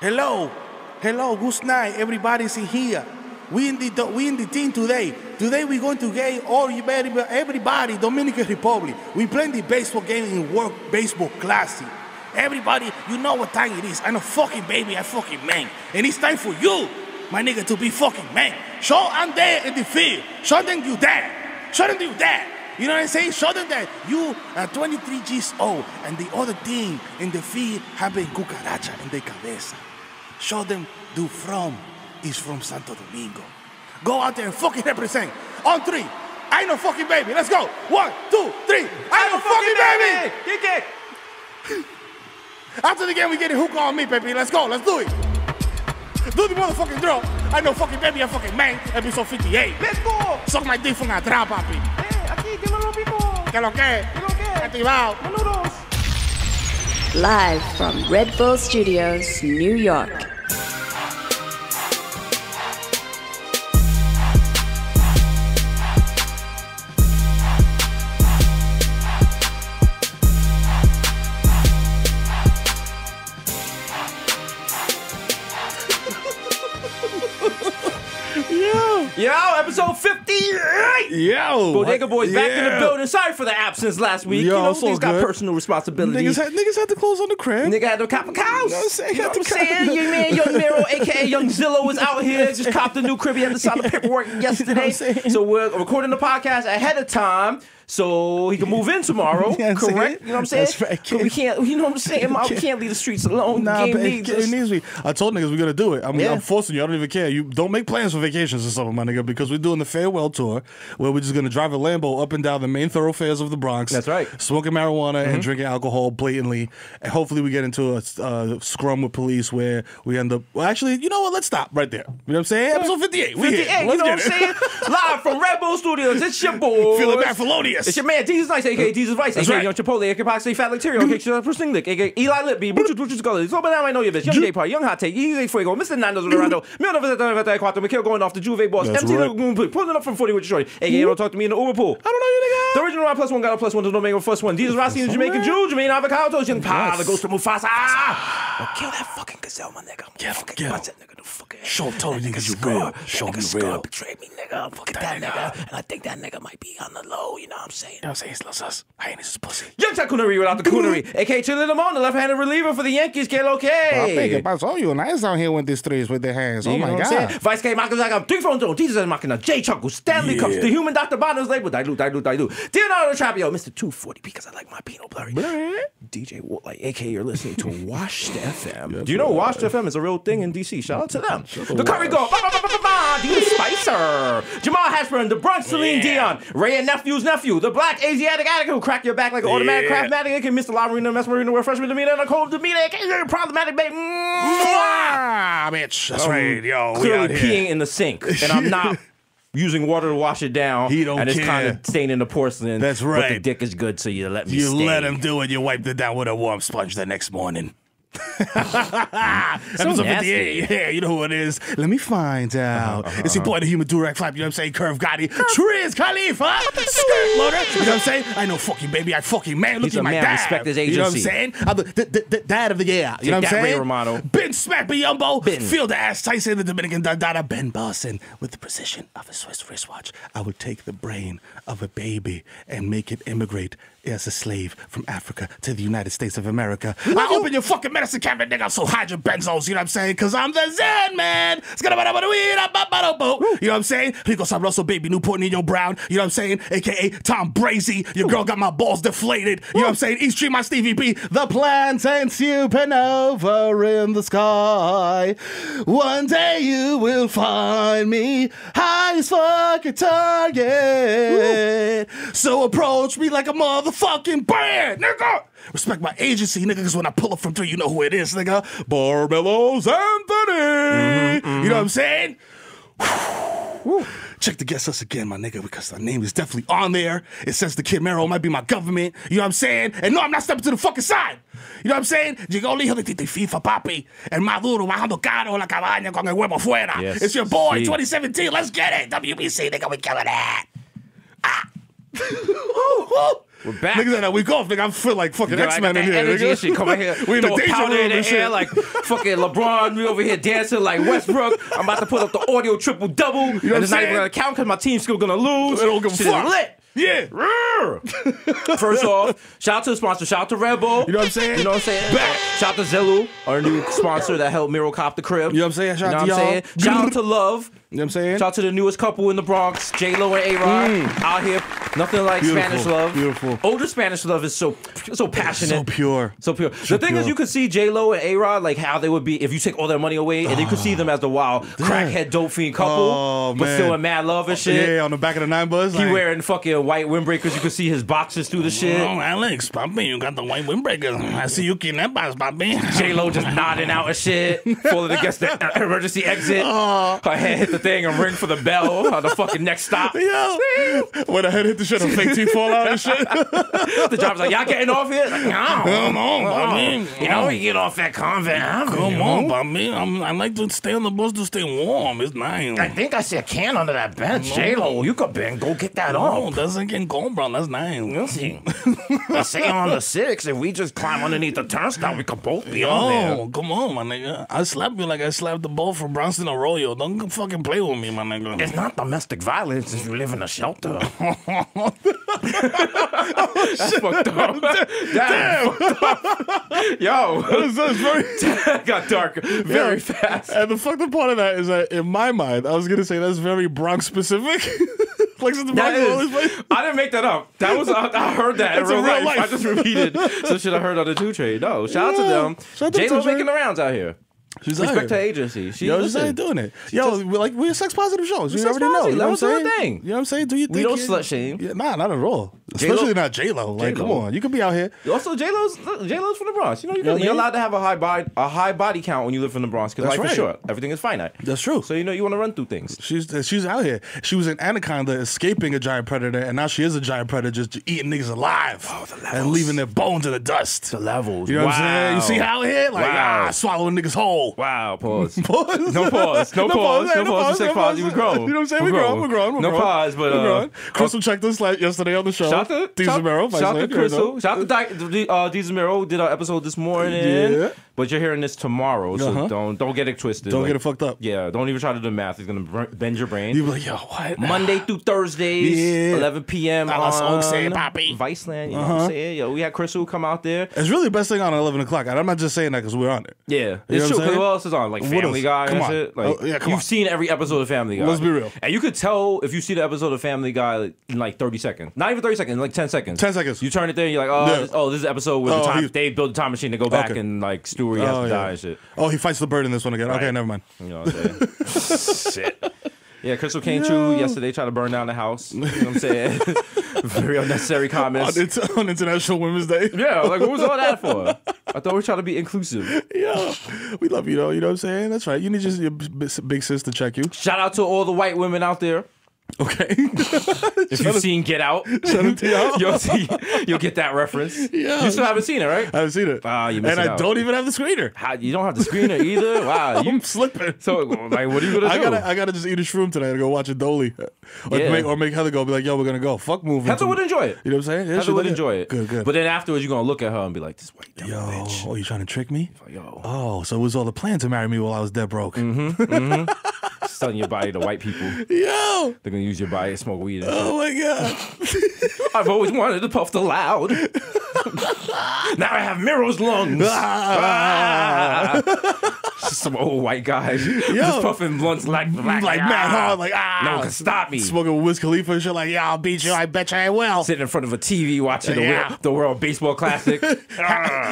Hello, good night. Everybody's in here. We in the team today. Today we're going to get everybody, Dominican Republic. We playing the baseball game in World Baseball Classic. Everybody, you know what time it is. I'm a fucking baby, I fucking man. And it's time for you, my nigga, to be fucking man. Show I'm there in the field. Show them you there. Show them you there. You know what I'm saying? Show them that you are 23 years old and the other team in the field have a cucaracha in their cabeza. Show them the is from Santo Domingo. Go out there and fucking represent. On three. I know fucking baby. Let's go. 1, 2, 3. I know fucking baby. Kick it. After the game, we get a hookah on me, baby. Let's go. Let's do it. Do the motherfucking drill. I know fucking baby. I fucking man. Episode 58. Let's go. Suck my dick from atrás, papi. Aquí, dímelo, people. ¿Qué lo que? ¿Qué lo que? Activado. Menudos. Live from Red Bull Studios, New York. Yo, episode 58. Yo. Bodega Boys back in the building. Sorry for the absence last week. Yo, you know, it's all things got good. personal responsibilities. Niggas had to close on the crib. Nigga had to cop a house. You know what I'm saying? You know what I'm saying? Your man, Young Mero, a.k.a. Young Zillow, is out here. Just copped a new crib. He had to sign the paperwork yesterday. So we're recording the podcast ahead of time so he can move in tomorrow. Yeah, correct? You know what I'm saying? That's right. We can't, you know what I'm saying? We can't leave the streets alone. Nah, The game but needs us. it needs me. I told niggas we're gonna do it. I'm forcing you. I don't even care. You don't make plans for vacations or something, my nigga, because we're doing the farewell tour where we're just gonna drive a Lambo up and down the main thoroughfares of the Bronx. That's right. Smoking marijuana and drinking alcohol blatantly, and hopefully we get into a scrum with police where we end up. Well, actually, you know what? Let's stop right there. You know what I'm saying? Episode 58. We 58, here. you Let's know what I'm get it. saying? Live from Red Bull Studios. It's your boy. Feeling bad felonious. It's your man, Jesus Nice, a.k.a. Jesus Vice, That's a.k.a. right. Young Chipotle, a.k.a. Poxy Fat Lacterio, a.k.a. Persing Lick, a.k.a. Eli Lipby, Buchu Scully, so now I know your bitch, Young J Party, Young Hot Take, Easy Fuego, Mr. Nando's Dorando, Mil Noventa Cuatro, Mikhail going off the Juve boss, That's MT right. Lagoon, pulling up from 40 with your shorty, a.k.a. Don't talk to me in the Uber pool. I don't know you, nigga. The original +1 got a +1, there's no mango +1. Jesus Rossi, the Jamaican Jew, Jermaine Avocado, Young Pa, the Ghost of Mufasa. Oh, kill that fucking gazelle, my nigga. Yeah, fucking yeah. watch that nigga, the fucking Show told niggas you scrub. real. Show me Scrub real. betrayed me, nigga. Fuck that nigga. And I think that nigga might be on the low, you know what I'm saying? You know what I'm saying? It's us. I ain't his pussy. Young Chuck Coonery without the coonery, a.k.a. Chile Limon, the left-handed reliever for the Yankees, que lo que? I think it pasó you nice out here with these threes with their hands. Oh You know my what I'm saying? God. Vice K. Macazaga, 3 phones on, Jesus Machina, J. Chuckle, Stanley Cups, the human Dr. Bonner's label, dilute. Leonardo Trapio, Mr. 240, because I like my Pinot Blurry. DJ, like, a.k.a. you're listening to Washed FM. Do you know Washed FM is a real thing in D.C.? Shout out to them. The Curry Go, D. Spicer, Jamal Hashburn, the Bronx Celine Dion, Ray and Nephew's nephew, the black Asiatic addict who crack your back like an automatic craftmatic, a.k.a. Mr. La Marina, Mess Marina, where freshman demeanor, and a cold demeanor, a.k.a. problematic babe. Bitch. That's right, yo. We Clearly out here. peeing in the sink, and I'm not using water to wash it down. He don't and it's care. kind of staining the porcelain. That's But the right. dick is good, so you let me You stay. let him do it. You wiped it down with a warm sponge the next morning. Episode 58. Yeah, you know who it is. Let me find out. It's your boy, the human Durag Flap. You know what I'm saying? Curve Gotti. Triz Khalifa. Skirt loader. You know what I'm saying? I know fucking baby. I fucking man. Look He's at a my man. dad. Respect his You know what I'm agency. saying? I'm the dad of the year. You know what I'm that, Ray saying? Romano. Ben Smack Biombo. Ben. Feel the ass Tyson, the Dominican Dada. Ben Boston. With the precision of a Swiss wristwatch, I will take the brain of a baby and make it immigrate as a slave from Africa to the United States of America. I open your fucking medicine cabinet, nigga. So hide your benzos, you know what I'm saying? Because I'm the Zen man. You know what I'm saying? Rico Sabroso, baby, Newport Nino Brown. You know what I'm saying? AKA Tom Brazy. Your girl got my balls deflated. You know what I'm saying? East Street, my Stevie B. The plants and supernova in the sky. One day you will find me high as fucking target. So approach me like a motherfucking brand, nigga. Respect my agency, nigga, because when I pull up from 3, you know who it is, nigga. Barbelos Anthony. You know what I'm saying? Check the guest list again, my nigga, because our name is definitely on there. It says the kid Mero might be my government. You know what I'm saying? And no, I'm not stepping to the fucking side. You know what I'm saying? Llegó el hijo de Titi FIFA, papi. El Maduro bajando caro en la cabaña con el huevo fuera. Yes. It's your boy, Sí. 2017. Let's get it. WBC, nigga, we killing it. We're back. Niggas had a week off. Nigga, I feel like fucking X-Men in here. Energy Nigga. and shit. Come in here. We in the throw danger powder room in the and air shit. like fucking LeBron. We over here dancing like Westbrook. I'm about to put up the audio triple-double. You know what I'm and it's not even saying? going to count because my team's still going to lose. They don't give a Shit is fuck. lit. Yeah. First off, shout out to the sponsor. Shout out to Red Bull. You know what I'm saying? You know what I'm saying? Back. Shout out to Zillow, our new sponsor that helped Mero cop the crib. You know what I'm saying? Shout out to you know what I'm y'all. saying? Shout out to Love. You know what I'm saying? Shout out to the newest couple in the Bronx, J-Lo and A-Rod. Out here, nothing like Beautiful. Spanish love. Beautiful. Older Spanish love is so passionate. So pure. So pure. The thing is, you could see J-Lo and A-Rod, like how they would be if you take all their money away, and you could see them as the wild crackhead dope fiend couple, but man. still in mad love and shit. Yeah, on the back of the 9 bus. He wearing fucking white windbreakers. You could see his boxes through the shit. Oh, Alex, papi, you got the white windbreaker. I see you kidnappers, papi. J-Lo just nodding out and shit, falling against the emergency exit. Her head hit the thing and ring for the bell on the fucking next stop. Yo. When her head hit the shit, her fake teeth fall out and shit. The driver's like, y'all getting off here? Like, no, papi. you know, we get off that convent. Come on, papi. I like to stay on the bus to stay warm. It's nice. I think I see a can under that bench. J-Lo, you could bang, go get that Oh, off. doesn't get cold, bro. That's nice. You'll see. I say on the 6, if we just climb underneath the turnstile, we could both be on there. Oh, come on, my nigga. I slapped you like I slapped the ball from Bronson Arroyo. Don't fucking play with me, my nigga. It's not domestic violence if you live in a shelter. That's fucked up. Damn. Fucked up. Yo. That's very... That got dark very fast. And the fucked up part of that is that in my mind, I was gonna say that's very Bronx specific. Like the Bronx always plays. I didn't make that up. That was I heard that in It's a real real life. I life. just repeated some shit I heard on the 2 Trade. No, shout out to them. Shout out to J-Lo 2 Trade. making the rounds out here. She's Respect to agency. She Yo, she's listen. out doing it. Yo, we're a sex positive show. You sex already know. positive. You know what I'm Let us do our saying? thing. You know what I'm saying? Do you think We don't slut shame. Yeah, nah, not at all. J-Lo- Especially not J-Lo. Like, J-Lo. come on. You could be out here. Also, J-Lo's from the Bronx. You know, know what I you're mean? allowed to have a high body count when you live from the Bronx because That's life is right. short. Everything is finite. That's true. So you know you want to run through things. She's out here. She was an anaconda escaping a giant predator, and now she is a giant predator just eating niggas alive. Oh, the levels. And leaving their bones in the dust. The levels. You know what I'm saying? You see how out here? Like, Wow. swallowing niggas whole. Wow. Pause. Pause. No pause. No pause. No pause. Sex pause. You grow. You know what I'm saying? We're grown. We're grown. No pause, but We're grown. Crystal checked us like yesterday on the show. Shout out to Desus Mero. Shout out to Crystal. Shout out to Desus Mero. Did our episode this morning. Yeah. But you're hearing this tomorrow, so don't get it twisted. Don't get it fucked up. Yeah. Don't even try to do math. It's gonna bend your brain. You be like, yo, what? Monday through Thursdays, Yeah. 11 p.m. A las on 11, papi. Viceland. You know what I'm saying? Yo, we had Crystal come out there. It's really the best thing on at 11 o'clock. And I'm not just saying that because we're on it. Yeah, You know it's what true. I'm Because saying? what else is on? Like What Family else? Guy Come and on. shit. Like, Oh, yeah, come you've on. seen every episode of Family Guy. Let's be real. And you could tell if you see the episode of Family Guy in like 30 seconds. Not even 30 seconds, like 10 seconds. 10 seconds. You turn it there and you're like, oh, Yeah. this is the episode where Oh, they build the time machine to go back Okay. and like Stewie has to die and shit. Oh, he fights the bird in this one again. Okay, never mind. You know what I'm saying? Shit. Yeah, Crystal came true yesterday, tried to burn down the house. You know what I'm saying? Very unnecessary comments. On International Women's Day. Yeah, like what was all that for? I thought we were trying to be inclusive. Yeah. We love you, though. You know what I'm saying? That's right. You need your big sis to check you. Shout out to all the white women out there. Okay. If you've seen Get Out, you'll get that reference. Yeah. You still haven't seen it, right? I haven't seen it. Ah, you and missing I out. don't even have the screener. You don't have the screener either? Wow. I'm slipping. So, like, what are you going to do? I gotta just eat a shroom tonight and go watch a Dolly. Yeah. Or make Heather go, be like, yo, we're gonna go. Fuck moving. Heather would enjoy it. You know what I'm saying? Yeah, Heather she'd would like enjoy it. Good. But then afterwards, you're going to look at her and be like, this white devil Yo, bitch. oh, you trying to trick me? Yo. Oh, so it was all the plan to marry me while I was dead broke. Selling your body to white people. Yo! They're going to use your body to smoke weed and shit. Oh my god. I've always wanted to puff the loud. Now I have Mero's lungs. Some old white guy just puffing blunts like mad hard, like no one can stop me. Smoking with Wiz Khalifa and shit like, yeah, I'll beat you, I bet you I will. Sitting in front of a TV watching Yeah. the World Baseball Classic.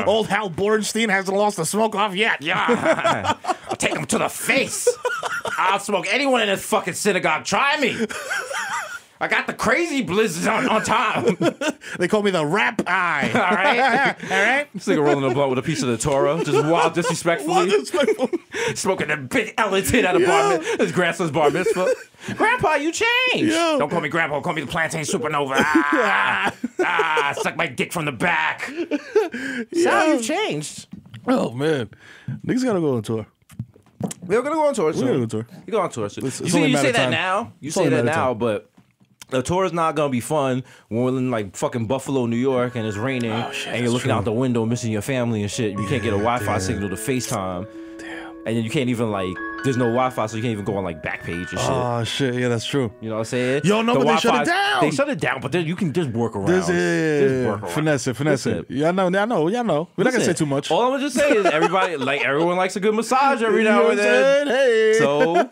Old Hal Bornstein hasn't lost the smoke off yet. Yeah. I'll take him to the face. I'll smoke anyone in this fucking synagogue. Try me. I got the crazy blizzards on time. They call me the rap eye. All right. All right? This nigga rolling a blunt with a piece of the Torah, just wild disrespectfully. Smoking a big Ellington at a bar mitzvah. His grandson's bar mitzvah. Grandpa, you changed. Yo. Don't call me Grandpa, call me the Plantain Supernova. Suck my dick from the back. Sal, you've changed. Oh man. Niggas gotta go on tour. We're gonna go on tour soon. We're gonna go on tour. You go on tour soon. It's You only a say matter of that time. now. You It's say only a that matter of now, time. but A tour is not gonna be fun when we're in like fucking Buffalo, New York, and it's raining, and you're looking out the window, missing your family and shit. You can't get a Wi-Fi signal to FaceTime, and then you can't even like. There's no Wi-Fi, so you can't even go on like Backpage and shit. Oh shit, yeah, that's true. You know what I'm saying? Yo, no, but they shut it down. They shut it down, but then you can just work around. Finesse it. Yeah, I know. We're not gonna say too much. All I'm gonna just say is everyone likes a good massage every now and then. Hey. So,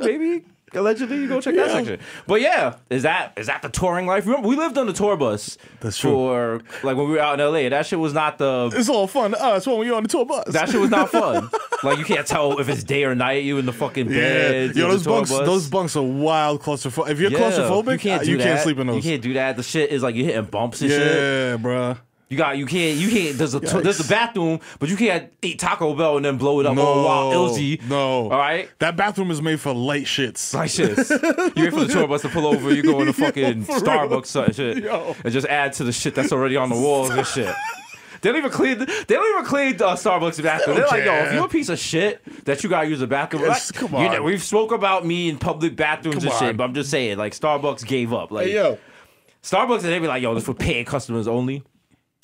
maybe allegedly you go check that section. But yeah, is that the touring life? Remember, we lived on the tour bus. That's true. For like when we were out in LA. That shit was not the. It's all fun to us when we on the tour bus. That shit was not fun. Like you can't tell if it's day or night. You in the fucking bed. Yo, those bunks are wild claustrophobic. If you're claustrophobic, you can't sleep in those. You can't do that. The shit is like you're hitting bumps and shit. Yeah, bro. You can't. There's a bathroom, but you can't eat Taco Bell and then blow it up all wild LG. No. All right? That bathroom is made for light shits. Light shits. You wait for the tour bus to pull over, you go in the fucking Starbucks and shit. Yo. And just add to the shit that's already on the walls and shit. They don't even clean Starbucks bathroom. They're like, yo, if you're a piece of shit that you gotta use a bathroom, come on. We've spoke about me in public bathrooms and shit, but I'm just saying, like, Starbucks gave up. Like, Starbucks, and they be like, yo, this for paying customers only.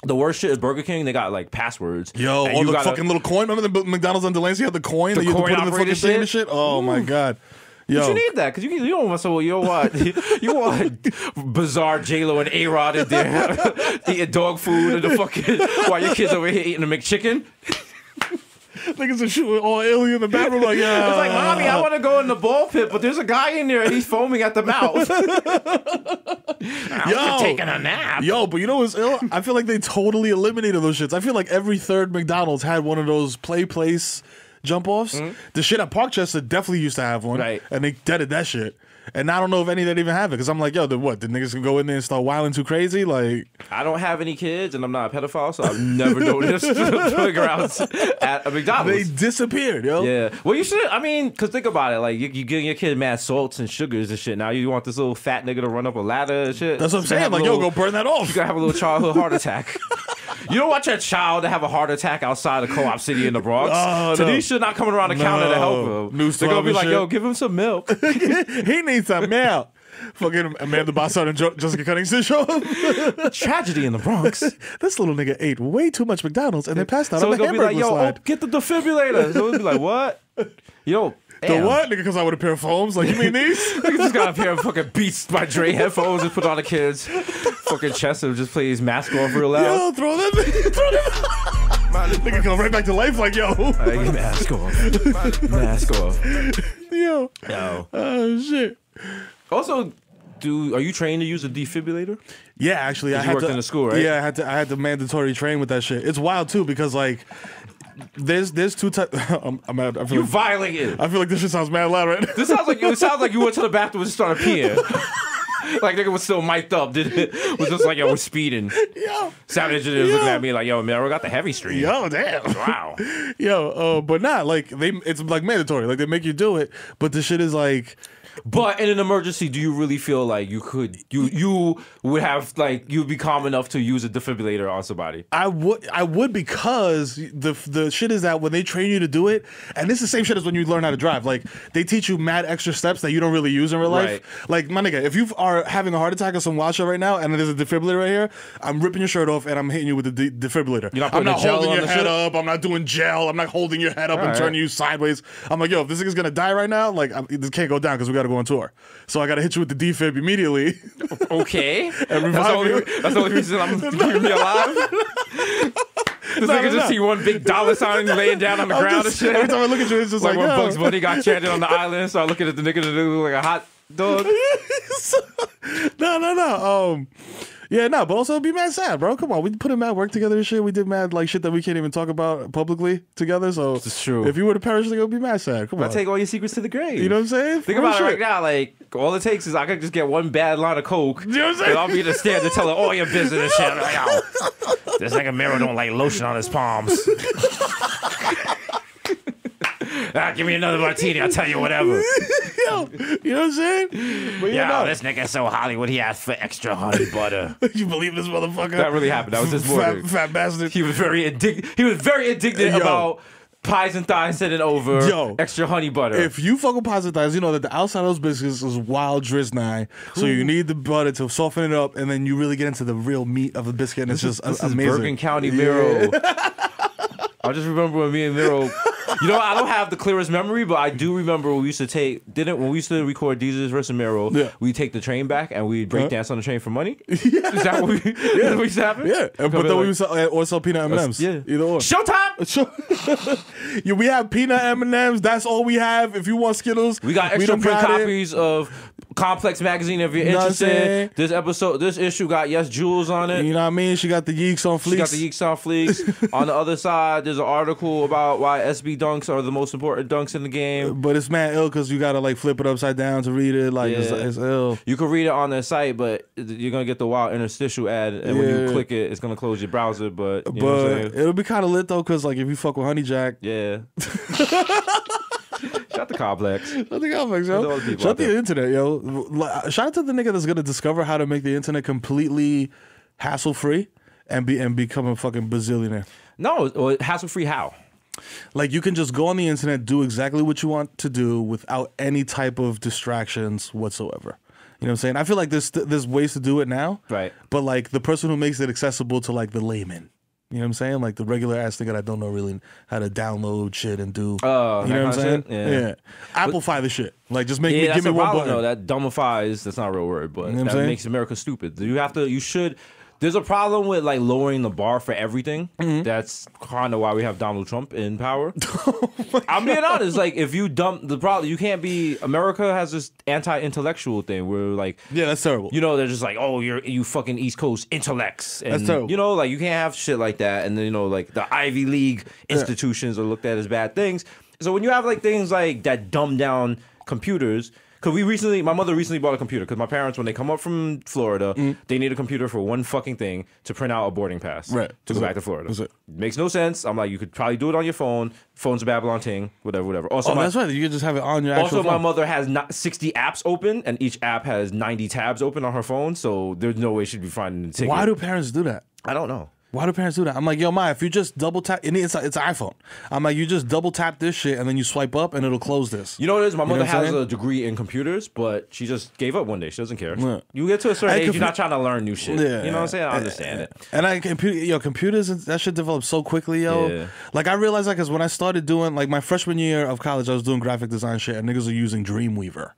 The worst shit is Burger King. They got like passwords. Yo, or the fucking little coin. Remember the McDonald's on Delancey had the coin that you had to put in the fucking thing and shit? Oh my god. Yo. But you need that because you don't want someone. You want bizarre J-Lo and A-Rod in there eating dog food and the fucking while your kids over here eating a McChicken. Niggas are shooting all alien in the bathroom like, yeah. It's like, mommy, I want to go in the ball pit, but there's a guy in there and he's foaming at the mouth. I'm taking a nap. Yo, but you know what's ill? I feel like they totally eliminated those shits. I feel like every third McDonald's had one of those place jump offs. Mm-hmm. The shit at Parkchester definitely used to have one. Right. And they deaded that shit. And I don't know if any of that even have it. Because I'm like, yo, the niggas can go in there and start wilding too crazy? Like, I don't have any kids and I'm not a pedophile, so I've never noticed playgrounds at a McDonald's. They disappeared, yo. Yeah. Well, you should, because think about it. Like, you give your kid mad salts and sugars and shit. Now you want this little fat nigga to run up a ladder and shit. That's what I'm saying. Like, yo, go burn that off. You gotta have a little childhood heart attack. You don't want your child to have a heart attack outside of Co-op City in the Bronx. So these should not coming around the counter to help him. They're gonna be like, yo, give him some milk. He needs some milk. Fucking Amanda Bassard and Jessica Cunningham show up. Tragedy in the Bronx. This little nigga ate way too much McDonald's and then passed out on the hamburger hamburger be like, slide. Yo, get the defibrillator. So it'll be like, what? Yo. Damn. The what? Nigga comes out with a pair of foams. Like, you mean these? Nigga just got a pair of fucking Beats by Dre headphones and put on the kids' fucking chest and just play his mask off real loud. Yo, throw them. Nigga come right back to life like, yo. Mask off. Mask off. Yo. Oh, shit. Also, are you trained to use a defibrillator? Yeah, actually. I worked in the school, right? Yeah, I had to mandatory train with that shit. It's wild, too, because, like, there's two types. You violated. I feel like this shit sounds mad loud right now. It sounds like you went to the bathroom and started peeing. Like nigga was still mic'd up. Was just like, yo, we're speeding. Yo. Sound engineers looking at me like, yo, Mero got the heavy stream. Yo, damn. Wow. Yo, but not like it's like mandatory. Like they make you do it, but the shit is like. But in an emergency, do you really feel like you would have like you'd be calm enough to use a defibrillator on somebody? I would because the shit is that when they train you to do it, and this is the same shit as when you learn how to drive. Like they teach you mad extra steps that you don't really use in real life. Right. Like my nigga, if you are having a heart attack or some wild shit right now, and there's a defibrillator right here, I'm ripping your shirt off and I'm hitting you with the defibrillator. I'm not holding your head up. I'm not doing gel. I'm not holding your head up and turning you sideways. I'm like, yo, if this nigga's gonna die right now, like this can't go down because we got to go on tour. So I got to hit you with the defib immediately. Okay. And revive you. That's the only reason I'm keeping me alive. This nigga just see one big dollar sign laying down on the ground and shit. Every time I look at you, it's just like when Bugs Bunny got stranded on the island, so I looking at the nigga that look like a hot dog. No. Yeah, no, but also be mad sad, bro. Come on, we put in mad work together and shit. We did mad like shit that we can't even talk about publicly together. So it's true. If you were to perish, it would be mad sad. Come on, I take all your secrets to the grave. You know what I'm saying? Think about it right now. Like all it takes is I could just get one bad line of coke, you know what I'm saying? And I'll be the stand to tell her all your business and shit. I'm like, yo, this nigga Mero don't like lotion on his palms. Give me another martini, I'll tell you whatever. Yo, you know what I'm saying? But this nigga's so Hollywood, he asked for extra honey butter. You believe this motherfucker? That really happened. That was this morning. Fat bastard. He was very indignant about pies and thighs sitting over. Yo, extra honey butter. If you fuck with pies and thighs, you know that the outside of those biscuits is wild driznai. So you need the butter to soften it up, and then you really get into the real meat of the biscuit, and it's just amazing. Bergen County Mero. I just remember when me and Mero. You know, I don't have the clearest memory, but I do remember when we used to when we used to record Desus versus Mero, we'd take the train back and we'd break dance on the train for money. Is that what used to happen? Yeah, but then we used to sell peanut M&Ms. Yeah, either or. Showtime. Yeah, we have peanut M&Ms. That's all we have. If you want Skittles, we got extra print copies of Complex magazine if you're interested. This issue got Yes Jules on it. You know what I mean? She got the Yeeks on Fleeks. She got the Yeeks on Fleeks. On the other side, there's an article about why SB dunks are the most important dunks in the game. But it's mad ill because you gotta like flip it upside down to read it. Like it's ill. You can read it on their site, but you're gonna get the wild interstitial ad, and when you click it, it's gonna close your browser. But you know what I'm saying? It'll be kind of lit though, because like if you fuck with Honey Jack, Shout the Complex. Shout the Complex, yo. Shout the internet, yo. Shout out to the nigga that's gonna discover how to make the internet completely hassle free and become a fucking bazillionaire. No, hassle free how? Like you can just go on the internet, do exactly what you want to do without any type of distractions whatsoever. You know what I'm saying? I feel like there's ways to do it now, right? But like the person who makes it accessible to like the layman. You know what I'm saying? Like the regular ass nigga that don't know really how to download shit and do. You know what I'm saying? Yeah. Amplify the shit. Like just give me one button. No, that dumbifies. That's not a real word, but that makes America stupid. You should. There's a problem with like lowering the bar for everything. That's kind of why we have Donald Trump in power. I'm being honest. Like if you dump the problem, you can't be. America has this anti-intellectual thing where like, that's terrible. You know, they're just like, oh, you fucking East Coast intellects. And, that's terrible. You know, like you can't have shit like that. And then you know, like the Ivy League institutions are looked at as bad things. So when you have like things like that dumb down computers. Because my mother recently bought a computer. Because my parents, when they come up from Florida, they need a computer for one fucking thing to print out a boarding pass to go back to Florida. Makes no sense. I'm like, you could probably do it on your phone. Phone's a Babylon ting, whatever. Also, that's right. You can just have it on your actual phone. My mother has 60 apps open, and each app has 90 tabs open on her phone. So there's no way she'd be finding the ticket. Why do parents do that? I don't know. Why do parents do that? I'm like, yo, Ma, if you just double tap, it's an iPhone. I'm like, you just double tap this shit and then you swipe up and it'll close this. You know what it is? My mother has a degree in computers, but she just gave up one day. She doesn't care. Yeah. You get to a certain age, you're not trying to learn new shit. Yeah. You know what I'm saying? I understand it. And computers, that shit develops so quickly, yo. Yeah. Like, I realized that because when I started doing, like, my freshman year of college, I was doing graphic design shit and niggas are using Dreamweaver.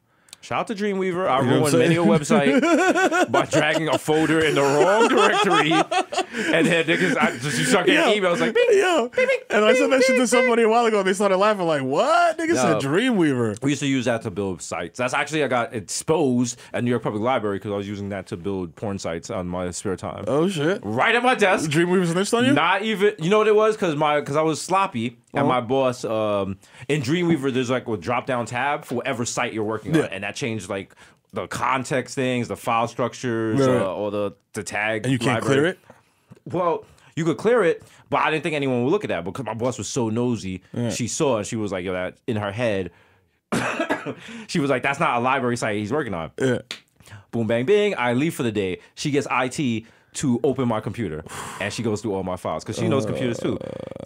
Shout out to Dreamweaver. I ruined many a website by dragging a folder in the wrong directory. And then niggas, you start getting emails like, bing, bing, bing, and I said that shit to somebody a while ago. They started laughing like, what? Niggas said Dreamweaver. We used to use that to build sites. That's actually, I got exposed at New York Public Library because I was using that to build porn sites on my spare time. Oh, shit. Right at my desk. Dreamweaver snitched on you? Not even, you know what it was? Because I was sloppy. And my boss, in Dreamweaver, there's like a drop-down tab for whatever site you're working on. And that changed like the context things, the file structures, or the tag. And you can't clear it? Well, you could clear it, but I didn't think anyone would look at that because my boss was so nosy. She saw it. She was like, yo, that in her head. She was like, that's not a library site he's working on. Yeah. Boom, bang, bing. I leave for the day. She gets IT to open my computer, and she goes through all my files because she knows computers too.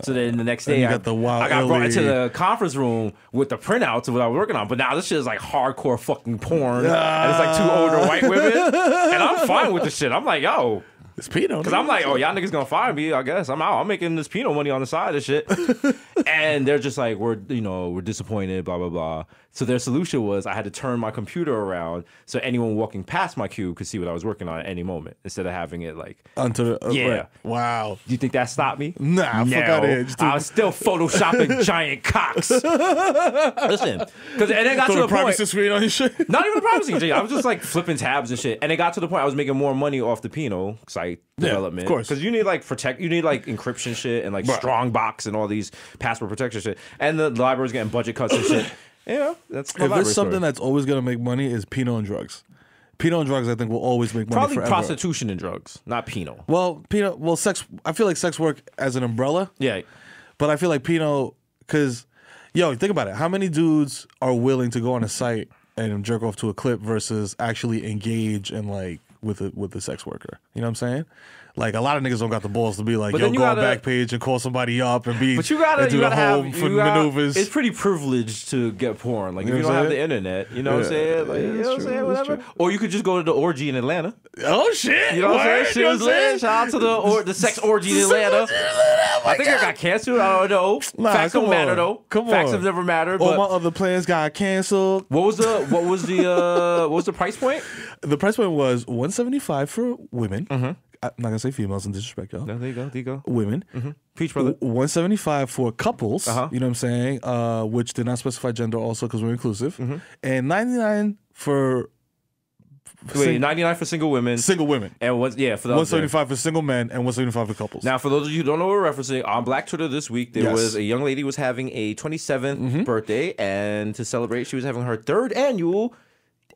So then the next day, I got brought into the conference room with the printouts of what I was working on. But now this shit is like hardcore fucking porn, and it's like two older white women, and I'm fine with the shit. I'm like, yo. It's Pinot. Because I'm like, oh, y'all niggas gonna fire me, I guess. I'm out. I'm making this Pinot money on the side of shit. And they're just like, we're disappointed, blah, blah, blah. So their solution was I had to turn my computer around so anyone walking past my cube could see what I was working on at any moment instead of having it like... Onto the... Right. Wow. Do you think that stopped me? Nah, fuck out of here. I was still photoshopping giant cocks. Listen. And it got to the point... privacy screen on your shit? Not even a privacy screen. I was just like flipping tabs and shit. And it got to the point I was making more money off the Pinot site development. Of course. Because you need like encryption shit and like strong box and all these password protection shit. And the library's getting budget cuts and shit. Yeah, that's my if there's something that's always gonna make money is Pinot and drugs. Pinot and drugs, I think, will always make money. Probably forever. Prostitution and drugs, not Pinot. Well, sex. I feel like sex work as an umbrella. Yeah, but I feel like Pinot, because think about it. How many dudes are willing to go on a site and jerk off to a clip versus actually engage in like with a sex worker? You know what I'm saying? Like a lot of niggas don't got the balls to be like, But yo, then you go on gotta- back page and call somebody up and be. But you gotta, and do you the gotta whole have for you gotta- maneuvers. It's pretty privileged to get porn. Like You if you know don't what have I'm the saying? internet, you know what I'm saying? Like, you know what I'm saying? Whatever. Or you could just go to the orgy in Atlanta. Oh shit! You know what I'm saying? Word, Shit was lit. Shout out to the sex orgy in Atlanta. I think I got canceled. I don't know. Nah, Facts don't come matter on. though. Come Facts on. have never mattered. All But my other plans got canceled. what was the price point? The price point was $175 for women. I'm not gonna say females in disrespect, y'all. No, there you go. Women. Peach brother. $175 for couples. Uh-huh. You know what I'm saying? Which did not specify gender, also because we're inclusive. And $99 for Wait, 99 for single women. single women. And for the $175 for single men and $175 for couples. Now, for those of you who don't know what we're referencing, on Black Twitter this week, there Yes. was a young lady was having a 27th birthday, and to celebrate, she was having her 3rd annual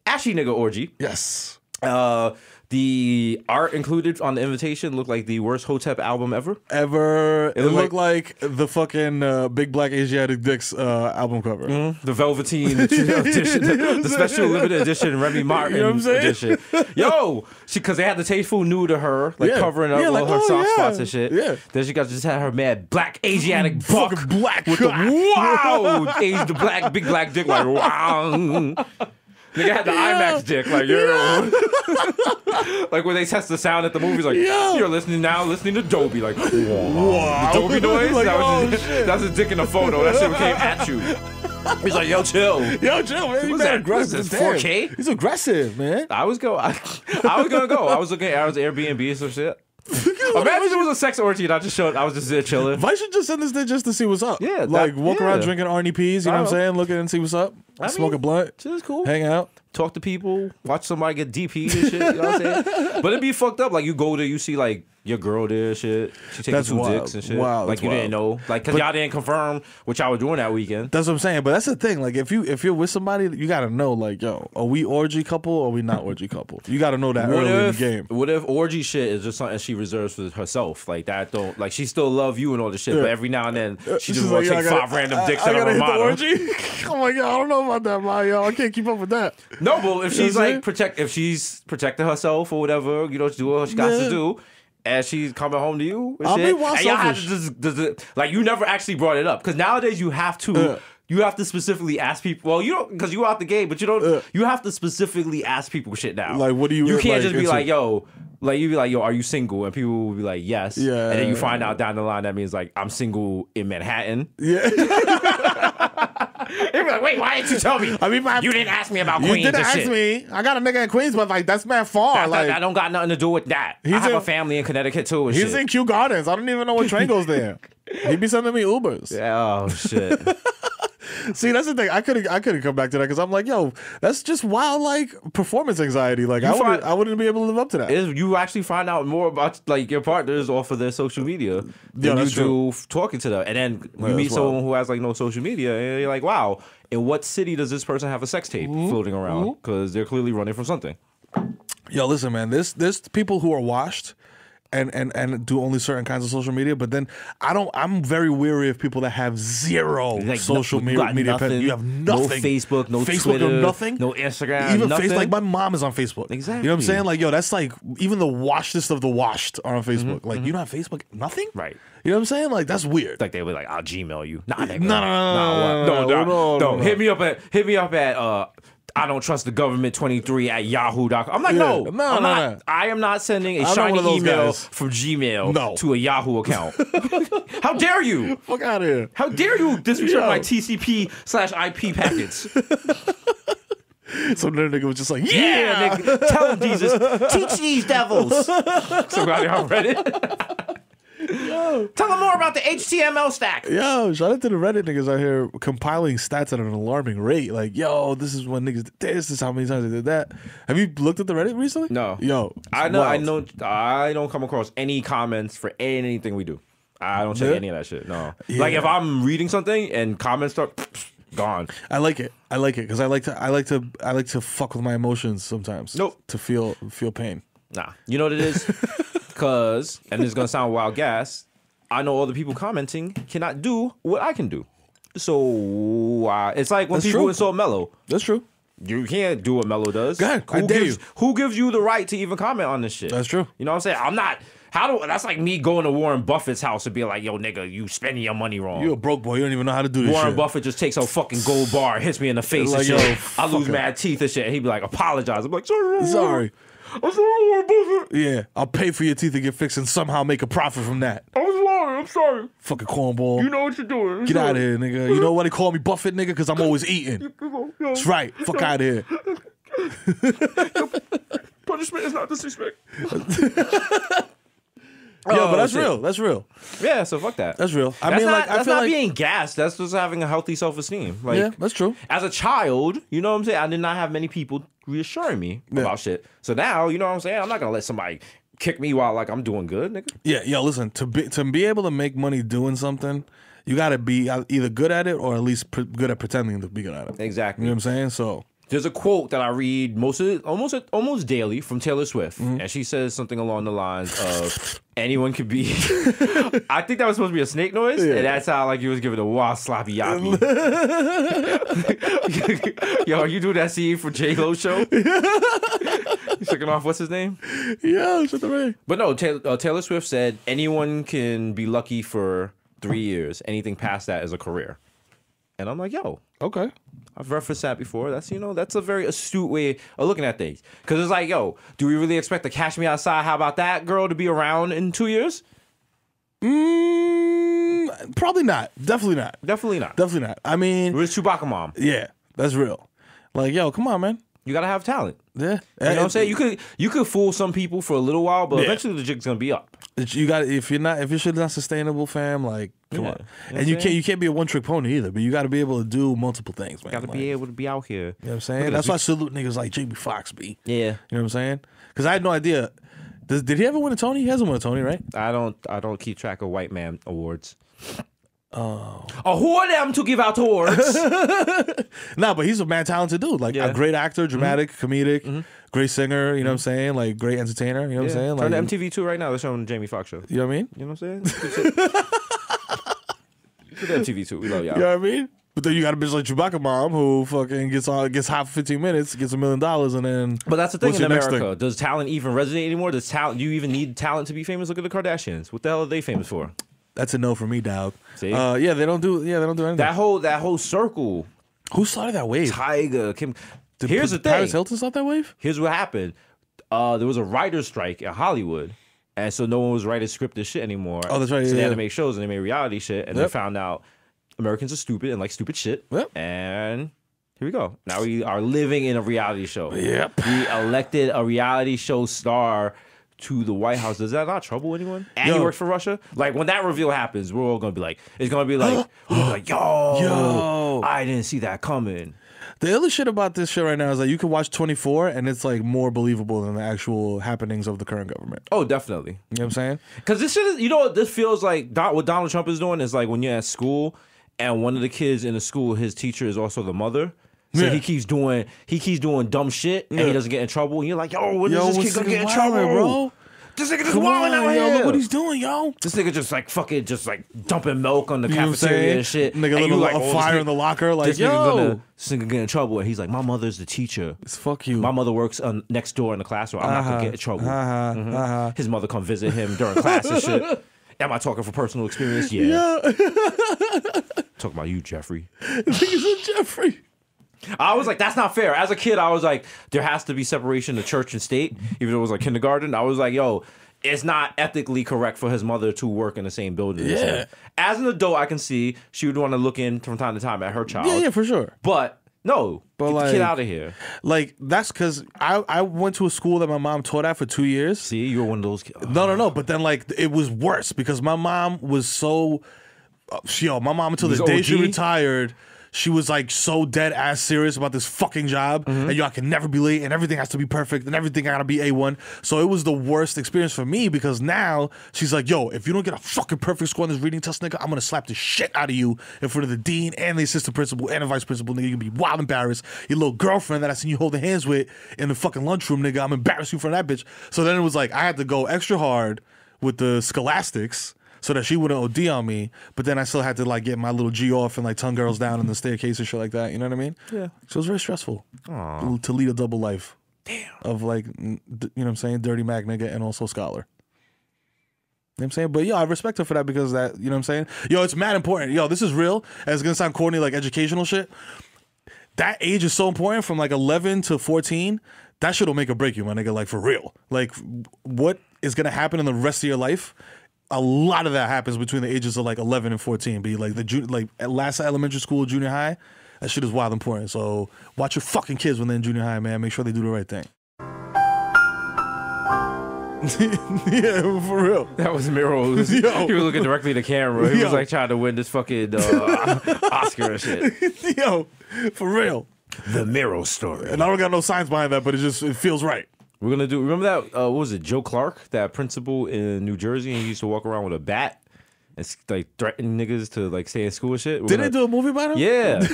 Ashy Nigga Orgy. Yes. The art included on the invitation looked like the worst Hotep album ever. It looked like the fucking Big Black Asiatic Dicks album cover. The Velveteen edition, the special limited edition Remy Martin You know what I'm saying? edition. Yo, because they had the tasteful nude of her, like Yeah. covering up Yeah, all like, her oh, soft yeah. spots and shit. Yeah. Then she just had her mad black Asiatic buck Fucking black with the cock. wow, aged black big black dick like wow. Nigga had the IMAX dick, like yo, like when they test the sound at the movies, like you're listening to Dolby, like wow. The Dolby noise. Like, That's his dick in the photo. That shit came at you. He's like, yo, chill. Yo, chill, man. He's that? aggressive. Is this Damn. 4K? He's aggressive, man. I was gonna go. I was looking at Airbnb or some shit. Imagine it was a sex orgy and I was just there chilling. Vice should just send this there just to see what's up. Yeah, like walk around yeah. drinking Arnie P's, you know what I'm saying? Looking and see what's up. Smoke a blunt. Shit is cool. Hang out. Talk to people, watch somebody get DP and shit. You know what I'm saying? But it'd be fucked up. Like you go there, you see like your girl there, shit. She taking That's 2 wild. dicks and shit. Wow, like that's you didn't know, like because y'all didn't confirm what y'all were doing that weekend. That's what I'm saying. But that's the thing. Like if you're with somebody, you gotta know, like, yo, are we orgy couple or are we not orgy couple? You gotta know that early in the game. What if orgy shit is just something she reserves for herself? Like that don't like she still love you and all this shit, but every now and then she just want to take 5 random dicks out of her mouth. Orgy? Oh my god, I don't know about that, man. Yo, I can't keep up with that. No, but if she's like she's protecting herself or whatever, you know, do what she got to do. And she's coming home to you and shit. And y'all have to just, like you never actually brought it up because nowadays you have to specifically ask people. Well, you don't because you out the game, but you don't. You have to specifically ask people shit now. Like, what do you? You can't like, just be like, yo. Like you be like, yo, are you single? And people will be like, yes. Yeah. And then you find out down the line that means like I'm single in Manhattan. Yeah. They'd be like, wait, why didn't you tell me? I mean, you didn't ask me about Queens. You didn't and ask shit. me. I got a nigga in Queens, but like that's man far. I don't got nothing to do with that. I have a family in Connecticut too. And he's shit. in Kew Gardens. I don't even know what train goes there. He be sending me Ubers. Oh shit. See, that's the thing. I couldn't come back to that because I'm like, yo, that's just wild, like performance anxiety. Like I wouldn't be able to live up to that. You actually find out more about like your partners off of their social media than that's you do talking to them, and then you meet someone who has like no social media, and you're like, wow, in what city does this person have a sex tape floating around? Because they're clearly running from something. Yo, listen, man. There's people who are washed. And do only certain kinds of social media, but then I'm very weary of people that have zero Like social media. Nothing. You have nothing. No Facebook, no Twitter, no nothing, no Instagram, even nothing. Facebook. Like my mom is on Facebook. Exactly. You know what I'm saying? Like, yo, that's like even the washedest of the washed are on Facebook. Like, you don't have Facebook, nothing. Right. You know what I'm saying? Like, that's weird. Like they were like, I'll Gmail you. Nah, nigga. No. Hit me up at I don't trust the government 23 at yahoo.com. I'm like, no. I am not sending a shiny email from Gmail to a Yahoo account. How dare you? Fuck out of here. How dare you disrespect my TCP/IP packets? So the nigga was just like, yeah nigga. Tell them, Jesus. Teach these devils. Somebody on Reddit. Yo. Tell them more about the HTML stack. Yo, shout out to the Reddit niggas out here compiling stats at an alarming rate. Like, yo, this is when niggas did this is how many times they did that. Have you looked at the Reddit recently? No. Yo, I don't come across any comments for anything we do. I don't check any of that shit. No. Yeah. Like if I'm reading something and comments start gone. I like it because I like to fuck with my emotions sometimes. Nope. To feel pain. Nah. You know what it is? Because, and it's going to sound wild gas, I know all the people commenting cannot do what I can do. So, it's like when people insult Mello. That's true. You can't do what Mello does. Go ahead. I dare you. Who gives you the right to even comment on this shit? That's true. You know what I'm saying? I'm not, That's like me going to Warren Buffett's house and being like, yo, nigga, you spending your money wrong. You a broke boy. You don't even know how to do this Warren shit. Buffett just takes a fucking gold bar and hits me in the face Like, and shit. yo, I lose fuck mad teeth and shit. And he'd be like, apologize. I'm like, sorry. Sorry. I'm sorry, Warren Buffett. Yeah, I'll pay for your teeth to get fixed and somehow make a profit from that. I was wrong. I'm sorry. Fucking cornball. You know what you're doing. Get out of here, nigga. You know why they call me Buffett, nigga? Because I'm always eating. That's right. Fuck out of here. Punishment is not disrespect. But that's real. That's real. Yeah, so fuck that. That's real. I That's mean, not, like, I that's feel not like being gassed. That's just having a healthy self-esteem. Like, yeah, that's true. as a child, you know what I'm saying? I did not have many people reassuring me about shit. So now, you know what I'm saying? I'm not gonna let somebody kick me while like I'm doing good, nigga. Yeah, yo, listen, to be able to make money doing something, you got to be either good at it or at least good at pretending to be good at it. Exactly. You know what I'm saying? So there's a quote that I read almost daily from Taylor Swift, and she says something along the lines of anyone could be. I think that was supposed to be a snake noise, and that sounded like you was giving a wild sloppy yappy. Yo, you do that scene for J-Lo show? You sucking off what's his name? yeah, shut the rain. But no, Taylor Swift said anyone can be lucky for 3 years. Anything past that is a career. And I'm like, yo, Okay. I've referenced that before. That's a very astute way of looking at things. Because it's like, yo, do we really expect the Cash Me Outside, how about that girl to be around in 2 years? Probably not. Definitely not. Definitely not. Definitely not. I mean, Where's Chewbacca mom? yeah, that's real. Like, yo, come on, man. You gotta have talent. Yeah. You know what I'm saying? You could fool some people for a little while, but eventually the jig's gonna be up. You got if your shit's not sustainable, fam. Like, come on. And you can't be a one trick pony either. But you got to be able to do multiple things, man. Gotta like, be able to be out here. You know what I'm saying? That's why I salute niggas like Jamie Foxx be. Yeah. You know what I'm saying? Because I had no idea. Did he ever win a Tony? He hasn't won a Tony, right? I don't keep track of white man awards. Oh, who are them to give out awards? Nah, but he's a mad talented dude. Like a great actor, dramatic, comedic, great singer. You know what I'm saying? Like great entertainer. You know what I'm saying? Like Turn to MTV2 right now. They're showing the Jamie Foxx show. You know what I mean? You know what I'm saying? Put MTV2. We love y'all. You know what I mean? But then you got a bitch like Chewbacca mom who fucking gets hot for 15 minutes, gets $1 million, and then. But that's the thing what's in your next America. thing? Does talent even resonate anymore? Do you even need talent to be famous? Look at the Kardashians. What the hell are they famous for? That's a no for me, dog. See? Yeah, they don't do anything. That whole circle. Who started that wave? Tiger, Kim. Here's the thing. Paris Hilton start that wave? Here's what happened. There was a writer's strike in Hollywood. And so no one was writing scripted shit anymore. Oh, that's right. So Yeah, they had yeah. to make shows and they made reality shit. And they found out Americans are stupid and like stupid shit. Yep. And here we go. Now we are living in a reality show. Yep. We elected a reality show star to the White House. Does that not trouble anyone? And he Yo. works for Russia? Like, when that reveal happens, we're all going to be like, it's going to be like, yo, I didn't see that coming. The other shit about this shit right now is that you can watch 24 and it's like more believable than the actual happenings of the current government. Oh, definitely. You know what I'm saying? Because this shit is, you know what this feels like? What Donald Trump is doing is like when you're at school and one of the kids in the school, his teacher is also the mother. So Yeah. he keeps doing dumb shit and he doesn't get in trouble. And you're like, yo, when Yo, is this what's kid gonna this get in nigga trouble, wildin', bro? This nigga just Come wilding on, out yo, here. look what he's doing, yo. This nigga just like fucking just like dumping milk on the You know what I'm cafeteria saying? and shit. Nigga and lit you a like, oh, fire this in the locker, like, this yo. nigga get in trouble. And he's like, my mother's the teacher. It's fuck you. My mother works next door in the classroom. I'm not gonna get in trouble. His mother come visit him during class and shit. Am I talking from personal experience? Yeah. Talking about you, Jeffrey. Niggas Jeffrey. I was like, that's not fair. As a kid, I was like, there has to be separation of church and state. Even though it was like kindergarten, I was like, yo, it's not ethically correct for his mother to work in the same building as him. As an adult, I can see she would want to look in from time to time at her child. Yeah, for sure. But no, But get like, the kid out of here. Like, that's because I went to a school that my mom taught at for 2 years. See, you were one of those kids. No. But then, like, it was worse because my mom was so... my mom, until the Was day she OG? retired... She was like so dead ass serious about this fucking job, and yo, I can never be late, and everything has to be perfect, and everything gotta be A1. So it was the worst experience for me because now she's like, yo, if you don't get a fucking perfect score on this reading test, nigga, I'm gonna slap the shit out of you in front of the dean and the assistant principal and the vice principal, nigga. You can be wild embarrassed. Your little girlfriend that I seen you holding hands with in the fucking lunchroom, nigga, I'm embarrassed you in front of that bitch. So then it was like I had to go extra hard with the scholastics so that she wouldn't OD on me, but then I still had to like get my little G off and like tongue girls down in the staircase and shit like that. You know what I mean? Yeah. So it was very stressful to lead a double life. Damn. Of like, you know what I'm saying? Dirty Mac nigga and also scholar. what I'm saying? But yo, I respect her for that because that, you know what I'm saying? Yo, it's mad important. Yo, this is real. And it's gonna sound corny like educational shit. That age is so important from like 11 to 14. That shit'll make or break you, my nigga, like for real. Like what is gonna happen in the rest of your life? A lot of that happens between the ages of like 11 and 14. Be like at last elementary school, junior high, that shit is wild important. So watch your fucking kids when they're in junior high, man. Make sure they do the right thing. Yeah, for real. That was Mero. He was looking directly at the camera. He was like trying to win this fucking Oscar and shit. Yo, for real. The Mero story. And I don't got no science behind that, but it feels right. We're gonna do. Remember that? What was it? Joe Clark, that principal in New Jersey, and he used to walk around with a bat and like threaten niggas to like stay in school and shit. Did they do a movie about him? Yeah.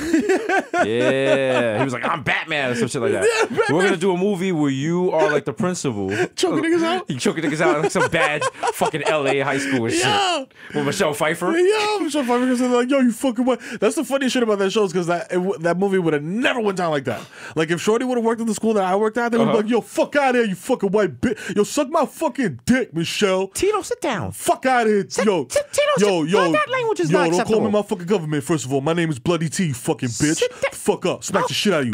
Yeah. He was like, I'm Batman or some shit like that. Yeah, we're gonna do a movie where you are like the principal. Choking niggas out? You choking niggas out in like some bad fucking LA high school and shit. With Michelle Pfeiffer. Yeah, Michelle Pfeiffer was like, yo, you fucking what? That's the funniest shit about that show is because that movie would have never went down like that. Like if Shorty would have worked at the school that I worked at, they would be like, yo, fuck out of here, you fucking white bitch. Yo, suck my fucking dick, Michelle. Tito, sit down. Fuck out of here. Yo, Tito, that language is not acceptable. Don't call me my fucking government, first of all. My name is Bloody T, you fucking bitch. Fuck up. Smack the shit out of you.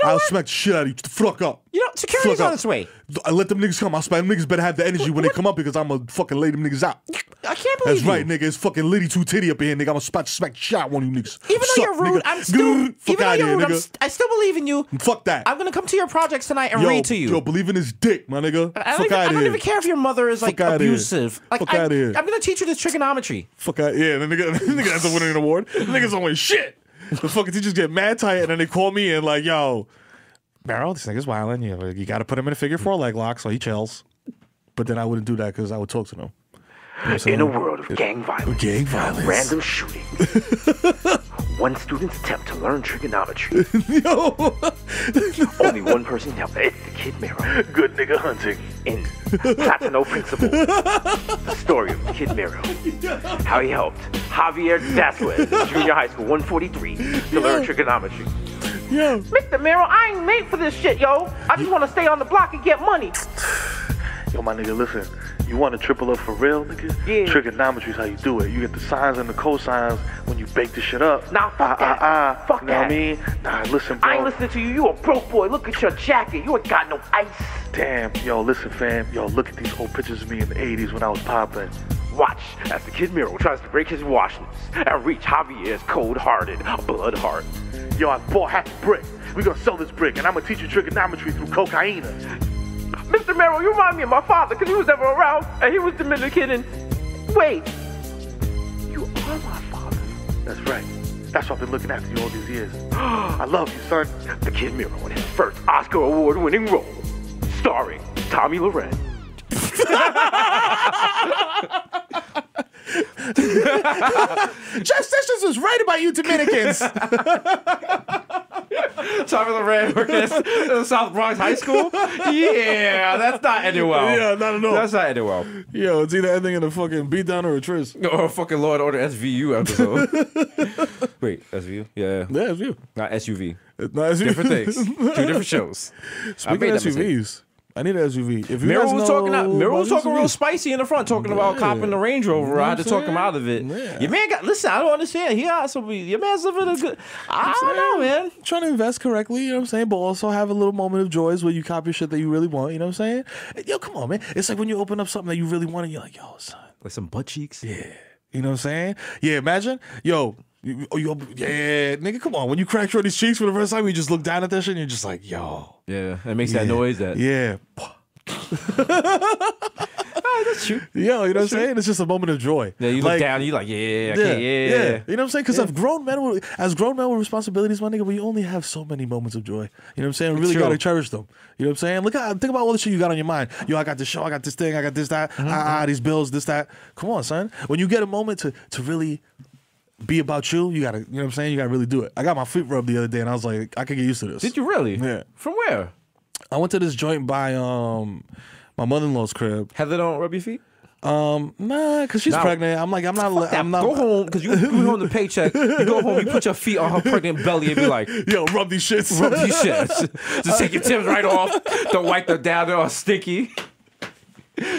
I'll smack the shit out of you. Fuck up. You know, security's on its way. I let them niggas come. I smack them niggas better have the energy when they come up because I'm gonna fucking lay them niggas out. I can't believe That's right, nigga. It's fucking Liddy 2 Titty up in here, nigga. I'm gonna smack shot one of you niggas. Even though you're rude, I'm still. Fuck out of here, nigga. I still believe in you. Fuck that. I'm gonna come to your projects tonight and read to you. Yo, believe in his dick, my nigga. Fuck out of here. I don't even care if your mother is like abusive. Fuck out of here. I'm gonna teach you this trigonometry. Fuck out. Yeah, the nigga ends up winning an award. The niggas don't win shit. The fucking teachers get mad tight and then they call me and like, yo, Mero, this nigga's wildin'. You got to put him in a figure 4 leg lock so he chills. But then I wouldn't do that because I would talk to him. In a world of gang violence, random shooting, one student's attempt to learn trigonometry. Yo. Only one person helped. It's the Kid Mero. Good nigga hunting. In Platano Principle, the story of Kid Mero. How he helped Javier Dasquez, junior high school, 143, to learn trigonometry. Yeah. Mr. Mero, I ain't made for this shit, yo. I just want to stay on the block and get money. Yo, my nigga, listen. You want to triple up for real, nigga? Yeah. Trigonometry is how you do it. You get the sines and the cosines when you bake the shit up. Nah, fuck that. Fuck you know that. What I mean? Nah, listen, bro. I ain't listening to you. You a broke boy. Look at your jacket. You ain't got no ice. Damn. Yo, listen, fam. Yo, look at these old pictures of me in the 80s when I was popping. Watch as the Kid Mero tries to break his washness and reach Javier's cold-hearted blood heart. Yo, I bought half a brick. We gonna sell this brick, and I'm gonna teach you trigonometry through cocaine. Mr. Mero, you remind me of my father, because he was never around, and he was Dominican, and... Wait. You are my father. That's right. That's why I've been looking after you all these years. I love you, son. The Kid Mero in his first Oscar award-winning role, starring Tommy Loren. Jeff Sessions was right about you Dominicans. Tommy Loren working at South Bronx High School? Yeah, that's not ending well. Yeah, not at all. That's not ending well. Yo, it's either ending in a fucking beatdown or a tryst. Or a fucking Law & Order SVU episode. Wait, SVU? Yeah. Yeah, SVU. Not SUV. Not SUV. Different things. 2 different shows. Speaking of SUVs, I need an SUV. If you Mero guys was talking real spicy in the front, talking about copping the Range Rover. I had to talk him out of it. Yeah. Your man listen, I don't understand. Your man's living a good, I don't know, man. Trying to invest correctly, you know what I'm saying? But also have a little moment of joys where you copy shit that you really want, you know what I'm saying? Yo, come on, man. It's like when you open up something that you really want and you're like, yo, son. Like some butt cheeks? Yeah. You know what I'm saying? Yeah, imagine. Yo, yeah, nigga, come on. When you crack Shorty's cheeks for the first time, you just look down at that shit and you're just like, yo. Yeah, it makes that noise. Yeah. That's true. Yo, you know what I'm saying? It's just a moment of joy. Yeah, you look down and you're like, yeah. You know what I'm saying? Because as grown men with responsibilities, my nigga, we only have so many moments of joy. You know what I'm saying? We really got to cherish them. You know what I'm saying? Think about all the shit you got on your mind. Yo, I got this show, I got this thing, I got this, that, these bills, this, that. Come on, son. When you get a moment to really be about you, you gotta, you know what I'm saying? You gotta really do it. I got my feet rubbed the other day and I was like, I could get used to this. Did you really? Yeah. From where? I went to this joint by my mother-in-law's crib. Heather don't rub your feet? Nah, because she's pregnant. I'm not. Go home, because you home the paycheck. You go home, you put your feet on her pregnant belly and be like, yo, rub these shits. Rub these shits. Just take your Timbs right off. Don't wipe them down. They're all sticky.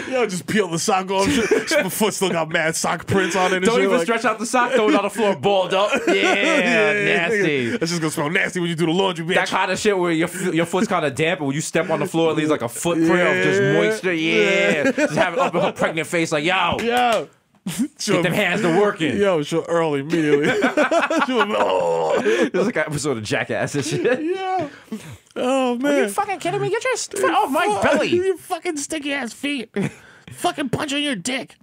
Yo, just peel the sock off. My foot still got mad sock prints on it. And Don't shit, even like, stretch out the sock. Throw it on the floor, balled up. Yeah, nasty. That's just gonna smell nasty when you do the laundry, bitch. That kind of shit where your foot's kind of damp, and when you step on the floor, it leaves like a footprint of just moisture. Yeah, just have it up in her pregnant face, like yo. Get them hands to working. Yo, she'll Earl immediately. It was like an episode of Jackass and shit. Yeah. Oh man. Are you fucking kidding me? Get your foot off my belly. You fucking sticky ass feet. Fucking punch on your dick.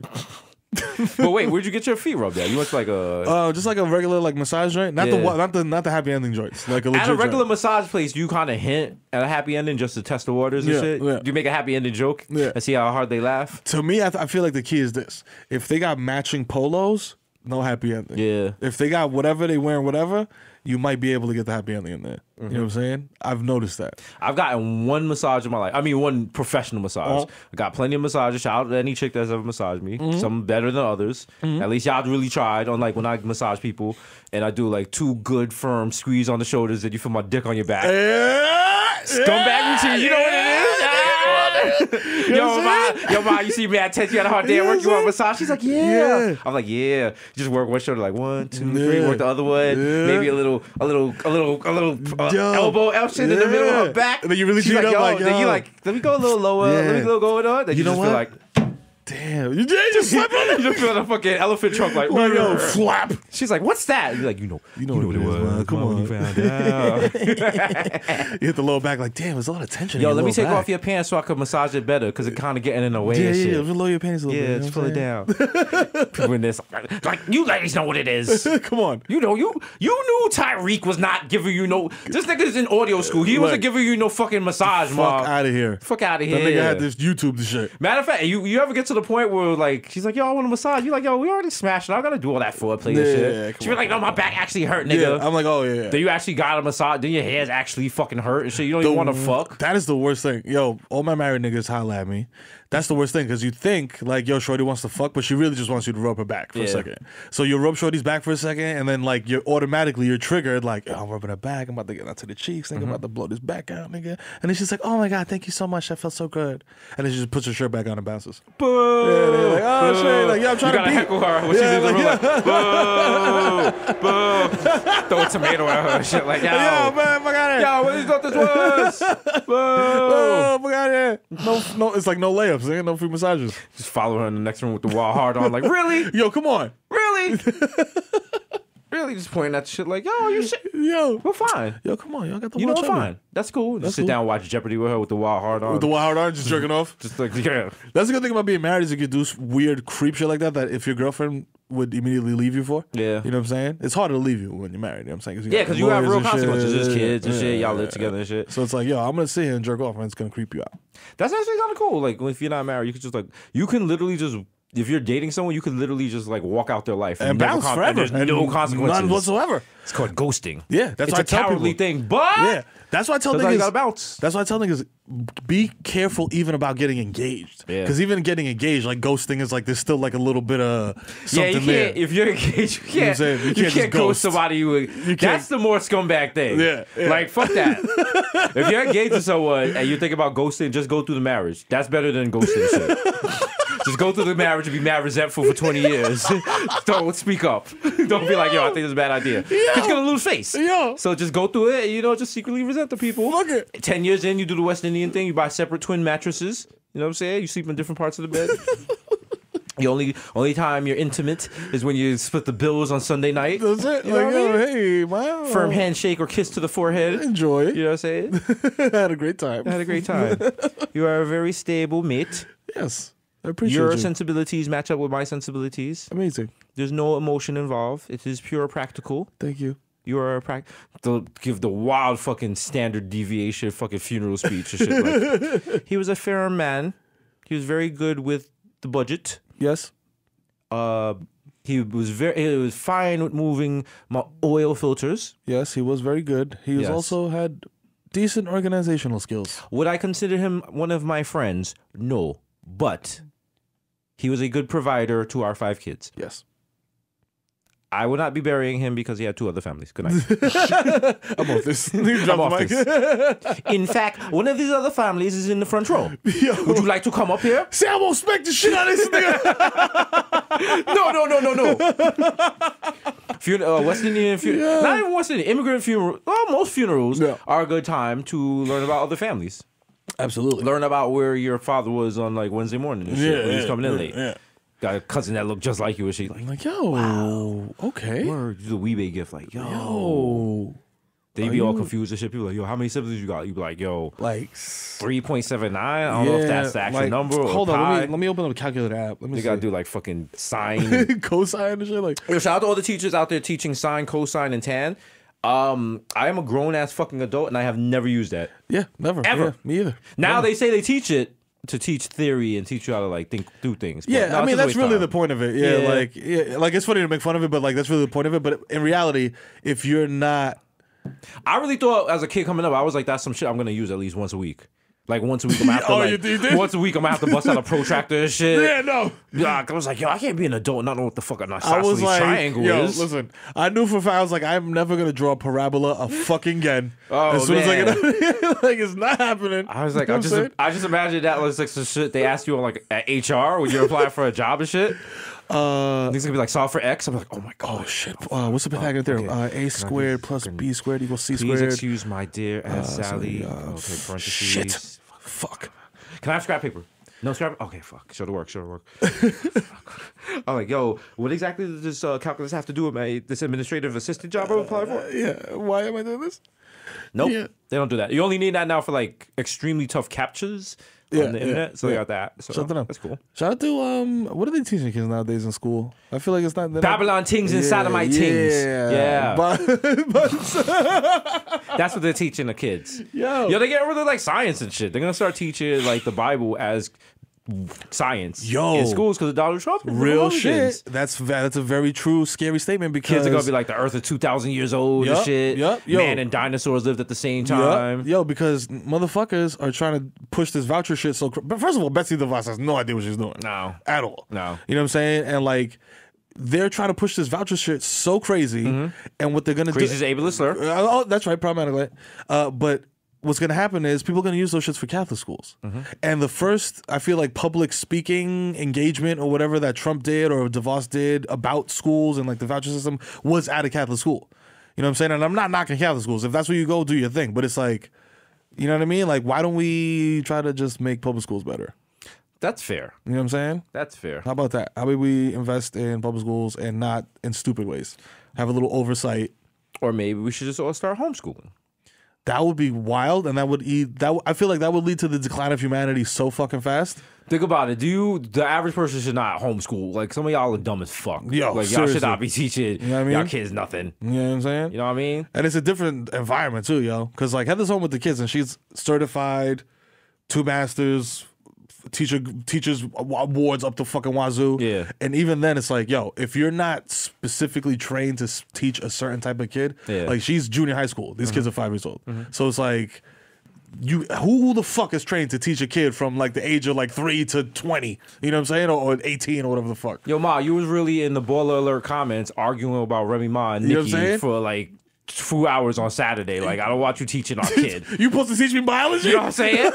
But wait, where'd you get your feet rubbed at? You went to like a just like a regular like massage joint, not the happy ending joints, like a legit at a regular joint. massage place. You kind of hint at a happy ending just to test the waters and shit. Yeah. Do you make a happy ending joke and see how hard they laugh? To me, I feel like the key is this: if they got matching polos, no happy ending. Yeah. If they got whatever they wearing, whatever, you might be able to get the happy ending in there. You know what I'm saying? I've noticed that. I've gotten one massage in my life. I mean, one professional massage. I got plenty of massages. Shout out to any chick that's ever massaged me. Some better than others. At least y'all really tried. On like when I massage people and I do like 2 good firm squeeze on the shoulders and you feel my dick on your back. Scumbag routine. You know what it is? Yo, ma, you see me at 10, you had a hard day at work, you want a massage? She's like, yeah. I'm like, yeah. Just work one shoulder, like 1, 2, 3, work the other one. Maybe a little elbow shit in the middle of her back. And then you really She's do like, it up like, then you like, let me go a little lower, let me go going on. Then you know just what? feel like, damn, you just slap on it. you just feel the fucking elephant trunk like, yo, flap. She's like, what's that? You're like, you know what it was, man. Come on. You found out. You hit the lower back like, damn, there's a lot of tension. Yo, in your let me lower take back. off your pants so I can massage it better because it kind of getting in the way Yeah, and shit. lower your panties a little bit. Yeah, just pull it down. People in this, like, you ladies know what it is. Come on. You know, you knew Tyreek was not giving you no. This nigga's in audio school. He wasn't giving you no fucking massage, mom. Fuck out of here. Fuck out of here. That nigga had this YouTube shit. Matter of fact, you ever get to the point where like she's like, yo, I want a massage. You like, yo, we already smashed it. I gotta do all that foreplay and shit. She be like, no, my back actually hurt, nigga. Yeah, I'm like, oh yeah. Then you actually got a massage. Then your hair's actually fucking hurt and shit. You don't even want to fuck. That is the worst thing. Yo, all my married niggas holla at me. That's the worst thing because you think like, yo, shorty wants to fuck, but she really just wants you to rub her back for a second. So you rub shorty's back for a second, and then like you're triggered like, oh, I'm rubbing her back. I'm about to get out to the cheeks. Nigga, I'm about to blow this back out, nigga. And then she's like, oh my god, thank you so much. That felt so good. And then she just puts her shirt back on and bounces. Boo. Yeah, they're like, oh shit, like, yeah, I'm trying you to gotta heckle her when she's in the room. Like, boo, boo. Throw a tomato at her and shit like, yo, man, fuck out of here. Yo, what do you thought this was? Boo. Oh, fuck out of here. No, it's like no layups, nigga. No free massages. Just follow her in the next room with the wall hard on. Like, really? Yo, come on. Really? Really? Just pointing at the shit like, yo, you shit. Yo, We're fine. yo, come on. Y'all got the You know, watch we're on me. fine. That's cool. Just sit cool. down and watch Jeopardy with her with the wild hard on. With the wild arm, just jerking off. Just like, yeah. That's the good thing about being married is you can do weird creep shit like that if your girlfriend would immediately leave you for. Yeah. You know what I'm saying? It's harder to leave you when you're married. You know what I'm saying? Yeah, because you have real consequences. There's There's kids and shit. Y'all live together and shit. So it's like, yo, I'm going to sit here and jerk off and it's going to creep you out. That's actually kind of cool. Like, if you're not married, you could just like, you can literally just, if you're dating someone, you could literally just like walk out their life And bounce forever. And there's no consequences. None whatsoever. It's called ghosting. Yeah, that's it's why I a tell cowardly people. thing, but Yeah, that's why I tell that's why you niggas. gotta bounce. That's why I tell niggas, be careful even about getting engaged. Yeah. Because even getting engaged, like ghosting is like, there's still like a little bit of something you can't, there. if you're engaged, you You know what I'm can't, saying? You you can't can't just ghost ghost. somebody. That's the more scumbag thing. Yeah. Like, fuck that. If you're engaged to someone and you think about ghosting, just go through the marriage. That's better than ghosting shit. Just go through the marriage and be mad resentful for 20 years. Don't speak up. Don't be like, yo, I think it's a bad idea. Because you're going to lose face. Yo. So just go through it and, just secretly resent the people. Fuck it. 10 years in, you do the West Indian thing. You buy separate twin mattresses. You know what I'm saying? You sleep in different parts of the bed. The only time you're intimate is when you split the bills on Sunday night. That's it. You know Like, what I yo, mean? hey, man. Firm handshake or kiss to the forehead. Enjoy. You know what I'm saying? I had a great time. I had a great time. You are a very stable mate. Yes. I appreciate Your you. sensibilities match up with my sensibilities. Amazing. There's no emotion involved. It is pure practical. Thank you. You are to give the wild fucking standard deviation fucking funeral speech and shit. Like, he was a fair man. He was very good with the budget. Yes. He was fine with moving my oil filters. Yes, he was very good. He was Yes. also had decent organizational skills. Would I consider him one of my friends? No. But he was a good provider to our 5 kids. Yes. I will not be burying him because he had 2 other families. Good night. I'm off this. I'm off this. In fact, one of these other families is in the front row. Yo. Would you like to come up here? Say I won't smack the shit out of this nigga. No. West Indian funeral. Not even West Indian. Immigrant funeral. Well, most funerals are a good time to learn about other families. Absolutely. Learn about where your father was on like Wednesday morning and shit when he's coming in late. Yeah. Got a cousin that looked just like you and she like yo, wow. Okay. Or the Weebay gift, like, yo. They be all confused and shit. People like, yo, how many siblings you got? You be like, yo, like 3.79. I don't know if that's the actual number. Hold or on, let me open up a calculator app. Let me They see. gotta do like fucking sine, cosine and shit. Like, yo, shout out to all the teachers out there teaching sine, cosine, and tan. I am a grown ass fucking adult and I have never used that. Yeah, never. Ever. Yeah, me either. Now they say they teach it to teach theory and teach you how to like think through things. But Yeah, no, I mean it's just a that's waste really of the time. point of it. Yeah, like it's funny to make fun of it, but like that's really the point of it. But in reality, if you're not, I really thought as a kid coming up, I was like, that's some shit I'm gonna use at least once a week. Like once a week, I'm gonna have to Oh, like, you did? once a week I'm gonna have to bust out a protractor and shit. yeah, no. Yeah, I was like, yo, I can't be an adult and not know what the fuck an I was isosceles like, triangle yo, is. listen. I knew for a fact I was like, I'm never gonna draw a parabola a fucking again. Oh, as soon as I man. get out, like it's not happening. I was like, You know what I'm saying? I just imagined that was like some shit they asked you on like at HR when you're applying for a job and shit. Things gonna be like solve for X. I'm like, oh my god. Oh shit! What's the Pythagorean theorem? okay. A squared plus b squared equals c Please squared. excuse my dear Aunt Sally. Okay, parentheses. Shit! Fuck. Can I have scrap paper? No scrap. Okay, fuck. Show the work. I'm like, yo, what exactly does this calculus have to do with this administrative assistant job I'm applying for? Yeah. Why am I doing this? Nope. Yeah. They don't do that. You only need that now for like extremely tough captures on the internet. So they got that. So that's cool. Shout out to what are they teaching kids nowadays in school? I feel like it's not Babylon Tings and Sodomite Tings. Yeah. But That's what they're teaching the kids. Yo, They get rid of like science and shit. They're gonna start teaching like the Bible as science in schools because of Donald Trump. real shit. That's a very true, scary statement because Kids are gonna be like the Earth is 2,000 years old and shit. Yo. Man and dinosaurs lived at the same time. Yo, because motherfuckers are trying to push this voucher shit so. But first of all, Betsy DeVos has no idea what she's doing. No. At all. No. You know what I'm saying? And like, they're trying to push this voucher shit so crazy, and what they're gonna Crazy is do. ableist slur. Oh, that's right, problematic. But what's going to happen is people are going to use those shits for Catholic schools. And the first, I feel like, public speaking engagement or whatever that Trump did or DeVos did about schools and like the voucher system was at a Catholic school. You know what I'm saying? And I'm not knocking Catholic schools. If that's where you go, do your thing. But it's like, you know what I mean? Like, why don't we try to just make public schools better? That's fair. You know what I'm saying? That's fair. How about that? How about we invest in public schools and not in stupid ways? Have a little oversight. Or maybe we should just all start homeschooling. That would be wild, and I feel like that would lead to the decline of humanity so fucking fast. Think about it. The average person should not homeschool. Like some of y'all are dumb as fuck. Yo, like y'all seriously. should not be teaching You know what I mean? y'all kids nothing. You know what I'm saying? You know what I mean? And it's a different environment too, yo. Because like Heather's home with the kids, and she's certified, 2 masters, teachers awards up to fucking wazoo. Yeah. And even then, it's like, yo, if you're not specifically trained to teach a certain type of kid, like she's junior high school. These kids are 5 years old, so it's like. Who the fuck is trained to teach a kid from like the age of like 3 to 20? You know what I'm saying? Or 18 or whatever the fuck. Yo, Ma, you was really in the Baller Alert comments arguing about Remy Ma and You know what Nikki I'm saying? for like 2 hours on Saturday. Like, I don't want you teaching our kid. You supposed to teach me biology? You know what I'm saying?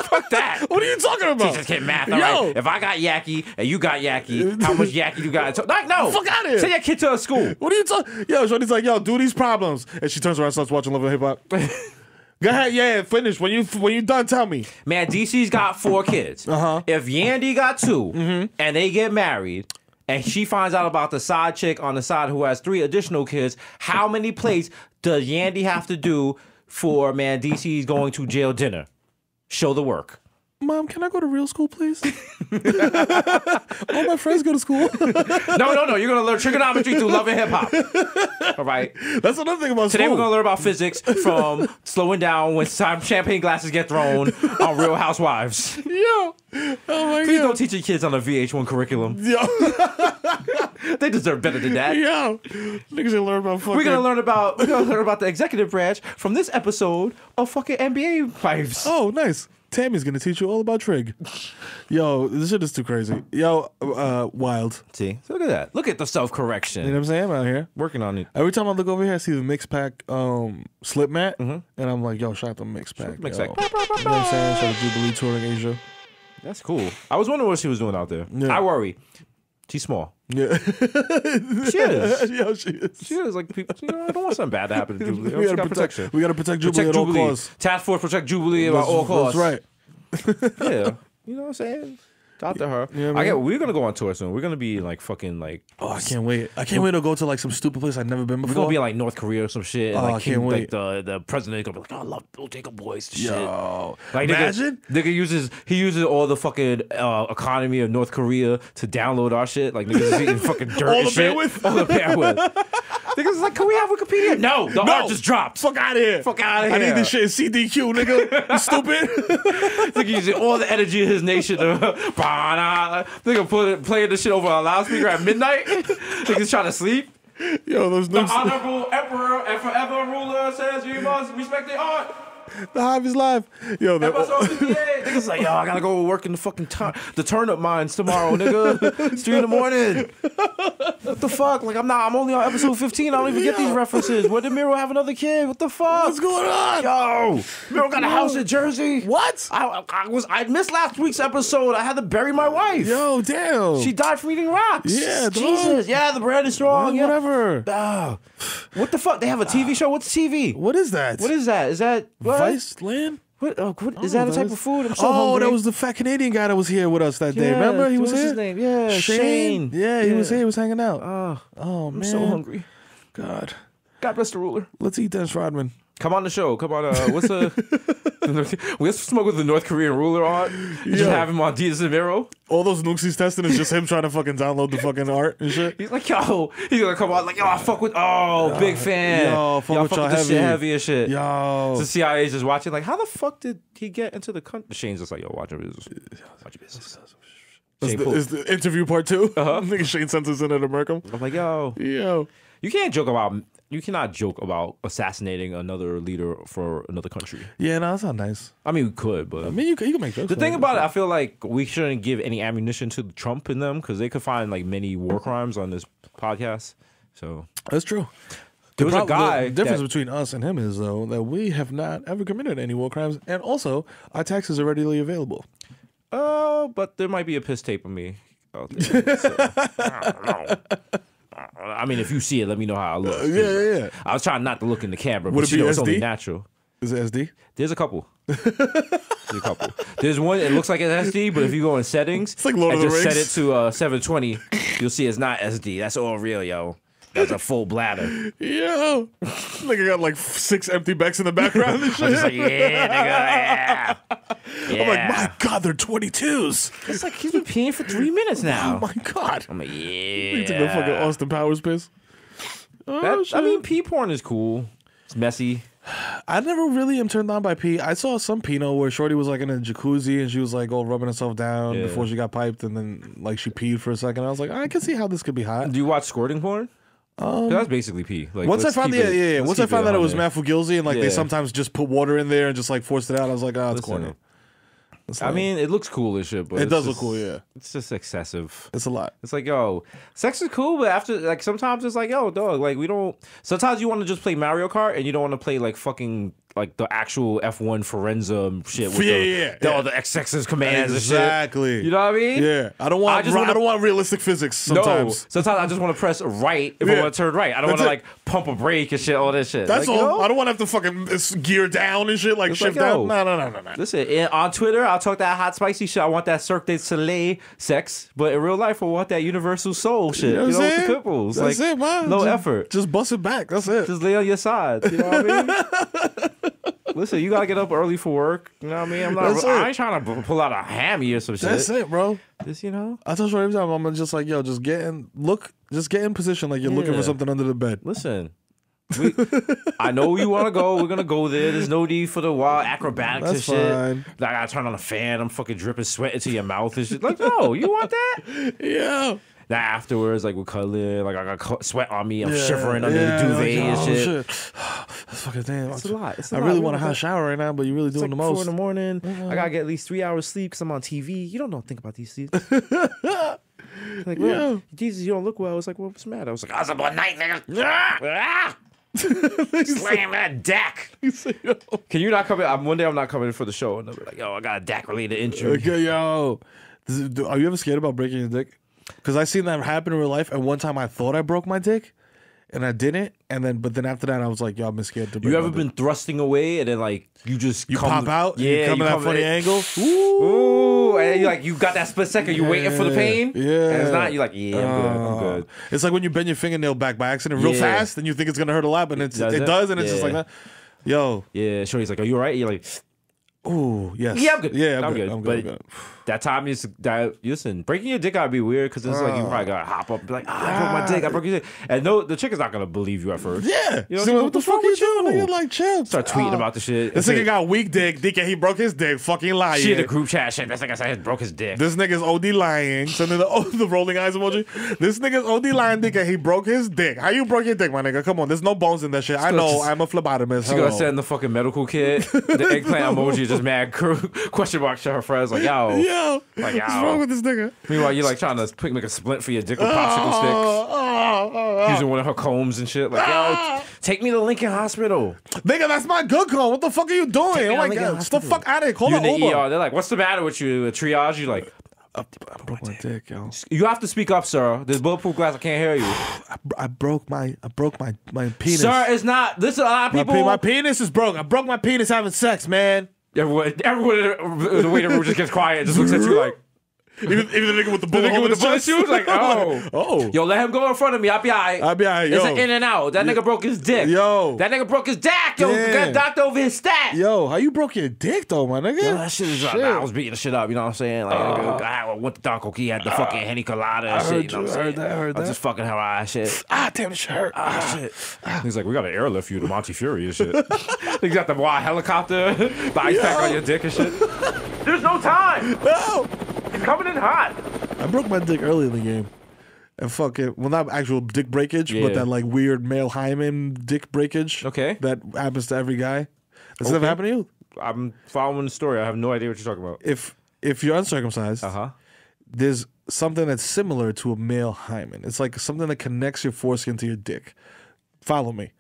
Fuck that. What are you talking about? Teach this kid math. All Yo. right. If I got Yaki and you got Yaki, how much Yaki you got? Like, no. Fuck outta here. Send your kid to a school. What are you talking? Yo, Shorty's like, yo, do these problems, and she turns around and starts watching Love and Hip Hop. Go ahead, yeah, finish. When you done, tell me. Man, DC's got 4 kids. If Yandy got 2 and they get married and she finds out about the side chick on the side who has 3 additional kids, how many plates does Yandy have to do for, man, DC's going to jail dinner? Show the work. Mom, can I go to real school, please? All my friends go to school. No. You're going to learn trigonometry through Love and Hip Hop. All right. That's another thing about Today school. we're going to learn about physics from slowing down when champagne glasses get thrown on Real Housewives. Yo. Oh my Please God. don't teach your kids on a VH1 curriculum. Yo. They deserve better than that. Yo. Niggas gonna learn about fucking... We're gonna learn about the executive branch from this episode of fucking NBA Wives. Oh, nice. Tammy's gonna teach you all about trig. Yo, this shit is too crazy. Yo, wild. See, look at that. Look at the self-correction. You know what I'm saying? I'm out here Working on it. every time I look over here, I see the mix pack slip mat, and I'm like, yo, shout out the mix pack. Mix yo. pack. You know what I'm saying? Shout out to Jubilee touring Asia. That's cool. I was wondering what she was doing out there. Yeah. I worry. She's small. Yeah, She is. yo, she is. She is like people. You know, I don't want something bad to happen to Jubilee. We She gotta got protect. protection. We gotta protect Jubilee at all costs. Task Force protect Jubilee at all costs. That's right. Yeah. You know what I'm saying? Out to her. Yeah, man. We're gonna go on tour soon. We're gonna be like fucking like. Oh, I can't wait. I can't wait to go to like some stupid place I've never been We're before. gonna be in like North Korea or some shit. And, Oh, like, I can't wait. Like the president is gonna be like, oh, I love Bodega Boys. Shit. Yo, Like imagine. nigga uses all the fucking economy of North Korea to download our shit. Like niggas is eating fucking dirt All and the shit. bandwidth? All the bandwidth. Niggas is like, can we have Wikipedia? No, the art just dropped. Fuck out of here. Fuck outta I need here. this shit in CDQ, nigga. You stupid. Nigga using all the energy of his nation to nigga playing this shit over a loudspeaker at midnight. Niggas trying to sleep. Yo, those The nukes. honorable emperor and forever ruler says you must respect the art. The Hive is live. Yo, Episode 58. Niggas like, yo, I gotta go work in the fucking the turnip mines tomorrow, nigga. It's 3 in the morning. What the fuck? Like, I'm only on episode 15. I don't even get these references. Where did Mero have another kid? What the fuck? what's going on? Yo, Mero got a house in Jersey. What? I missed last week's episode. I had to bury my wife. Yo, damn. She died from eating rocks. Yeah, dog. Jesus. Yeah, the brand is strong. Yeah. Whatever. Oh. What the fuck? They have a TV show? What's TV? What is that? What is that? Is that what? Vice Land? What is that a type of food? I'm so Oh, hungry. that was the fat Canadian guy that was here with us that day. Yeah, Remember? He was what's here. his name? Yeah, Shane. Yeah, he was here. He was hanging out. Oh, man. I'm so hungry. God. God bless the ruler. Let's eat Dennis Rodman. Come on the show. Come on. What's the? We have to smoke with the North Korean ruler on. And just have him on Desus and Mero. All those nukes he's testing is just him trying to fucking download the fucking art and shit. He's like, yo, he's gonna come on like, yo, I fuck with, big fan. Yo, fuck with y'all the heavy. shit heavy and shit. Yo. The CIA's just watching, like, how the fuck did he get into the country? Shane's just like, yo, watch your business. Watch your business. Shane pulled- Is the interview part 2? Nigga Shane sends us in at America. I'm like, yo, Yo. you cannot joke about assassinating another leader for another country. Yeah, no, that's not nice. I mean, we could, but I mean, you can make jokes. the thing about it, I feel like we shouldn't give any ammunition to Trump and them because they could find like many war crimes on this podcast. So That's true. there was a guy. The difference that- between us and him is, though, that we have not ever committed any war crimes. And also, our taxes are readily available. but there might be a piss tape of me out there. So, I don't know. I mean, if you see it, let me know how I look. Yeah. I was trying not to look in the camera, Would but it you be know, it's only SD? natural. Is it SD? There's a couple. There's one. It looks like it's SD, but if you go in settings, It's like Lord and of the just set Rings. it to 720, you'll see it's not SD. That's all real, yo. That's a full bladder. Yo. Nigga got like 6 empty bags in the background and I'm shit. just like, yeah, nigga, yeah. I'm like, my God, they're 22s. It's like he's been peeing for 3 minutes now. Oh, my God. I'm like, You took the yeah. fucking Austin Powers piss. I mean, pee porn is cool. It's messy. I never really am turned on by pee. I saw some Pinot where Shorty was like in a jacuzzi and she was like all rubbing herself down Yeah. before she got piped, and then like she peed for a second. I was like, I can see how this could be hot. Do you watch squirting porn? 'Cause that's basically pee. Like, Once I let's found keep yeah. let's Once I keep found that it was 100. Matt Fugilzi and like they Yeah. sometimes just put water in there and just like forced it out. I was like, oh, it's Listen, corny. It's I like- mean, it looks cool as shit, but it it's does look just- cool, yeah. It's just excessive. It's a lot. It's like, yo, sex is cool, but after, like, sometimes it's like, yo, dog, like, we don't. Sometimes you want to just play Mario Kart and you don't want to play, like, fucking, like, the actual F1 Forenza shit with all the XX's commands Exactly. and shit. You know what I mean? Yeah, I don't want. I don't want realistic physics. Sometimes. No, sometimes I just want to press right if I Yeah. want to turn right. I don't want That's to, it. like, pump a brake and shit, all that shit. That's like, all. yo, I don't want to have to fucking gear down and shit, like It's shift like, yo. down. No. Listen, on Twitter, I'll talk that hot, spicy shit. I want that Cirque du Soleil sex, but in real life, I want that universal soul shit. You know, what I'm with the saying? pimples. That's like, it, man. no Just- effort. Just bust it back. That's it. Just lay on your side. You know what I mean? Listen, you gotta get up early for work. You know what I mean? That's it. I ain't trying to pull out a hammy or some shit. That's it, bro. Just, you know. I tell you every time I'm just like, yo, just get in position like you're looking for Yeah. something under the bed. Listen. I know where you want to go. We're gonna go there. There's no need for the wild acrobatics That's and shit. fine. Like, I gotta turn on the fan. I'm fucking dripping sweat into your mouth and shit. Like, no, you want that? Yeah. Now afterwards, like, we're cuddling. Like, I got sweat on me. I'm Yeah, shivering under yeah, the duvet like, and oh, shit. Fucking damn. It's a lot. It's a I lot. really want a hot shower right now, but you're really doing the like 4 most. in the morning. I gotta get at least 3 hours sleep because I'm on TV. You don't think about these things. Like, well, Jesus, you don't look well. It's like, well, what's the matter? I was like, I was up all night, nigga. Slam that deck. Can you not come in? One day I'm not coming in for the show, and they'll be like, yo, I got a deck related injury. Okay, yo. Are you ever scared about breaking your dick? Because I seen that happen in real life, and one time I thought I broke my dick, and I didn't, but then after that I was like, yo, I've been scared to break You ever my been dick. thrusting away, and then like you pop out? Yeah, you come in that funny angle? Ooh, and you got that split second, you waiting for the pain? Yeah. And it's not, you're like, yeah, I'm good. It's like when you bend your fingernail back by accident real fast, and you think it's going to hurt a lot, but it does, and it's just like that. Yo. Yeah, sure. He's like, are you all right? You're like, ooh, yes. yeah, I'm good. Yeah, I'm good. But that time listen, breaking your dick gotta be weird because it's like you probably gotta hop up and be like, I broke my dick, I broke your dick. And no, the chick is not gonna believe you at first. Yeah. You know So what the fuck are you doing? Nigga, like, chill. Start tweeting about the shit. This nigga got weak dick. Dick, he broke his dick. Fucking lying. She in the group chat shit. This nigga said he broke his dick. This nigga's OD lying. Sending the rolling eyes emoji. This nigga's OD lying dick and he broke his dick. How you broke your dick, my nigga? Come on. There's no bones in that shit. I know. I'm a phlebotomist. She gonna send the fucking medical kit. The eggplant emoji just mad question mark to her friends like, yo. Like, yo. What's wrong with this nigga? Meanwhile, you're like trying to make a splint for your dick with popsicle sticks. Using one of her combs and shit. Like, yo, take me to Lincoln Hospital. Nigga, that's my good call. What the fuck are you doing? Oh my God. Get the fuck out of here. Call you an in the Uber. ER. They're like, what's the matter with you? A triage? You like, I broke my dick, yo. you have to speak up, sir. There's bulletproof glass. I can't hear you. I broke my penis. Sir, it's not. Listen, a lot of people. My penis is broke. I broke my penis having sex, man. Everyone, the way the room just gets quiet, just looks at you like. Even the nigga with the bullet hole in his chest. shoes, like, oh. Yo, let him go in front of me. I'll be all right. Yo. It's an in and out. That nigga broke his dick. Yo. That nigga broke his dick. Yo, got doctor over his stat. Yo, how you broke your dick, though, my nigga? Yo, that shit is I was beating the shit up, you know what I'm saying? Like, I went to Don He had the fucking Henny Colada and shit, you know what I'm saying? I heard that. I was just fucking her eye shit. Damn, this shit hurt. Shit. He's like, we gotta airlift you to Monty Fury and shit. He got the wild helicopter, the ice pack on your dick and shit. There's no time. No. He's coming in hot. I broke my dick early in the game. And fucking, well, not actual dick breakage, but that like weird male hymen dick breakage. Okay. That happens to every guy. Does that happen to you? I'm following the story. I have no idea what you're talking about. If you're uncircumcised, there's something that's similar to a male hymen. It's like something that connects your foreskin to your dick. Follow me.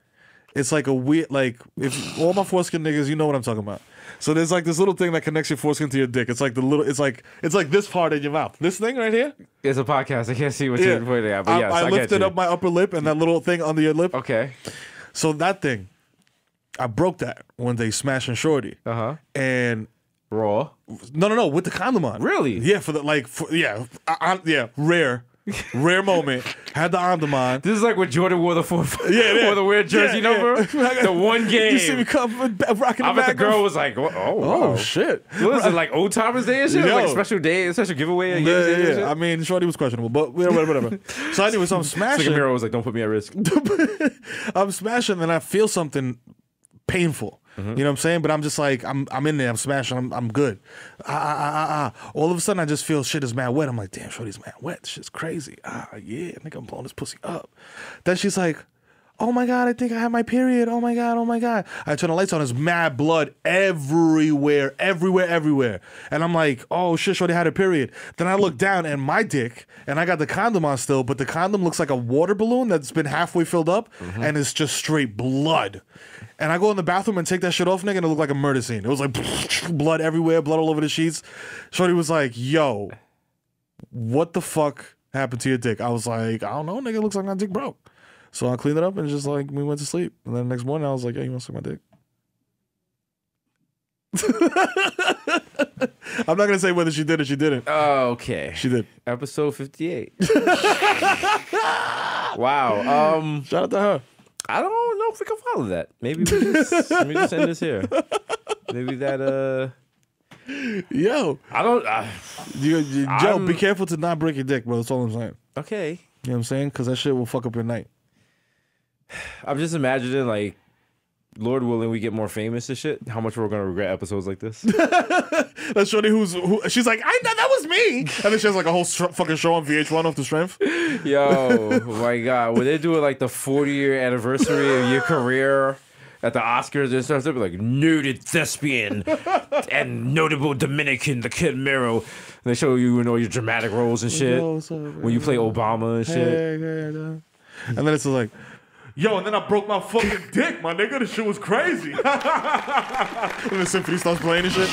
It's like a weird, like, if all my foreskin niggas, you know what I'm talking about. So there's like this little thing that connects your foreskin to your dick. It's like it's like this part in your mouth. This thing right here. It's a podcast. I can't see what you're pointing at. But yes, I lifted up my upper lip and that little thing under your lip. Okay. So that thing, I broke that one day smashing Shorty. And raw. No, with the condom on. Really? Yeah, rare. Rare moment. Had the condom on. This is like when Jordan wore the wore the weird jersey number. The one game. You see me come rocking the I bet the girl was like, oh shit. What is it, like Old Timers Day and shit? Like a special day, a special giveaway? Yeah. I mean, Shorty was questionable, but whatever. So anyway, so I'm smashing. Mero was like, don't put me at risk. I'm smashing and I feel something painful. You know what I'm saying? But I'm just like, I'm in there, I'm smashing, I'm good. All of a sudden I just feel shit is mad wet. I'm like, damn, Shorty's mad wet. This shit's crazy. Yeah, nigga, I'm blowing this pussy up. Then she's like, oh my God, I think I have my period. Oh my God. I turn the lights on, there's mad blood everywhere. And I'm like, oh shit, Shorty had a period. Then I look down and my dick, and I got the condom on still, but the condom looks like a water balloon that's been halfway filled up, and it's just straight blood. And I go in the bathroom and take that shit off, nigga, and it looked like a murder scene. It was like blood everywhere, blood all over the sheets. Shorty was like, yo, what the fuck happened to your dick? I was like, I don't know, nigga, it looks like my dick broke. So I cleaned it up and just like, we went to sleep. And then the next morning I was like, hey, you want to suck my dick? I'm not going to say whether she did or she didn't. Oh, okay. She did. Episode 58. Wow. Shout out to her. I don't know if we can follow that. Maybe let me just end this here. Maybe that, Yo. I don't, Joe, be careful to not break your dick, bro. That's all I'm saying. Okay. You know what I'm saying? Because that shit will fuck up your night. I'm just imagining, like, Lord willing, we get more famous and shit. How much we're gonna regret episodes like this? That's Shorty who she's like, I know that was me. And then she has like a whole fucking show on VH1 off the strength. Yo, oh my God, when they do like the 40-year anniversary of your career, at the Oscars and stuff. They'll be like, noted thespian and notable Dominican, the Kid Mero. And they show you in all your dramatic roles and shit. When you play Obama and shit. And then it's like, yo, and then I broke my fucking dick, my nigga. This shit was crazy. And the symphony starts playing and shit.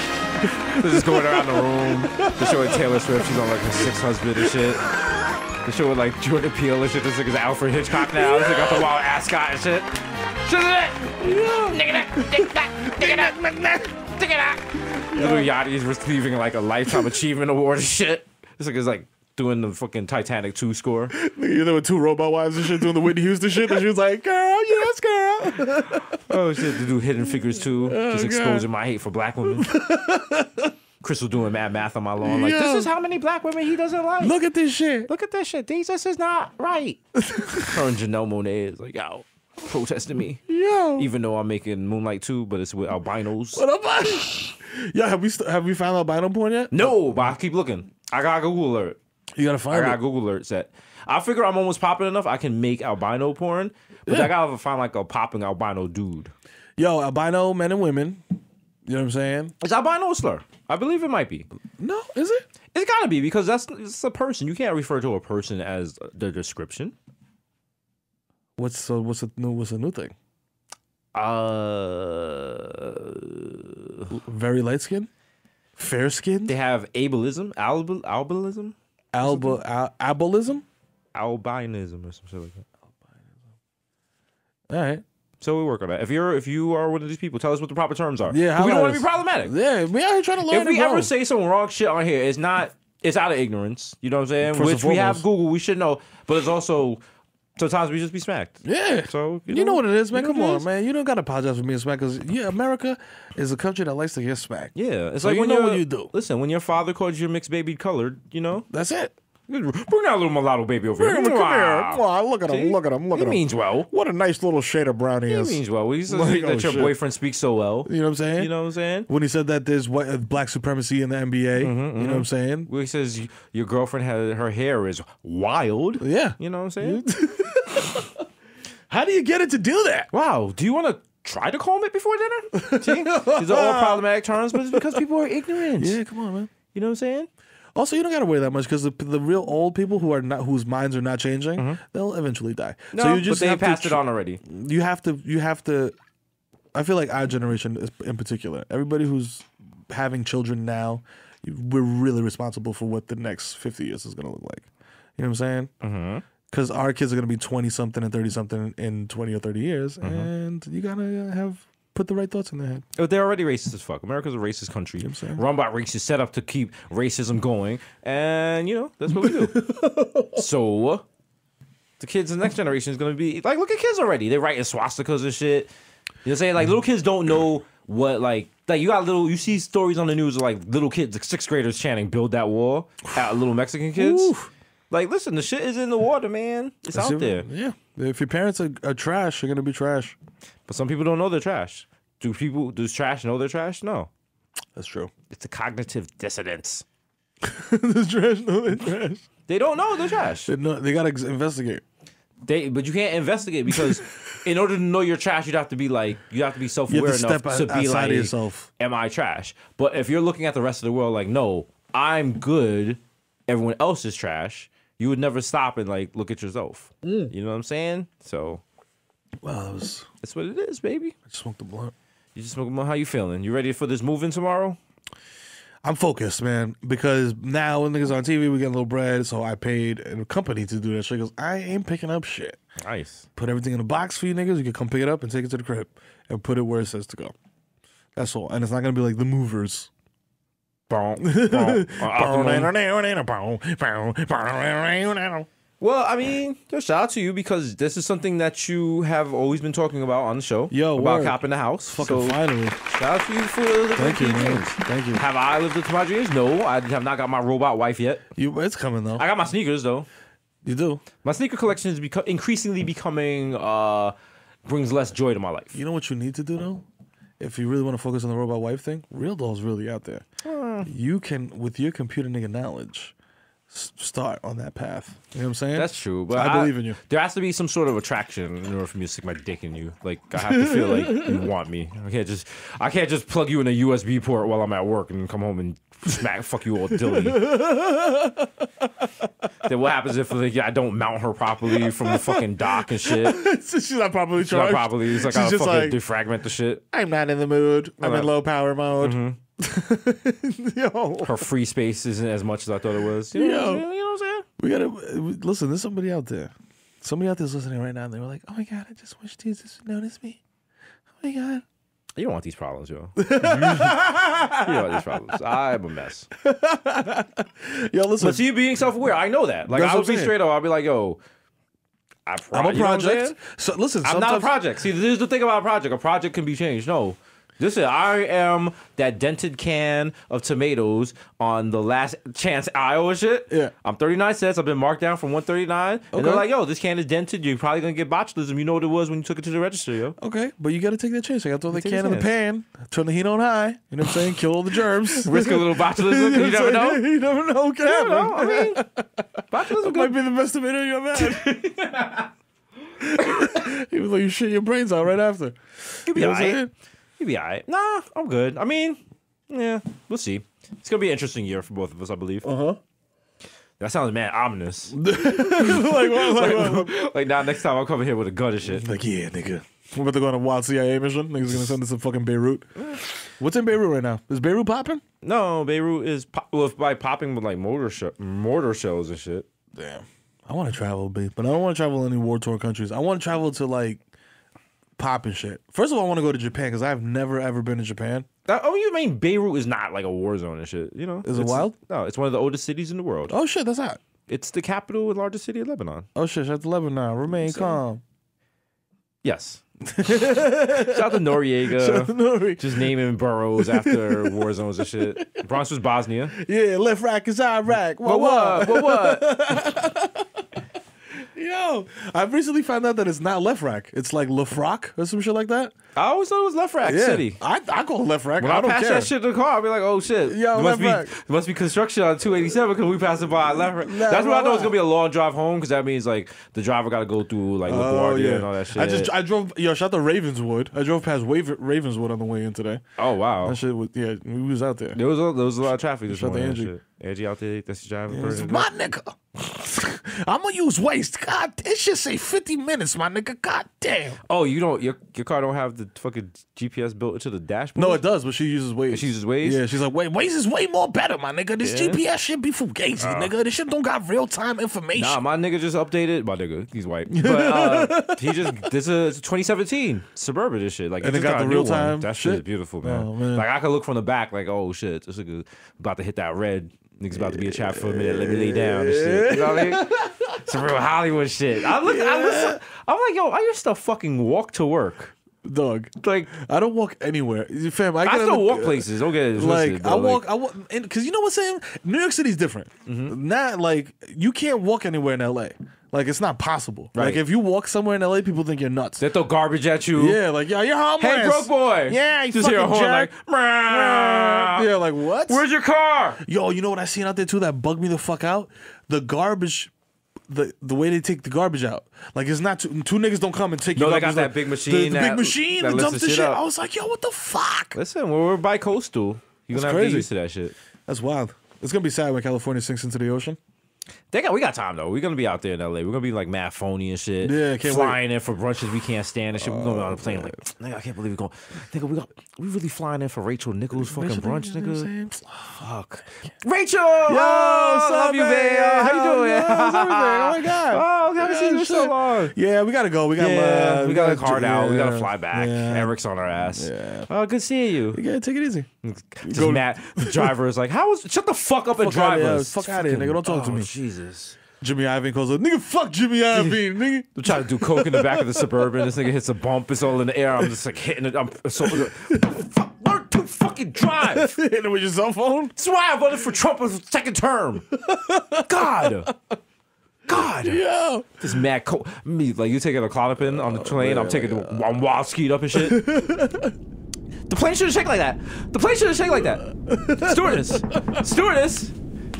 They're just going around the room. They're showing Taylor Swift. She's on like her sixth husband and shit. They're showing like Jordan Peele and shit. This nigga's Alfred Hitchcock now. This nigga got the wild ascot and shit. Little Yachty's receiving like a Lifetime Achievement Award and shit. This nigga's like doing the fucking Titanic 2 score. You know, with two robot wives and shit doing the Whitney Houston shit. And she was like, girl, yes, girl. Oh shit, to do Hidden Figures 2. Just exposing my hate for black women. Crystal doing mad math on my lawn. Like, this is how many black women he doesn't like. Look at this shit. Look at this shit. Desus is not right. Her and Janelle Monáe is like, yo, protesting me. Yo. Even though I'm making Moonlight 2, but it's with albinos. What up? Yo, have we found albino porn yet? No, but I keep looking. I got Google alert. You gotta find it. I got Google alert set. I figure I'm almost popping enough. I can make albino porn, but I gotta find like a popping albino dude. Yo, albino men and women. You know what I'm saying? Is albino a slur? I believe it might be. No, is it? It's gotta be because it's a person. You can't refer to a person as the description. What's the new thing? Very light skin, fair skin. They have ableism, albinism, albinism, albinism, or some shit like that. All right. So we work on that. If you are one of these people, tell us what the proper terms are. Yeah, we don't want to be problematic. Yeah, we are trying to learn. If we ever say some wrong shit on here, it's out of ignorance. You know what I'm saying? Which we have Google, we should know. But it's also sometimes we just be smacked. Yeah. So you know what it is, man. Come on, man. You don't gotta apologize for being smacked because America is a country that likes to get smacked. Yeah, it's so like you know what you do. Listen, when your father called you mixed baby colored, you know that's it. Bring that little mulatto baby over here. Come here. Come on, look at him. Look at him. Look at him. He means well. What a nice little shade of brown he is. He means well. He says Like, that your boyfriend speaks so well. You know what I'm saying? You know what I'm saying? When he said that there's black supremacy in the NBA. You know what I'm saying? When he says your girlfriend her hair is wild. Yeah. You know what I'm saying? How do you get it to do that? Wow. Do you want to try to comb it before dinner? See? These are all problematic terms, but it's because people are ignorant. Yeah, come on, man. You know what I'm saying? Also, you don't gotta worry that much because the real old people whose minds are not changing, they'll eventually die. No, so you just but they passed it on already. You have to. I feel like our generation, in particular, everybody who's having children now, we're really responsible for what the next 50 years is gonna look like. You know what I'm saying? Because our kids are gonna be 20-something and 30-something in 20 or 30 years, and you gotta put the right thoughts in their head. Oh, they're already racist as fuck. America's a racist country. Run by racists, set up to keep racism going. And, that's what we do. So, the kids in the next generation is going to be... Like, look at kids already. They're writing swastikas and shit. You know what I'm saying? Like, little kids don't know what, like you see stories on the news of, like, little kids, like, 6th graders chanting, build that wall at little Mexican kids. Oof. Like, listen, the shit is in the water, man. It's out there. Yeah. If your parents are trash, you're going to be trash. But some people don't know they're trash. Does trash know they're trash? No. That's true. It's a cognitive dissonance. Does trash know they're trash? They don't know they're trash. They got to investigate. But you can't investigate because in order to know you're trash, you have to be self-aware enough to be like, yourself. Am I trash? But if you're looking at the rest of the world like, no, I'm good, everyone else is trash, you would never stop and like look at yourself. You know what I'm saying? So, well, that's what it is, baby. I just smoked the blunt. You just smoked the blunt. How you feeling? You ready for this move-in tomorrow? I'm focused, man, because now when niggas on TV, we get a little bread, so I paid a company to do that shit because I ain't picking up shit. Nice. Put everything in a box for you niggas. You can come pick it up and take it to the crib and put it where it says to go. That's all. And it's not going to be like the movers. Well, I mean, shout out to you because this is something that you have always been talking about on the show. About copping the house. Fucking finally. Shout out to you for the Thank you, man. Thank you. Have I lived up to my dreams? No, I have not got my robot wife yet. It's coming though. I got my sneakers though. You do? My sneaker collection is increasingly becoming brings less joy to my life. You know what you need to do though? If you really want to focus on the robot wife thing, Real Doll's really out there. You can, with your computer nigga knowledge, start on that path. You know what I'm saying? That's true, but I believe in you. There has to be some sort of attraction in order for me to stick my dick in you. Like I have to feel like you want me. I can't just plug you in a USB port while I'm at work and come home and fuck you all dilly. Then what happens if like, I don't mount her properly from the fucking dock and shit? She's not properly charged. Not properly. It's like I fucking like, defragment the shit. I'm not in the mood. I'm in low power mode. Mm-hmm. Yo. Her free space isn't as much as I thought it was. You know what I'm saying? We gotta listen. There's somebody out there. Somebody out there's listening right now. And they were like, "Oh my god, I just wish Jesus would notice me." Oh my god. You don't want these problems, yo. You don't want these problems. I'm a mess. Yo, listen. But see, you being self-aware, I know that. Like, I'll be straight up. I'll be like, yo, I'm a project. So listen, I'm not a project. See, this is the thing about a project. A project can be changed. No. Listen, I am that dented can of tomatoes on the last chance Iowa shit. Yeah. I'm 39 cents. I've been marked down from 139. And they're like, yo, this can is dented. You're probably going to get botulism. You know what it was when you took it to the register, yo. Okay, but you got to take that chance. I got to throw that can in the pan, turn the heat on high. You know what I'm saying? Kill all the germs. Risk a little botulism. You never know. You never know what can happen. I mean, botulism might be the best tomato you ever had. Even though you shit your brains out right after. You'll be all right. You'll be all right. Nah, I'm good. I mean, yeah, we'll see. It's going to be an interesting year for both of us, I believe. Uh-huh. That sounds mad ominous. Like what? Like now next time I'll come in here with a gun and shit. Like, yeah, nigga. We're about to go on a wild CIA mission. Niggas gonna send us to fucking Beirut. What's in Beirut right now? Is Beirut popping? No, Beirut is by popping with like mortar shells and shit. Damn. I want to travel, but I don't want to travel to any war-torn countries. I want to travel to like popping shit. First of all, I want to go to Japan because I've never ever been to Japan. You mean Beirut is not like a war zone and shit? You know? Is it wild? No, it's one of the oldest cities in the world. Oh shit, that's hot. It's the capital and largest city of Lebanon. Oh shit, shout out to Lebanon. Remain calm. Yes. Shout out to Noriega. Shout out to Noriega. Just naming boroughs after war zones and shit. Bronx was Bosnia. Yeah, left rack is Iraq. What? Yo, I've recently found out that it's not left rack. It's like Lefrak or some shit like that. I always thought it was left rack city. I call it left rack. When I don't pass that shit in the car, I'll be like, oh shit. Yo, there must be construction on 287 because we passed it by left rack. That's when I know it's gonna be a long drive home because that means like the driver got to go through like LaGuardia and all that shit. I drove. Yo, shout out to Ravenswood. I drove past Ravenswood on the way in today. Oh wow. That shit was we was out there. There was a lot of traffic this morning. Angie out there, that's driving. My nigga. I'm gonna use Waze. God, it should say 50 minutes, my nigga. God damn. Oh, you don't. Your car don't have the fucking GPS built into the dashboard. No, it does, but she uses Waze. She uses Waze. Yeah, she's like, wait, Waze is way more better, my nigga. This GPS shit be fugazi, nigga. This shit don't got real time information. Nah, my nigga just updated. My nigga, he's white, but this is 2017 Suburban. This shit, like, and it got the real time. That shit is beautiful, man. Oh, man. Like I could look from the back, like, oh shit, this nigga about to hit that red. Niggas about to be a chat for a minute. Let me lay down and shit. You know what I mean? Some real Hollywood shit. I'm like, yo, I used to fucking walk to work. Dog. Like, I don't walk anywhere. Fam, I still walk places. Don't get it like, I walk, because you know what I'm saying? New York City's different. Mm-hmm. Not like, you can't walk anywhere in LA. Like, it's not possible. Right. Like, if you walk somewhere in LA, people think you're nuts. They throw garbage at you. Yeah, like, yo, you're homeless. Hey, broke boy. Yeah, you just hear a horn jerk. like, Mah. Yeah, like, what? Where's your car? Yo, you know what I seen out there, too, that bugged me the fuck out? The garbage, the way they take the garbage out. Like, it's not, two niggas don't come and take your garbage. No, they got that big machine. The big machine that dumps the shit. I was like, yo, what the fuck? Listen, when we're bi-coastal, you're going to have to get used to that shit. That's wild. It's going to be sad when California sinks into the ocean. We got time though. We're gonna be out there in LA. We're gonna be like mad phony and shit. Yeah, can't flying in for brunches we can't stand and shit. We're gonna be on a plane like, nigga, I can't believe we're going. Nigga, we really flying in for Rachel Nichols fucking brunch, nigga. Fuck, Rachel. Yo, love you, babe. How you doing? How's everything? Oh my god. Oh, haven't seen you in so long. Yeah, we gotta go. We got a card out. We gotta fly back. Eric's on our ass. Yeah. Oh, good seeing you. You gotta take it easy. Just mad. The driver is like, shut the fuck up and drive us. Fuck out of here, nigga. Don't talk to me. Jesus. Jimmy Iovine calls up, nigga, fuck Jimmy Iovine, nigga. I'm trying to do coke in the back of the Suburban. This nigga hits a bump. It's all in the air. I'm just like hitting it. Learn to fucking drive. Hitting it with your cell phone? That's why I voted for Trump for the second term. God. Yeah. This mad coke. Me, like, you taking a Klonopin on the plane. I'm taking I'm wild skied up and shit. The plane shouldn't shake like that. Stewardess.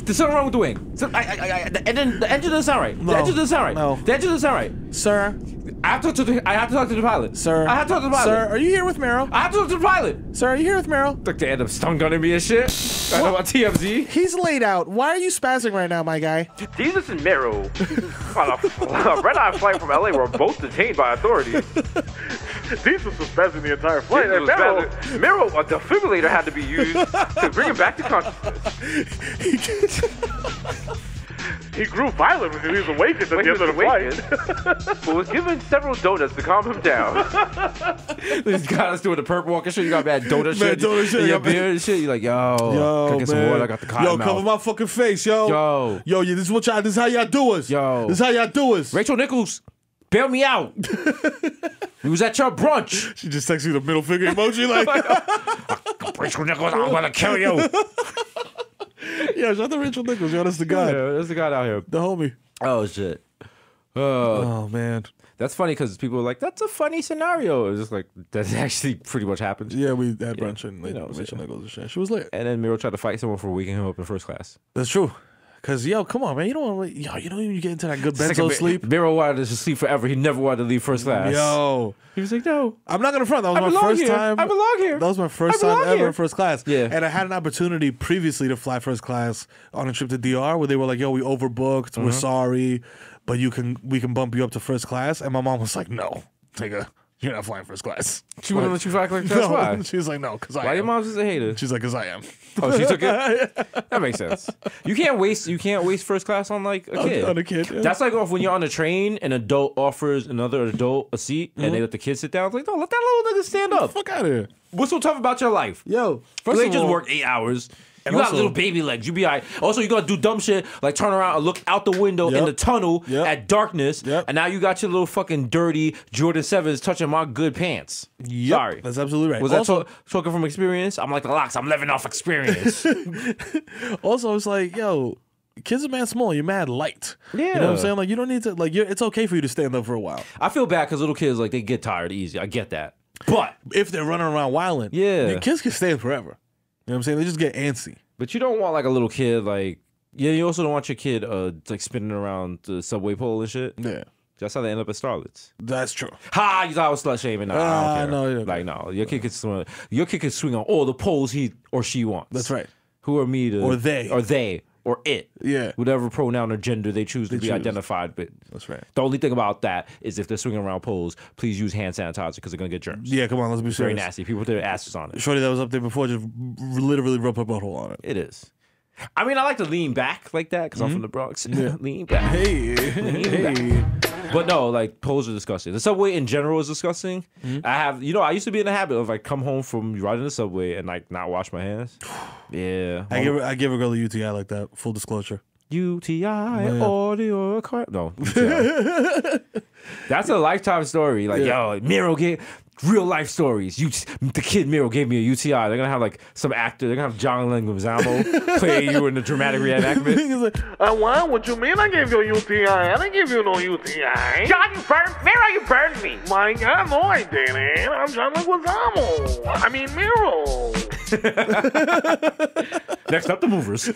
There's something wrong with the wing. So, and then the engine doesn't sound right. The engine doesn't sound right. No. The engine doesn't sound right. Sir. I have to talk to the pilot. Sir. I have to talk to the pilot. Sir, are you here with Mero? I have to talk to the pilot. Sir, are you here with Mero? Like they end up stun gunning me and shit. I know about TMZ. He's laid out. Why are you spazzing right now, my guy? Desus and Mero on a red-eye flight from LA were both detained by authorities. Desus was spazzing the entire flight. Mero, a defibrillator had to be used to bring him back to consciousness. He grew violent when he was awakened at the end of the flight. But was given several donuts to calm him down. These guys doing the perp walk and shit. You got bad donut shit. donut shit. In your beard and shit. You're like, yo, get some water. I got the cotton Yo, mouth. cover my fucking face, yo. Yo, this is what y'all. This is how y'all do us. Yo. This is how y'all do us. Rachel Nichols, bail me out. We was at your brunch. She just texted you the middle finger emoji, like. Rachel Nichols, I'm gonna kill you. Yeah, shout out to Rachel Nichols. Yo, that's the guy. Yeah, that's the guy out here. The homie. Oh shit. Oh man. That's funny because people are like, that's a funny scenario. It's just like, that actually pretty much happened. Yeah, we had brunch and Rachel Nichols and shit. She was lit. And then Mero tried to fight someone for waking him up in first class. That's true. Cause yo, come on, man. You don't want you get into that good benzo sleep. Mero wanted to sleep forever. He never wanted to leave first class. Yo. He was like, no. I'm not gonna front. That was my first time. I belong here. That was my first time ever in first class. Yeah. And I had an opportunity previously to fly first class on a trip to DR where they were like, yo, we overbooked. We're sorry, but we can bump you up to first class. And my mom was like, no, you're not flying first class. She wouldn't let you fly first class? No. Why? She was like, no, because I am. Why your mom's just a hater? She's like, because I am. Oh, she took it? That makes sense. You can't waste first class on like a kid. On a kid, yeah. That's like when you're on a train, an adult offers another adult a seat and they let the kid sit down. It's like, no, let that little nigga stand up. Fuck out of here. What's so tough about your life? Yo, First you just work 8 hours. You got little baby legs. You be all right. Also, you're going to do dumb shit like turn around and look out the window in the tunnel at darkness. And now you got your little fucking dirty Jordan 7s touching my good pants. Sorry. That's absolutely right. Was that talking from experience? I'm like the locks. I'm living off experience. Also, it's like, yo, kids are mad small. You're mad light. Yeah. You know what I'm saying? Like, you don't need to, like, it's okay for you to stand up for a while. I feel bad because little kids, like, they get tired easy. I get that. But if they're running around wilding, kids can stand forever. You know what I'm saying? They just get antsy. But you don't want like a little kid like you also don't want your kid like spinning around the subway pole and shit. Yeah. That's how they end up at Starlets. That's true. Ha! You thought I was slut shaming. No, I don't care. No, like no, your kid can swing on all the poles he or she wants. That's right. Who are me to or they or it. Yeah. Whatever pronoun or gender they choose to be identified with. That's right. The only thing about that is if they're swinging around poles, please use hand sanitizer because they're gonna get germs. Yeah, come on, let's be serious. Very nasty. People put their asses on it. Shorty that was up there before just literally rubbed her butthole on it. It is. I mean, I like to lean back like that because I'm from the Bronx. Yeah. Lean back. Hey. But no, like poles are disgusting. The subway in general is disgusting. I used to be in the habit of like come home from riding the subway and like not wash my hands. Yeah. I give a girl a UTI like that. Full disclosure. UTI, audio, no. UTI. That's a lifetime story. Like, yo, Mero gave real life stories. The kid Mero gave me a UTI. They're gonna have like some actor. They're gonna have John Leguizamo play you in the dramatic reenactment. What? What you mean? I gave you a UTI? I didn't give you no UTI. John, Mero, you burned me. My God, no, I didn't. I'm John Leguizamo. I mean, Mero. Next up, the movers.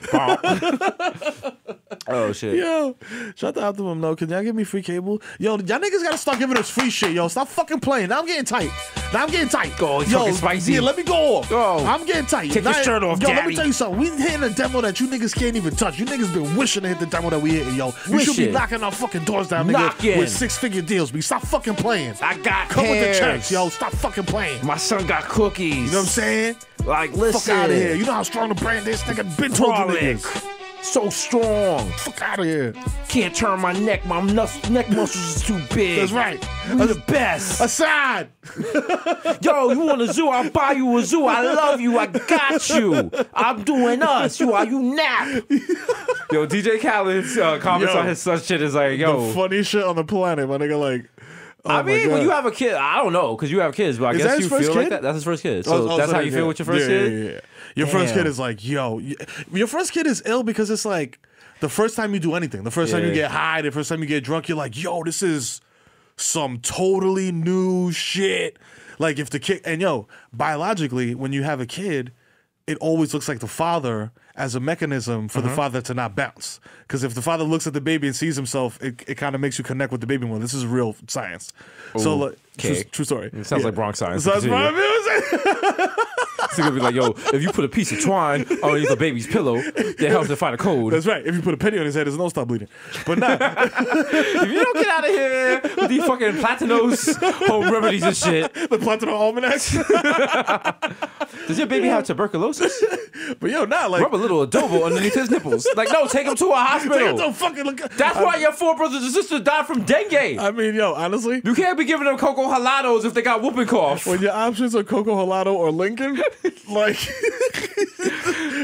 Oh shit. Yo, shout out to them though. Can y'all give me free cable? Yo, y'all niggas gotta start giving us free shit. Yo, stop fucking playing. Now I'm getting tight. Oh, he's fucking spicy. Yeah, let me go off. Oh. I'm getting tight. Take your shirt off, yo, daddy. let me tell you something. We hitting a demo that you niggas can't even touch. You niggas been wishing to hit the demo that we hitting, yo. You should be knocking our fucking doors down, nigga, with 6-figure deals. But stop fucking playing. I got Come with the pears. checks, yo. Stop fucking playing. My son got cookies. You know what I'm saying? Like, listen. Fuck out of here. You know how strong the brand is, nigga. Been told you niggas. So strong. Fuck out of here. Can't turn my neck. My neck muscles is too big. That's right. We the best. Hasan. Yo, you want a zoo? I'll buy you a zoo. I love you. I got you. I'm doing us. You nap. Yo, DJ Khaled's comments on his son shit is like, yo. The funniest shit on the planet, my nigga. Like, I mean, when you have a kid, I don't know, because you have kids, but I guess you feel like that. That's his first kid. So that's how you feel with your first kid? Yeah. Your first kid is like, yo. Your first kid is ill because it's like the first time you do anything, the first time you get high, the first time you get drunk, you're like, yo, this is some totally new shit. Like if the kid, and yo, biologically, when you have a kid, it always looks like the father as a mechanism for the father to not bounce. Because if the father looks at the baby and sees himself, it kind of makes you connect with the baby more. This is real science. So, like, true story. It sounds like Bronx science. Sounds It's gonna be like, yo, if you put a piece of twine underneath the baby's pillow, that helps to find a code. That's right. If you put a penny on his head, his nose stop bleeding. But nah. If you don't get out of here with these fucking Platinos home remedies and shit. The Platino almanacs. Does your baby have tuberculosis? But yo, nah, like, rub a little adobo underneath his nipples. Like, no, take him to a hospital. That's why your 4 brothers and sisters died from dengue. I mean, yo, honestly, you can't be giving them cocoa halados if they got whooping cough. When your options are Coco Halado or Lincoln, like,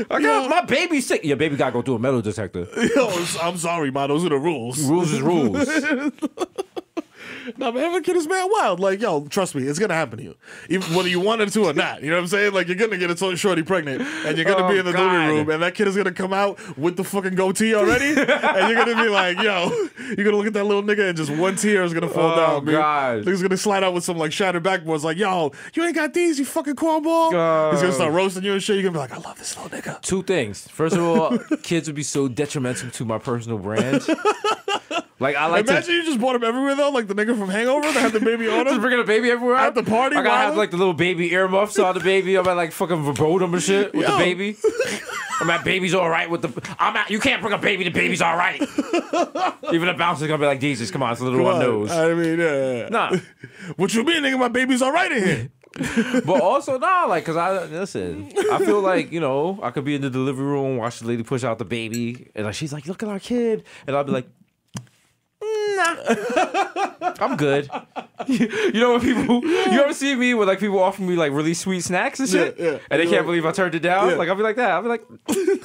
I got my baby sick. Your baby gotta go through a metal detector. Yo, I'm sorry, ma. Those are the rules. Rules is rules. No, man, having a kid is mad wild. Like, yo, trust me, it's gonna happen to you, even whether you wanted to or not. You know what I'm saying? Like, you're gonna get a shorty pregnant, and you're gonna be in the delivery room, and that kid is gonna come out with the fucking goatee already, and you're gonna be like, yo, you're gonna look at that little nigga, and just one tear is gonna fall down. Oh God, he's gonna slide out with some like shattered backboards, like, yo, you ain't got these, you fucking cornball. He's gonna start roasting you and shit. You're gonna be like, I love this little nigga. 2 things. First of all, kids would be so detrimental to my personal brand. Like, I like imagine you just brought him everywhere though, like the nigga from Hangover that had the baby on him. Just bringing a baby everywhere at the party. I gotta have like the little baby earmuffs on the baby. I'm at like fucking verboten and shit with the baby. I'm at baby's all right with the. I'm at. You can't bring a baby. The baby's all right. Even the bouncer's gonna be like, Jesus, come on, it's a little on nose. I mean, yeah. Nah. What you mean, nigga? My baby's all right in here. But also, nah, like, cause I feel like, you know, I could be in the delivery room, watch the lady push out the baby, and like she's like, look at our kid, and I'll be like, nah, I'm good. You know when people, you ever see me when like people offer me like really sweet snacks and shit, and they can't believe I turned it down? Like I'll be like that. I'll be like,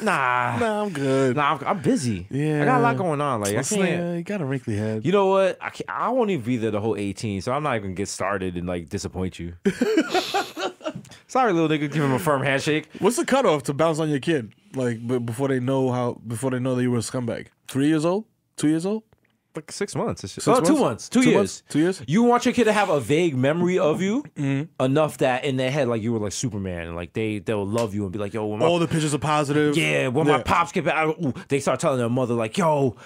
nah, I'm good. Nah, I'm busy. Yeah, I got a lot going on. Like I can't. You got a wrinkly head. You know what? I won't even be there the whole 18, so I'm not even gonna get started and like disappoint you. Sorry, little nigga. Give him a firm handshake. What's the cutoff to bounce on your kid? Like before they know that you were a scumbag. 3 years old? 2 years old? Like 6 months. 2 months? 2 years. 2 years? You want your kid to have a vague memory of you enough that in their head, like you were like Superman, and like they'll love you and be like, yo, when all the pictures are positive. Yeah, when my pops get back, they start telling their mother like, yo,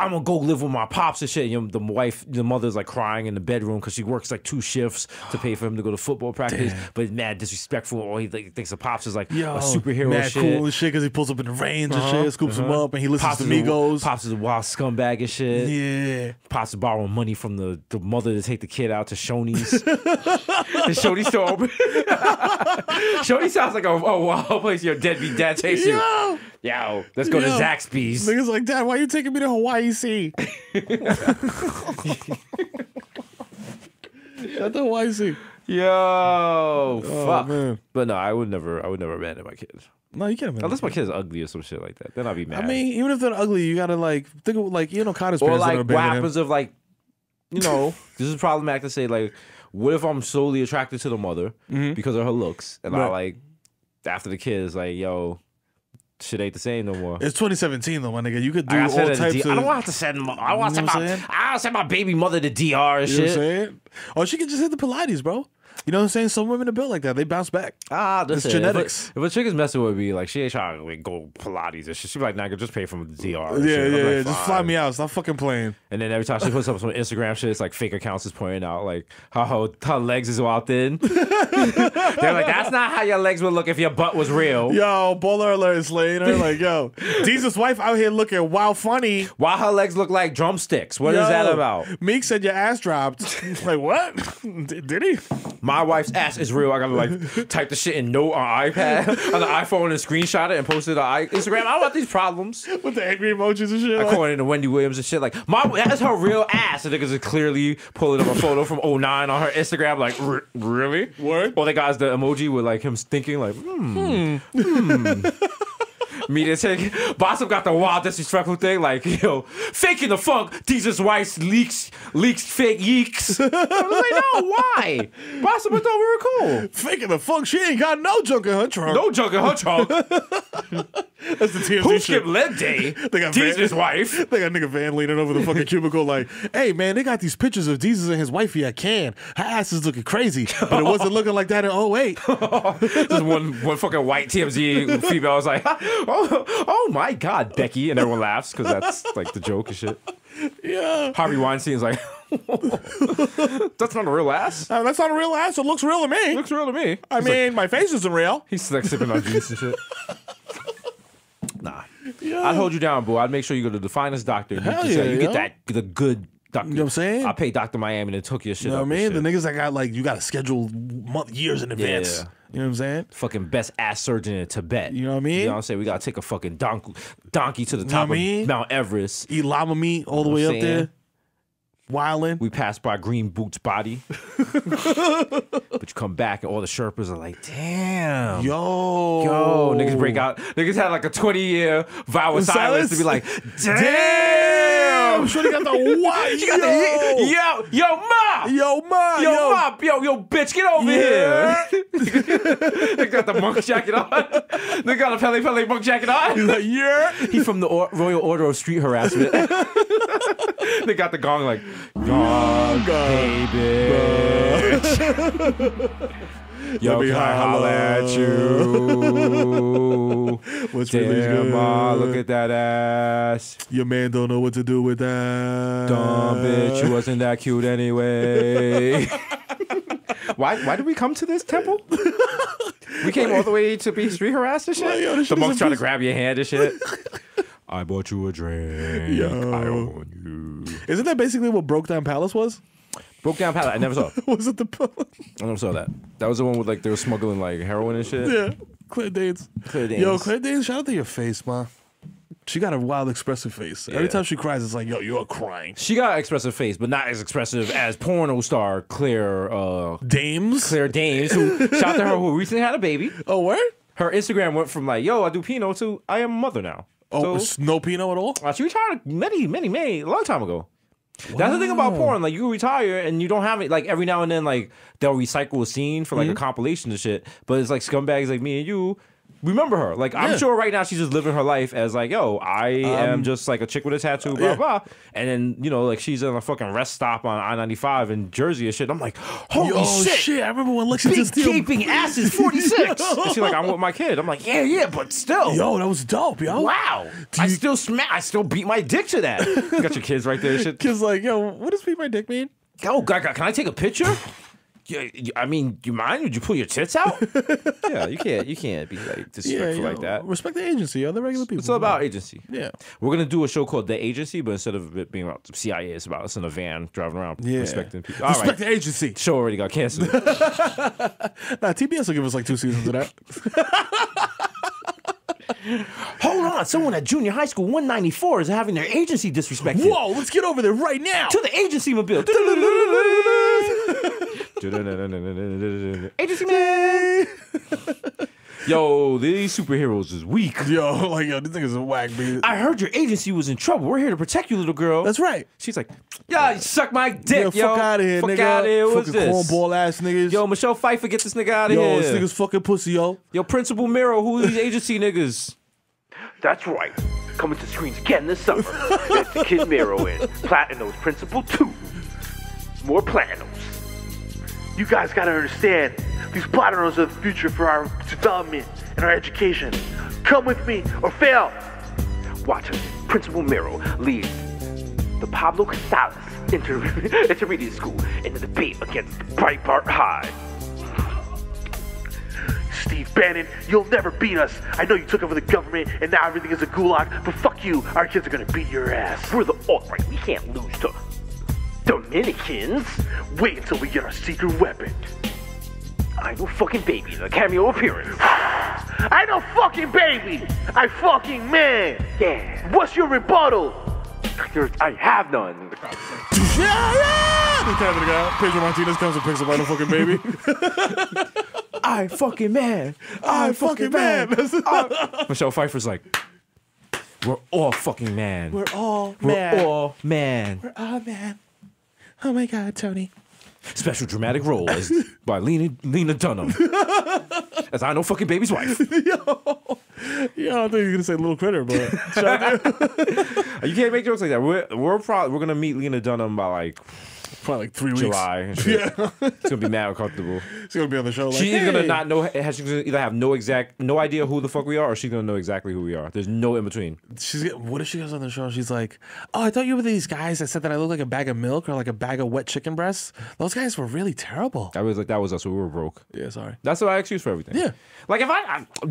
I'm gonna go live with my pops and shit. You know, the mother's like crying in the bedroom because she works like 2 shifts to pay for him to go to football practice. Damn. But mad disrespectful. Or he thinks the pops is like a superhero mad shit. Cool and shit because he pulls up in the range and shit, scoops him up, and he listens to Migos. Pops is a wild scumbag and shit. Yeah. Pops is borrowing money from the mother to take the kid out to Shoney's. The Shoney's store open. Shoney sounds like a wild place your deadbeat dad takes you. Yo, let's go to Zaxby's. Niggas like, Dad, why you taking me to Hawaii Sea? At the Hawaii Sea. Yo, fuck. Man. But no, I would never abandon my kids. No, you can't abandon unless my kid's ugly or some shit like that. Then I'd be mad. I mean, even if they're ugly, you gotta like think of like, you know, Connor's or parents like what him. happens if like, you know, this is problematic to say, like, what if I'm solely attracted to the mother because of her looks, and I like after the kid is like, yo, shit ain't the same no more. It's 2017 though, my nigga. You could do all types of. I don't want to send. I want to send my baby mother to DR and shit. You know what I'm saying? Or she could just hit the Pilates, bro. You know what I'm saying? Some women are built like that. They bounce back. It's genetics. If a chick is messing with me, like she ain't trying to like, go Pilates and shit. She be like, nah, just pay from the DR. Yeah. Like, just fly me out. Stop fucking playing. And then every time she puts up some Instagram shit, it's like fake accounts is pointing out like how her legs is all thin. They're like, that's not how your legs would look if your butt was real. Yo, baller alert, Slater. Like, yo, Desus' wife out here looking wild funny. Why her legs look like drumsticks? What is that about? Meek said your ass dropped. Like, what? Did he? My wife's ass is real. I gotta like type the shit in note on iPad on the iPhone and screenshot it and post it on Instagram. I don't want these problems with the angry emojis and shit. I call it into Wendy Williams and shit. Like, that's her real ass. And niggas are clearly pulling up a photo from 09 on her Instagram. Like, really? Word? All they got is the emoji with like him thinking like, Media take. Bossum got the wild disrespectful thing, like, yo, faking the funk. Desus wife leaks fake yeeks. I was like, no, why? Bossum thought we were cool. Faking the funk. She ain't got no junk in her trunk. No junk in her trunk. That's the TMZ Who shit. skipped leg day? Desus wife. They got nigga Van leaning over the fucking cubicle like, hey man, they got these pictures of Desus and his wifey at Cannes. Her ass is looking crazy, but it wasn't looking like that in 08. Just one fucking white TMZ female was like, oh my God, Becky, and everyone laughs because that's like the joke and shit. Yeah. Harvey Weinstein's like, that's not a real ass. That's not a real ass. It looks real to me. Looks real to me. I mean, my face isn't real. He's like sipping on juice and shit. Nah. Yeah. I'd hold you down, boo. I'd make sure you go to the finest doctor. And Hell you yeah, get the good doctor. You know what I'm saying? I'll pay Dr. Miami and took your shit. You know up what I mean? and The shit. niggas that got like, you got to schedule years in advance. Yeah. You know what I'm saying? Fucking best ass surgeon in Tibet. You know what I mean? You know what I'm saying? We gotta take a fucking donkey to the top of Mount Everest. Eat llama meat all the way up there. Wildin'. We passed by Green Boot's body. But you come back and all the Sherpas are like, damn. Yo, niggas break out. Niggas had like a 20-year vow of silence to be like, damn. Shorty got the what? She got the yo ma, yo bitch, get over here. They got the monk jacket on. They got a Pele monk jacket on. He's like, yeah. He from the Royal Order of Street Harassment. They got the gong like, hey bitch. Yo, can I holla at you? What's Damn, really good? ma, look at that ass. Your man don't know what to do with that. Dumb bitch, you wasn't that cute anyway. Why did we come to this temple? We came all the way to be street harassed and shit? Well, yo, the monk's trying to grab your hand and shit. I bought you a drink. Yo. I own you. Isn't that basically what Broke Down Palace was? Broke Down Palace. I never saw it. Was it the I never saw that. That was the one with like they were smuggling like heroin and shit. Yeah. Claire Danes. Claire Danes. Yo, Claire Danes, shout out to your face, man. She got a wild expressive face. Every Yeah. time she cries, it's like, yo, you're crying. She got an expressive face, but not as expressive as porno star Claire Dames? Claire Danes, who shout out to her who recently had a baby. Oh, where? Her Instagram went from like, yo, I do Pinot to I am a mother now. Oh, it's no Pinot at all? She retired many, a long time ago. Wow. That's the thing about porn. Like, you retire and you don't have it. Like, every now and then, like, they'll recycle a scene for, like, a compilation of shit. But it's like scumbags like me and you remember her. Like, I'm sure right now she's just living her life as, like, yo, I am just, like, a chick with a tattoo, blah, blah. And then, you know, like, she's in a fucking rest stop on I-95 in Jersey and shit. I'm like, holy shit. I remember when Lexington Big gaping ass is 46. And she's like, I'm with my kid. I'm like, yeah, but still. Yo, that was dope, yo. Wow. I still beat my dick to that. You got your kids right there and shit. Kids like, yo, what does beat my dick mean? Oh, God, can I take a picture? Yeah, I mean, you mind? Would you pull your tits out? Yeah, you can't be like disrespectful like that. Respect the agency, yo. They're regular people. It's all about agency. Yeah. We're gonna do a show called The Agency, but instead of it being about the CIA, it's about us in a van driving around respecting people. All Respect right. the agency. Show already got canceled. Nah, TBS will give us like 2 seasons of that. Hold on, someone at junior high school 194 is having their agency disrespected. Whoa, let's get over there right now. To the agency mobile. Agency man. Yo, these superheroes is weak. Yo, like, yo, these niggas are whack, baby. I heard your agency was in trouble. We're here to protect you, little girl. That's right. She's like, yeah, you suck my dick, yo. Fuck out of here, fuck nigga. Fuck out of here. What's fucking this? cornball ass niggas. Yo, Michelle Pfeiffer, get this nigga out of here. Yo, this nigga's fucking pussy, yo. Yo, Principal Mero, who are these agency niggas? That's right. Coming to screens again this summer. It's the Kid Mero in Platinos Principle 2. More Platinos. You guys gotta understand, these Platinos are the future for our development and our education. Come with me or fail. Watch as Principal Mero leads the Pablo Casales Intermediate School in the debate against Breitbart High. Steve Bannon, you'll never beat us. I know you took over the government and now everything is a gulag, but fuck you, our kids are gonna beat your ass. We're the alt-right, we can't lose to Dominicans. Wait until we get our secret weapon. I know fucking baby in a cameo appearance. I know fucking baby! I fucking man! Yeah. What's your rebuttal? I have none. Yeah! The Pedro Martinez comes and picks up I know fucking baby. I fucking man. I fucking man. Michelle Pfeiffer's like, we're all fucking man. We're all man. We're all man. We're all man. Oh my God, Tony. Special dramatic role as by Lena Dunham as I Know Fucking Baby's wife. Yo, I thought you were gonna say Little Critter, but You can't make jokes like that. We're gonna meet Lena Dunham by like probably like 3 weeks. July and shit. Yeah, It's gonna be mad uncomfortable. she's gonna be on the show. Like, She's gonna not know. She's gonna either have no idea who the fuck we are, or she's gonna know exactly who we are. There's no in between. What if she goes on the show? She's like, "Oh, I thought you were these guys that said that I look like a bag of milk or like a bag of wet chicken breasts. Those guys were really terrible." I was like, that was us. We were broke. Yeah, sorry. That's my excuse for everything. Yeah. Like if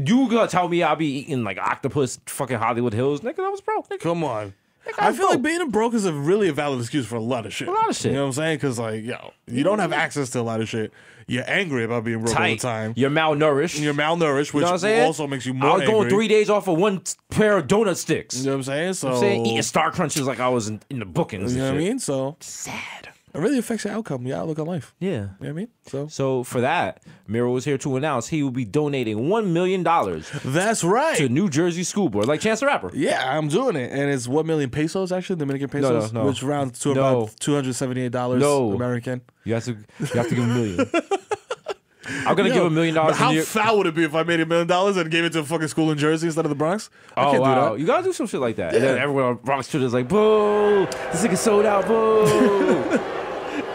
you gonna tell me I'll be eating like octopus, fucking Hollywood Hills, nigga, I was broke. Nigga. Come on. I feel like being broke is a really valid excuse for a lot of shit. A lot of shit. You know what I'm saying? Because, like, you don't have access to a lot of shit. You're angry about being broke all the time. You're malnourished. You're malnourished, which also makes you more angry. I was going 3 days off of one pair of donut sticks. You know what I'm saying? So, eating Star Crunches like I was in the bookings. You know what I mean? So sad. It really affects your outcome, your outlook on life. Yeah. You know what I mean? So for that, Mero was here to announce he will be donating $1 million. That's right. To New Jersey School Board, like Chance the Rapper. Yeah, I'm doing it. And it's 1 million pesos, actually, Dominican pesos, No. which rounds to about $278 American. You have to give $1 million. I'm going to give $1 million. How foul would it be if I made $1 million and gave it to a fucking school in Jersey instead of the Bronx? I can't do that. You got to do some shit like that. Yeah. And then everyone on Bronx Twitter is like, boo, this nigga sold out, boo.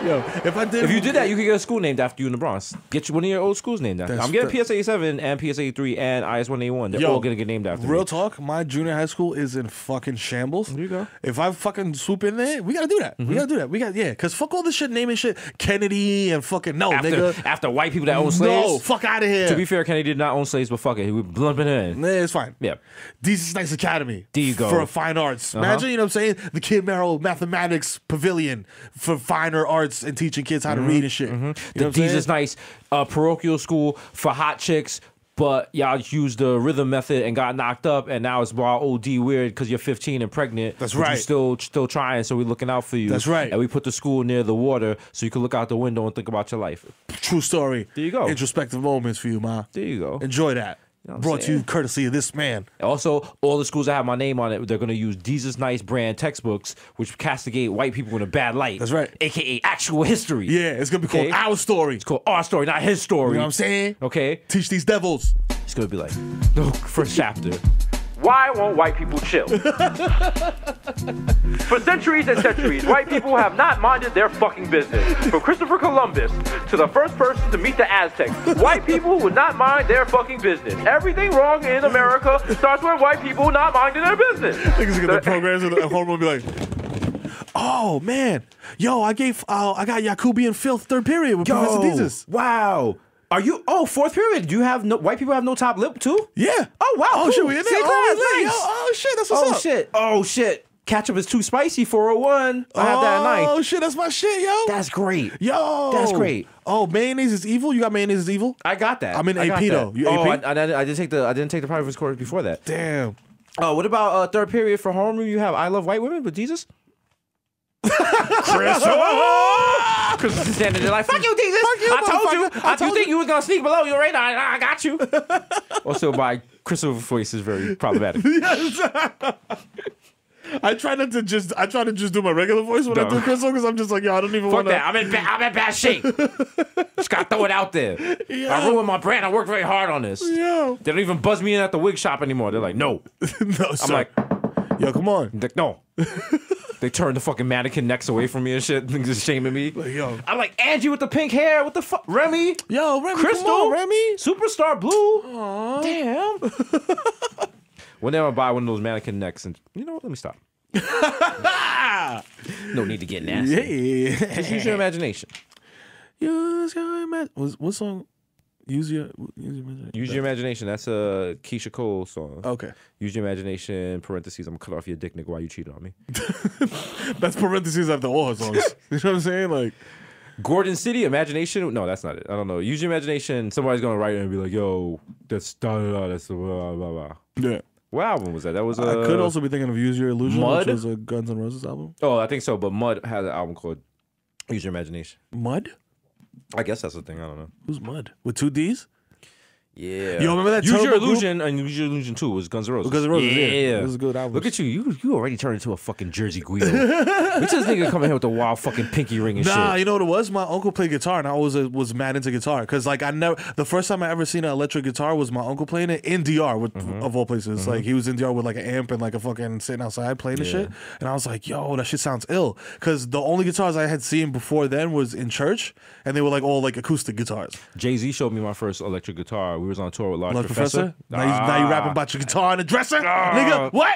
Yo, if you did that, you could get a school named after you in the Bronx. Get you one of your old schools named after. I'm getting PSA 7 and PSA 3 and IS 181. They're all gonna get named after. Real talk, my junior high school is in fucking shambles. There you go. If I fucking swoop in there, we gotta do that. We gotta do that. Because fuck all this shit, naming shit Kennedy and fucking nigga. After white people that own slaves. No, fuck out of here. To be fair, Kennedy did not own slaves, but fuck it, he was lumping it in. It's fine. Yeah. Desus Nice Academy. There you go. For fine arts. Imagine, you know what I'm saying? The Kid Mero Mathematics Pavilion for finer arts and teaching kids how to read and shit. You know the Desus Nice parochial school for hot chicks, but y'all used the rhythm method and got knocked up, and now it's wild OD weird because you're 15 and pregnant. That's right. You're still trying, so we're looking out for you. That's right. And we put the school near the water so you can look out the window and think about your life. True story. There you go. Introspective moments for you, ma. There you go. Enjoy that. You know what I'm Brought to saying? you courtesy of this man. Also, all the schools that have my name on it, they're going to use Desus Nice brand textbooks, which castigate white people in a bad light. That's right. AKA actual history. Yeah, it's going to be called Our Story. It's called Our Story, not his story. You know what I'm saying? Okay? Teach these devils. It's going to be like, no, first chapter. Why won't white people chill? For centuries and centuries, white people have not minded their fucking business. From Christopher Columbus to the first person to meet the Aztecs, white people would not mind their fucking business. Everything wrong in America starts with white people not minding their business. Niggas get the programs and home will be like, oh man, yo, I got Yakubian filth third period with Professor Desus. Wow. Are you? Oh, fourth period. Do you have white people have no top lip too? Yeah. Oh wow. Oh cool. shit, we in there. Same class, Nice. nice. Oh shit, that's what's up. Oh shit. Ketchup is too spicy. 401. I have that at night. Oh shit, that's my shit, yo. That's great. Yo, that's great. Oh, mayonnaise is evil. You got mayonnaise is evil. I got that. I'm in AP though. You AP? I didn't take the private course before that. Damn. What about third period for homeroom? You have I Love White Women with Jesus. Chris is standing there like, fuck you, Jesus. Fuck you, I told you. I told you think you was gonna sneak below you right now. I got you. Also, my Crystal voice is very problematic. Yes. I try to just do my regular voice when I do Crystal because I'm just like, yo, I don't even want to. Fuck that. I'm in bad shape. Just gotta throw it out there. Yeah. I ruined my brand. I worked very hard on this. Yo. They don't even buzz me in at the wig shop anymore. They're like, no. No, sir. I'm like, yo, come on. like, no. They turned the fucking mannequin necks away from me and shit. Niggas just shaming me. Like, yo. I'm like, Angie with the pink hair. What the fuck? Remy? Yo, Remy, Crystal? come on, Remy. Superstar Blue? Aww. Damn. One day I'm gonna buy one of those mannequin necks and, you know what? Let me stop. No need to get nasty. Yeah. Just use your imagination. Use your imagination. What song? Use your imagination. Use your imagination. That's a Keisha Cole song. Okay. Use your imagination. Parentheses. I'm gonna cut off your dick, nigga, while you cheated on me. That's parentheses after all her songs. You know what I'm saying? Like, Gordon City, imagination. No, that's not it. I don't know. Use your imagination. Somebody's gonna write it and be like, "Yo, that's da da da. That's blah blah blah." yeah. What album was that? That was I could also be thinking of Use Your Illusion, Mud? which was a Guns N' Roses album. Oh, I think so. But Mud has an album called Use Your Imagination. Mud? I guess that's the thing. I don't know. Who's Mud? With two D's? Yeah. You remember that Use Your Turbo Group? Illusion and Use Your Illusion 2 was Guns N' Roses. Guns N' Roses, yeah. It was a good album. Look at you. You already turned into a fucking Jersey Guido. Look at this nigga coming here with the wild fucking pinky ring and shit. Nah, you know what it was? My uncle played guitar, and I always was mad into guitar. Because, like, the first time I ever seen an electric guitar was my uncle playing it in DR, of all places. Like, he was in DR with, like, an amp and, like, a fucking sitting outside playing the shit. And I was like, yo, that shit sounds ill. Because the only guitars I had seen before then was in church, and they were, like, all, like, acoustic guitars. Jay-Z showed me my first electric guitar. We was on tour with Large Professor. Now you rapping about your guitar in the dresser? Nigga, what?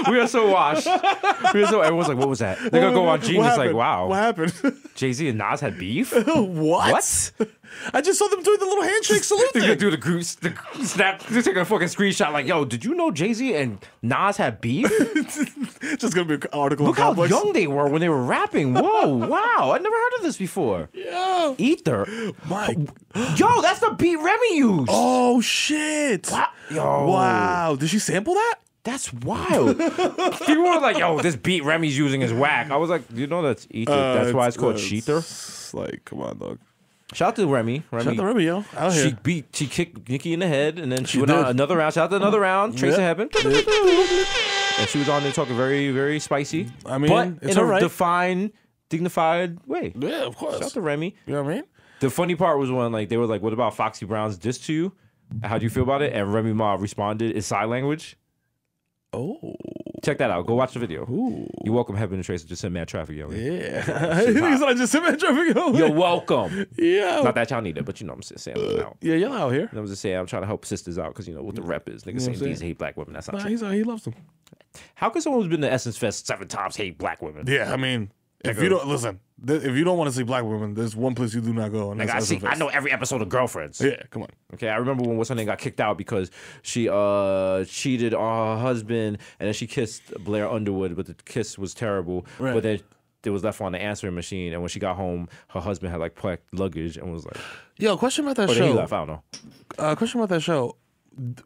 We are so washed. Everyone's like, what was that? They're going to go on Genius like, wow. What happened? Jay-Z and Nas had beef? What? I just saw them doing the little handshake salute They're thing. going to do the group snap. They're taking a fucking screenshot like, yo, did you know Jay-Z and Nas had beef? Just going to be an article. Look how young they were when they were rapping. Whoa, wow. I never heard of this before. Yeah. Ether. Mike. Yo, that's the beat Remy used. Oh, shit. Wow. Yo. Wow. Did she sample that? That's wild. People were like, yo, this beat Remy's using is whack. I was like, you know that's Ether. That's why it's called Sheether. Like, come on, dog. Shout out to Remy. Shout out to Remy, yo. Out here. She kicked Nicki in the head, and then she went did. on another round. Shout out to another round. Trace of Heaven. And she was on there talking very, very spicy. I mean, but it's in a all right. defined, dignified way. Yeah, of course. Shout out to Remy. You know what I mean? The funny part was when like they were like, "What about Foxy Brown's diss to you? How do you feel about it?" And Remy Ma responded, "It's sign language." Oh. Check that out. Go watch the video. Ooh. You're welcome, Heaven and Trace. Just send mad traffic, yo. Yeah. I just said that traffic. You're welcome. Yeah. Not that y'all need it, but you know what I'm saying. I'm out. Yeah, you're out here. I was just saying I'm trying to help sisters out because you know what the rep is. Niggas saying these hate black women. That's not true. He loves them. How could someone who's been to Essence Fest 7 times hate black women? Yeah, I mean, if you don't listen, if you don't want to see black women, there's one place you do not go, and Like that's I SFS. know every episode of Girlfriends. Yeah, come on. Okay, I remember when what's her name got kicked out because she cheated on her husband and then she kissed Blair Underwood, but the kiss was terrible. Right. But then it was left on the answering machine, and when she got home, her husband had like packed luggage and was like, Yo, question about that "Oh, then he show. left." I don't know. Question about that show.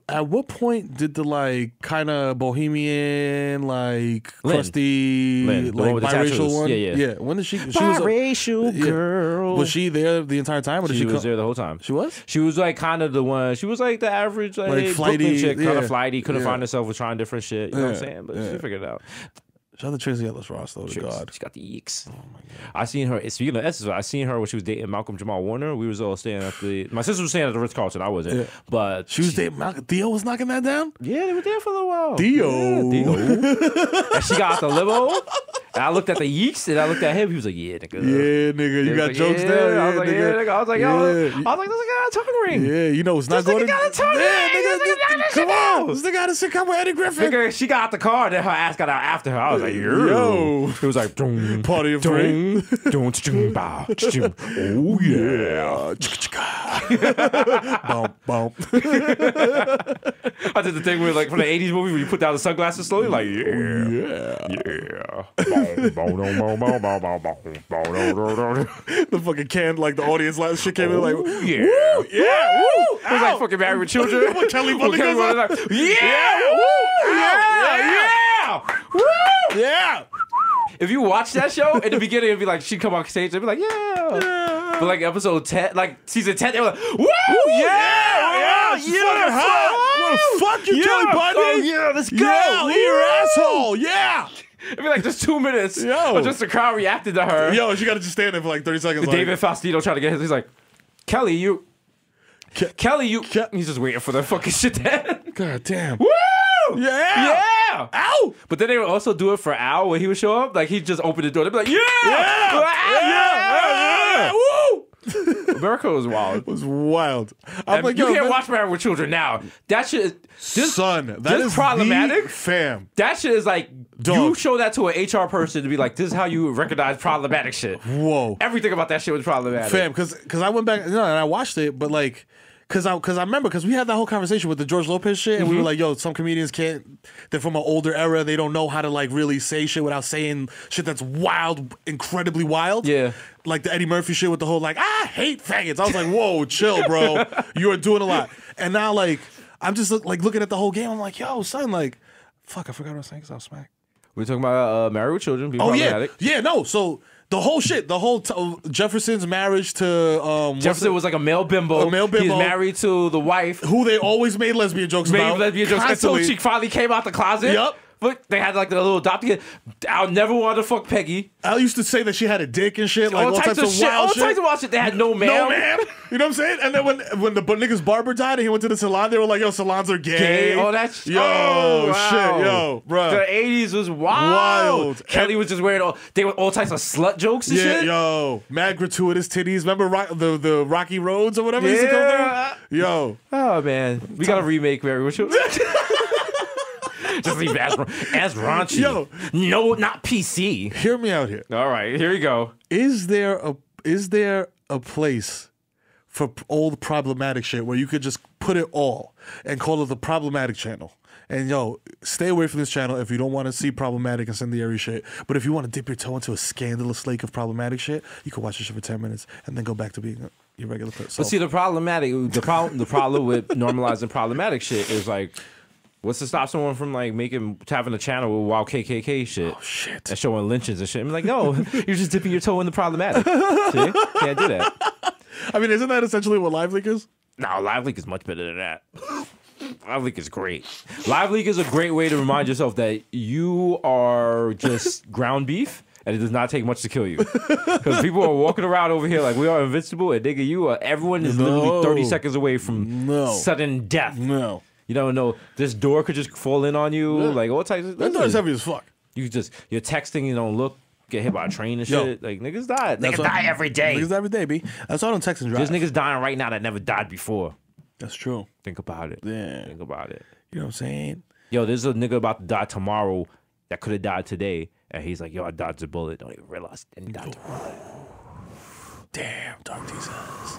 At what point did the like kind of bohemian, like crusty, Lynn, the one like with the biracial tattoos. one? Yeah. When did she? She Biracial girl. Was she there the entire time, or did She she was there the whole time. She was. She was like kind of the one. She was like the average like flighty, Brooklyn chick, kind yeah. of flighty. Couldn't Yeah. find herself with trying different shit. You know what I'm Yeah. saying? But Yeah. she figured it out. Shout out to Tracy Ellis Ross, though. To God. She got the eeks. Oh my God. I seen her. Speaking of Essence, I seen her when she was dating Malcolm Jamal Warner. We was all staying at the. My sister was staying at the Ritz Carlton. I wasn't, Yeah. but She was dating Malcolm. Theo was knocking that down. Yeah, they were there for a little while. Theo. Yeah, Theo. And she got out the limo. And I looked at the yeeks and I looked at him. He was like, "Yeah, nigga." Yeah, nigga. You got like, jokes yeah. there. I was like, "Yeah, nigga." I was like, "Yo," Yeah. I was like, "This nigga got a tongue ring." Yeah, you know it's not This going nigga got a tongue ring. Come on. This nigga got a sitcom with Eddie Griffin. Nigga, she got out the car, then her ass got out after her. I was like, Yo. It was like, dum, Party of three. dum, dum, bow, dum. Oh, yeah. Bump, bump. I did the thing where, like, from the 80s movie where you put down the sunglasses slowly, like, The fucking can, like the audience last shit came in like, yeah. woo, yeah, woo. It was like fucking Married with Children. When Kelly Bundy goes Bundy up. like, yeah, woo, yeah, woo. Yeah. If you watch that show, in the beginning, it'd be like, she'd come on stage, it'd be like, yeah. But like episode 10, like season 10, they were like, woo, yeah. Fucking hot. Well, fuck you, Kelly Bundy. Oh, yeah, let's go. Yeah, eat your asshole. Yeah. It'd be like just 2 minutes Yo. of just the crowd reacting to her. Yo, she got to just stand there for like 30 seconds. Like, David Faustino trying to get his, he's like, Kelly, you. He's just waiting for the fucking shit to end. God damn. Woo! Yeah. Yeah! Ow. But then they would also do it for Al when he would show up. Like, he'd just open the door. They'd be like, yeah! Yeah. Woo. America was wild. It was wild. I'm like, you yo, can't man, watch Married with Children now. That shit is... son, that this is problematic. the fam. That shit is like, Dog. you show that to an HR person to be like, this is how you recognize problematic shit. Whoa. Everything about that shit was problematic. Fam, because I went back, and I watched it, but like, because I remember, because we had that whole conversation with the George Lopez shit, and we were like, yo, some comedians can't, they're from an older era, they don't know how to like really say shit without saying shit that's wild, incredibly wild. Yeah. Like the Eddie Murphy shit with the whole like, I hate faggots. I was like, whoa, chill, bro. You are doing a lot. And now like, I'm just like looking at the whole game, I'm like, yo, son, like, fuck, I forgot what I was saying because I was smacked. We're talking about Married with Children. Being Oh, yeah. problematic. Yeah, no. So The whole shit. The whole Jefferson's marriage to Jefferson was like a male bimbo. A male bimbo. He's married to the wife who they always made lesbian jokes about. Until she finally came out the closet. Yep. But they had like the little adopted kid. Al never wanted to fuck Peggy. Al used to say that she had a dick and shit, like all types of shit. wild shit. All types of wild shit. They had no man. No man. You know what I'm saying? And then when the nigga's barber died and he went to the salon, they were like, yo, salons are gay. All that shit. Yo, shit, yo, bro. The 80s was wild. Kelly was just wearing all types of slut jokes and shit. Yo, mad gratuitous titties. Remember the Rocky Roads or whatever used to come through? Yo. Oh, man. We got to remake Mary. Just leave it as raunchy. Yo. No, not PC. Hear me out here. All right, here we go. Is there a place for old problematic shit where you could just put it all and call it the problematic channel? And yo, stay away from this channel if you don't want to see problematic and incendiary shit. But if you want to dip your toe into a scandalous lake of problematic shit, you can watch this shit for 10 minutes and then go back to being your regular person. But see, the problem with normalizing problematic shit is like, what's to stop someone from like having a channel with wild KKK shit? Oh shit! And showing lynchings and shit. I'm like, no, you're just dipping your toe in the problematic. See? Can't do that. I mean, isn't that essentially what Live Leak is? No, Live Leak is much better than that. Live Leak is great. Live Leak is a great way to remind yourself that you are just ground beef. And it does not take much to kill you. Because people are walking around over here like we are invincible, and nigga, everyone is literally 30 seconds away from sudden death. No. You don't know. This door could just fall in on you. Like all types of that door is heavy as fuck. You're texting, you don't look, get hit by a train and shit. Like niggas die. Niggas die every day. Niggas die every day, B. That's all I'm texting drive. There's niggas dying right now that never died before. That's true. Think about it. Yeah. Think about it. You know what I'm saying? Yo, there's a nigga about to die tomorrow that could have died today. And he's like, yo, I dodged a bullet. Don't even realize. And he died tomorrow. Damn, Dark Jesus.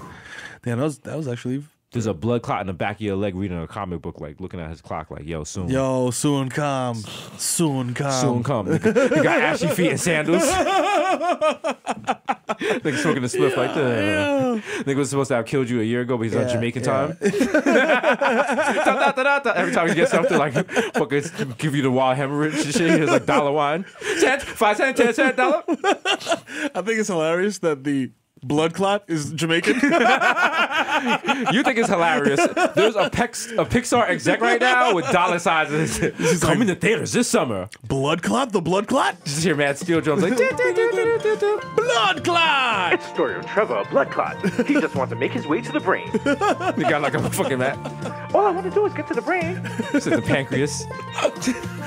Damn, that was actually... There's a blood clot in the back of your leg reading a comic book, like looking at his clock, like, yo, soon. Yo, soon come. Soon come. Soon come. Nigga, you got ashy feet and sandals. Nigga smoking a spliff like that. Nigga was supposed to have killed you a year ago, but he's on Jamaican time. Every time he gets something, like, fucking give you the wild hemorrhage and shit. He's like dollar wine. 5 cents, 10 cents, dollar. I think it's hilarious that the blood clot is Jamaican. You think it's hilarious. There's a Pixar exec right now with dollar signs. Coming to theaters this summer. Blood clot? The blood clot? Just hear Matt Steel drums like blood clot! It's the story of Trevor, Bloodclot. He just wants to make his way to the brain. He got like a fucking Matt. All I want to do is get to the brain. This is the pancreas.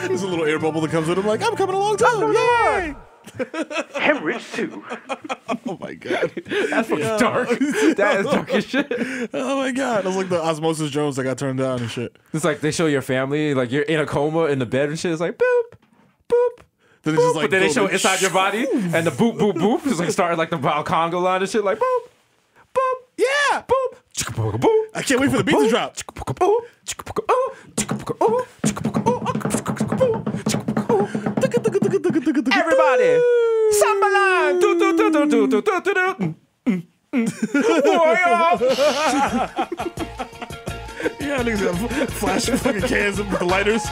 There's a little air bubble that comes with him like, I'm coming along too. Yay! Hemorrhage too. Oh my god, that's fucking dark. That is dark as shit. Oh my god, that's like the Osmosis Jones that got turned down and shit. It's like they show your family, like you're in a coma in the bed and shit. It's like boop, boop. Then it's just like, but then they show inside your body and the boop, boop, boop. It's like starting like the Wild Congo line and shit. Like boop, boop, yeah, boop. I can't wait for the beat to drop. Everybody, Sambalan, do do do do do do do do. Yeah, niggas got flash fucking cans with the lighters.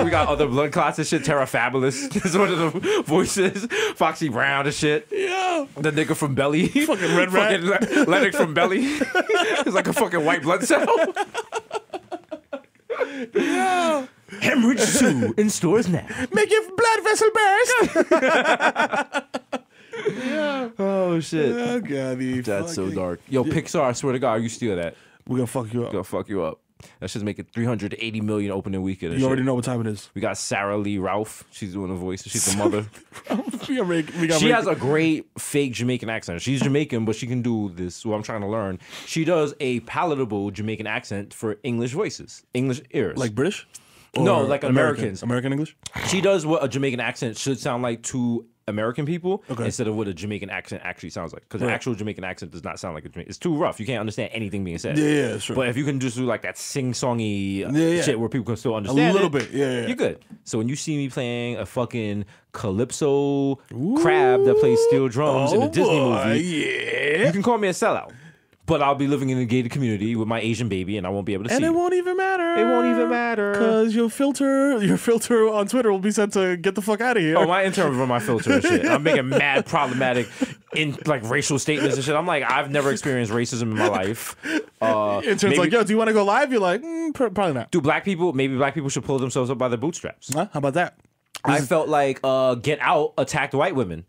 We got other blood clots and shit. Terra Fabulous is one of the voices. Foxy Brown and shit. Yeah. The nigga from Belly. Fucking Red Rat. Lennox from Belly. It's like a fucking white blood cell. Yeah. Hemorrhage 2 in stores now. Make your blood vessel burst. Yeah. Oh shit. Oh god, that's so dark. Yo, Pixar, I swear to God, you steal that. We're gonna fuck you up. Gonna fuck you up. That shit's making $380 million opening weekend. You already know what time it is. We got Sarah Lee Ralph. She's doing the voice. She's the mother. She has a great fake Jamaican accent. She's Jamaican, but she can do this. What I'm trying to learn. She does a palatable Jamaican accent for English voices, English ears. Like British? No, like Americans. American English? She does what a Jamaican accent should sound like to American people okay. instead of what a Jamaican accent actually sounds like. Because an actual Jamaican accent does not sound like a Jamaican. It's too rough. You can't understand anything being said. Yeah, sure. But if you can just do like that sing-songy shit where people can still understand a little bit, yeah. You're good. So when you see me playing a fucking calypso crab that plays steel drums in a Disney movie, you can call me a sellout. But I'll be living in a gated community with my Asian baby, and I won't be able to see. And it won't even matter. It won't even matter because your filter on Twitter will be set to get the fuck out of here. Oh, my intern run my filter and shit. I'm making mad problematic in like racial statements and shit. I'm like, I've never experienced racism in my life. Intern's like, yo, do you want to go live? You're like, probably not. Do maybe black people should pull themselves up by their bootstraps. Huh? How about that? I felt like Get Out attacked white women.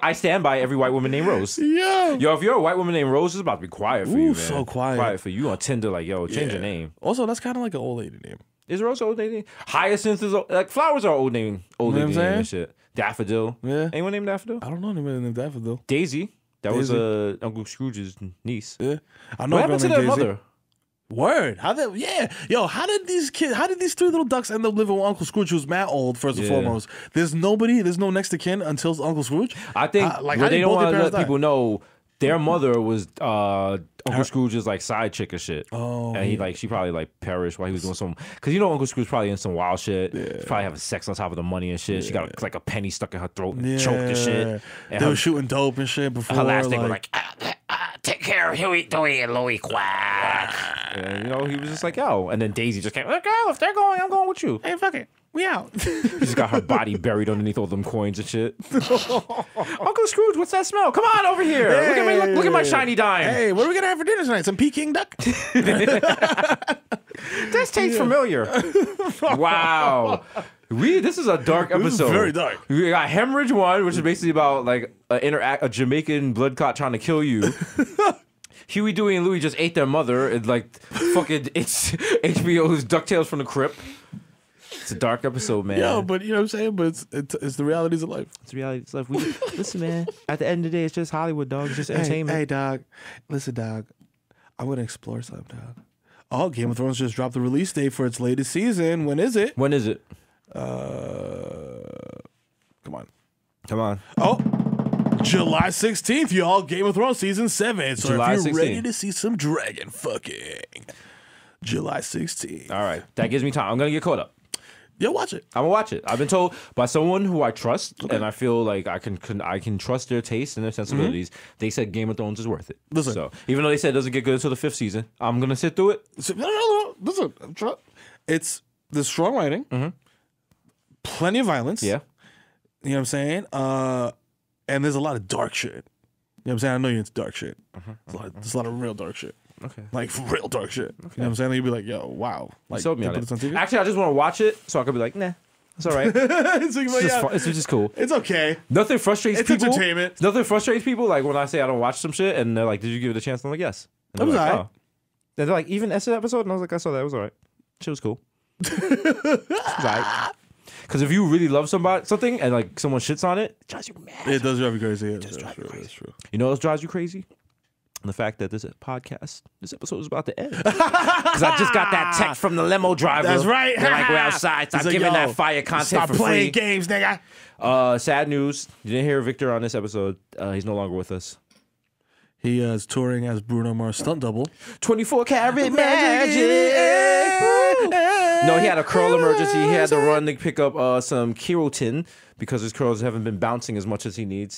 I stand by every white woman named Rose. Yo, if you're a white woman named Rose, it's about to be quiet for you, man. So quiet. Quiet for you on Tinder, like, yo, change your name. Also, that's kind of like an old lady name. Is Rose an old lady? Hyacinth is like flowers are old name, old lady name and shit. Daffodil. Yeah. Anyone named Daffodil? I don't know anyone named Daffodil. Daisy. That was Uncle Scrooge's niece. Yeah. I know. What happened to their mother? Word. How did these three little ducks end up living with Uncle Scrooge, who's mad old, first and foremost? There's no next of kin until Uncle Scrooge? I think they don't want to let people know their mother was Uncle Scrooge's like side chick or shit. Oh. And she probably like perished while he was doing some, because Uncle Scrooge probably in some wild shit. Yeah. She probably having sex on top of the money and shit. Yeah. She got like a penny stuck in her throat and choked and shit. And they were shooting dope and shit before. Her last thing was like, take care of Huey, Dewey, and Louie, quack. And he was just like, yo. And then Daisy just came, like, oh, if they're going, I'm going with you. Hey, fuck it. We out. She just got her body buried underneath all them coins and shit. Uncle Scrooge, what's that smell? Come on over here. Hey. Look at my shiny dime. Hey, what are we going to have for dinner tonight? Some Peking duck? This tastes familiar. Wow. This is a dark episode. This is very dark. We got Hemorrhage 1, which is basically about like a Jamaican blood clot trying to kill you. Huey, Dewey, and Louie just ate their mother. It's like fucking it's HBO's DuckTales from the Crypt. It's a dark episode, man. Yeah, but you know what I'm saying? But it's the realities of life. It's the realities of life. Listen, man. At the end of the day, it's just Hollywood, dog. It's just entertainment. Hey, dog. Listen, dog. I'm going to explore something, dog. Oh, Game of Thrones just dropped the release date for its latest season. When is it? When is it? Come on. Oh, July 16th, y'all. Game of Thrones season 7. So July if you're 16th. ready to see some dragon fucking, July 16th. All right. That gives me time. I'm going to get caught up. Yeah, watch it. I'm gonna watch it. I've been told by someone who I trust, and I feel like I can trust their taste and their sensibilities. They said Game of Thrones is worth it. Listen, so even though they said it doesn't get good until the 5th season, I'm gonna sit through it. No. Listen, there's strong writing, plenty of violence. Yeah, you know what I'm saying. And there's a lot of dark shit. You know what I'm saying? I know you're into dark shit. There's a lot of real dark shit. Okay. Like real dark shit. Okay. You know what I'm saying? Like, you'd be like, yo, wow. Like, sold me on it. On TV? Actually, I just want to watch it so I could be like, nah, it's all right. It's just cool. It's okay. Nothing frustrates people. It's entertainment. Nothing frustrates people like when I say I don't watch some shit and they're like, did you give it a chance? And I'm like, yes. And it was like, all right. Oh. And they're like, even S episode? And I was like, I saw that. It was all right. Shit was cool. It was all right. Because if you really love something and like someone shits on it drives you mad. It does drive you crazy. It does drive you crazy. That's true. You know what drives you crazy? And the fact that this episode is about to end. Because I just got that text from the limo driver. That's right. They're like, we're outside. Stop giving that fire content stop for playing free. Games, nigga. Sad news. You didn't hear Victor on this episode. He's no longer with us. He is touring as Bruno Mars' stunt double. 24 karat magic. No, he had a curl emergency. He had to run to pick up some keratin because his curls haven't been bouncing as much as he needs.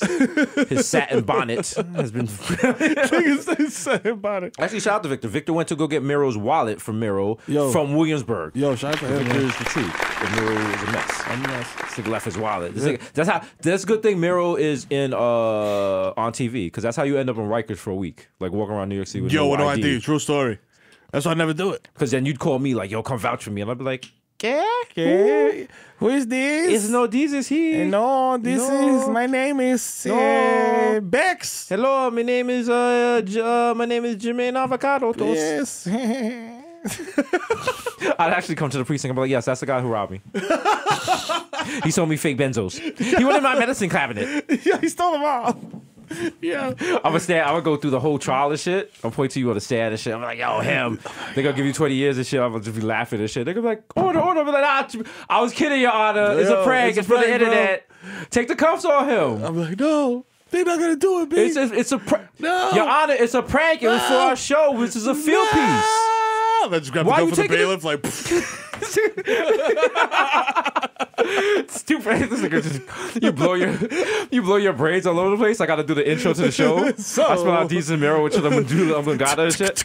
His satin bonnet has been... His satin bonnet. Actually, shout out to Victor. Victor went to go get Mero's wallet from Mero from Williamsburg. Yo, shout out to Victor is the truth. But Mero is a mess. This nigga left his wallet. That's a good thing Mero is in on TV, because that's how you end up in Rikers for a week. Like walking around New York City with no what do ID. I do? True story. That's why I never do it. Because then you'd call me like, yo, come vouch for me. And I'd be like, who is this? This is he. No, my name is Bex. Hello, my name is Jermaine Avocado Toast. Yes. I'd actually come to the precinct and be like, yes, that's the guy who robbed me. He sold me fake benzos. He went in my medicine cabinet. Yeah, he stole them all. Yeah, I'm gonna go through the whole trial and shit. I'm pointing to you on the stand and shit. I'm like, yo, him. They're gonna give you 20 years and shit. I'm gonna just be laughing and shit. They're gonna be like, order. I'm like, I was kidding, Your Honor. It's a prank. It's for the internet. Bro. Take the cuffs off him. I'm like, no, they're not gonna do it, baby. It's a prank. No, Your Honor, it's a prank. It was for our show, which is a field piece. Let's grab the cuff for the bailiff. Like, too funny. You blow your braids all over the place. I got to do the intro to the show. So, I spell out Desus and Mero, which is the medulla oblongata and shit.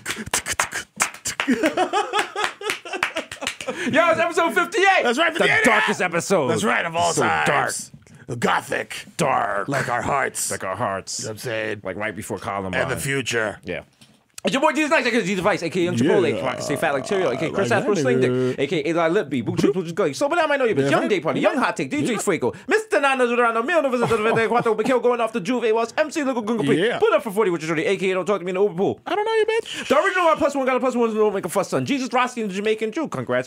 Yo, it's episode 58. That's right, 58. The darkest episode. That's right, of all so times. Dark. Gothic. Dark. Like our hearts. Like our hearts. You know what I'm saying? Like right before Columbine. And the future. Yeah. It's your boy Jesus Nice, aka Jesus Vice, aka Young Chipotle, aka Stay Fat Like Cereal, aka Chris Ass Sling Dick, aka Eli Lipby, Booch Gully. So, but I might know you, bitch. Young Day Party, Young Hot Take, DJ Fuego, Mr. Nana Durano, Mil Novus, Mikhail going off the Juve, was MC Little Gunga P. Put up for 40, which is already, aka Don't Talk to Me in the Overpool. I don't know you, bitch. The original one plus one got a plus one, don't make a fuss, son. Jesus Rossi and the Jamaican Jew. Congrats.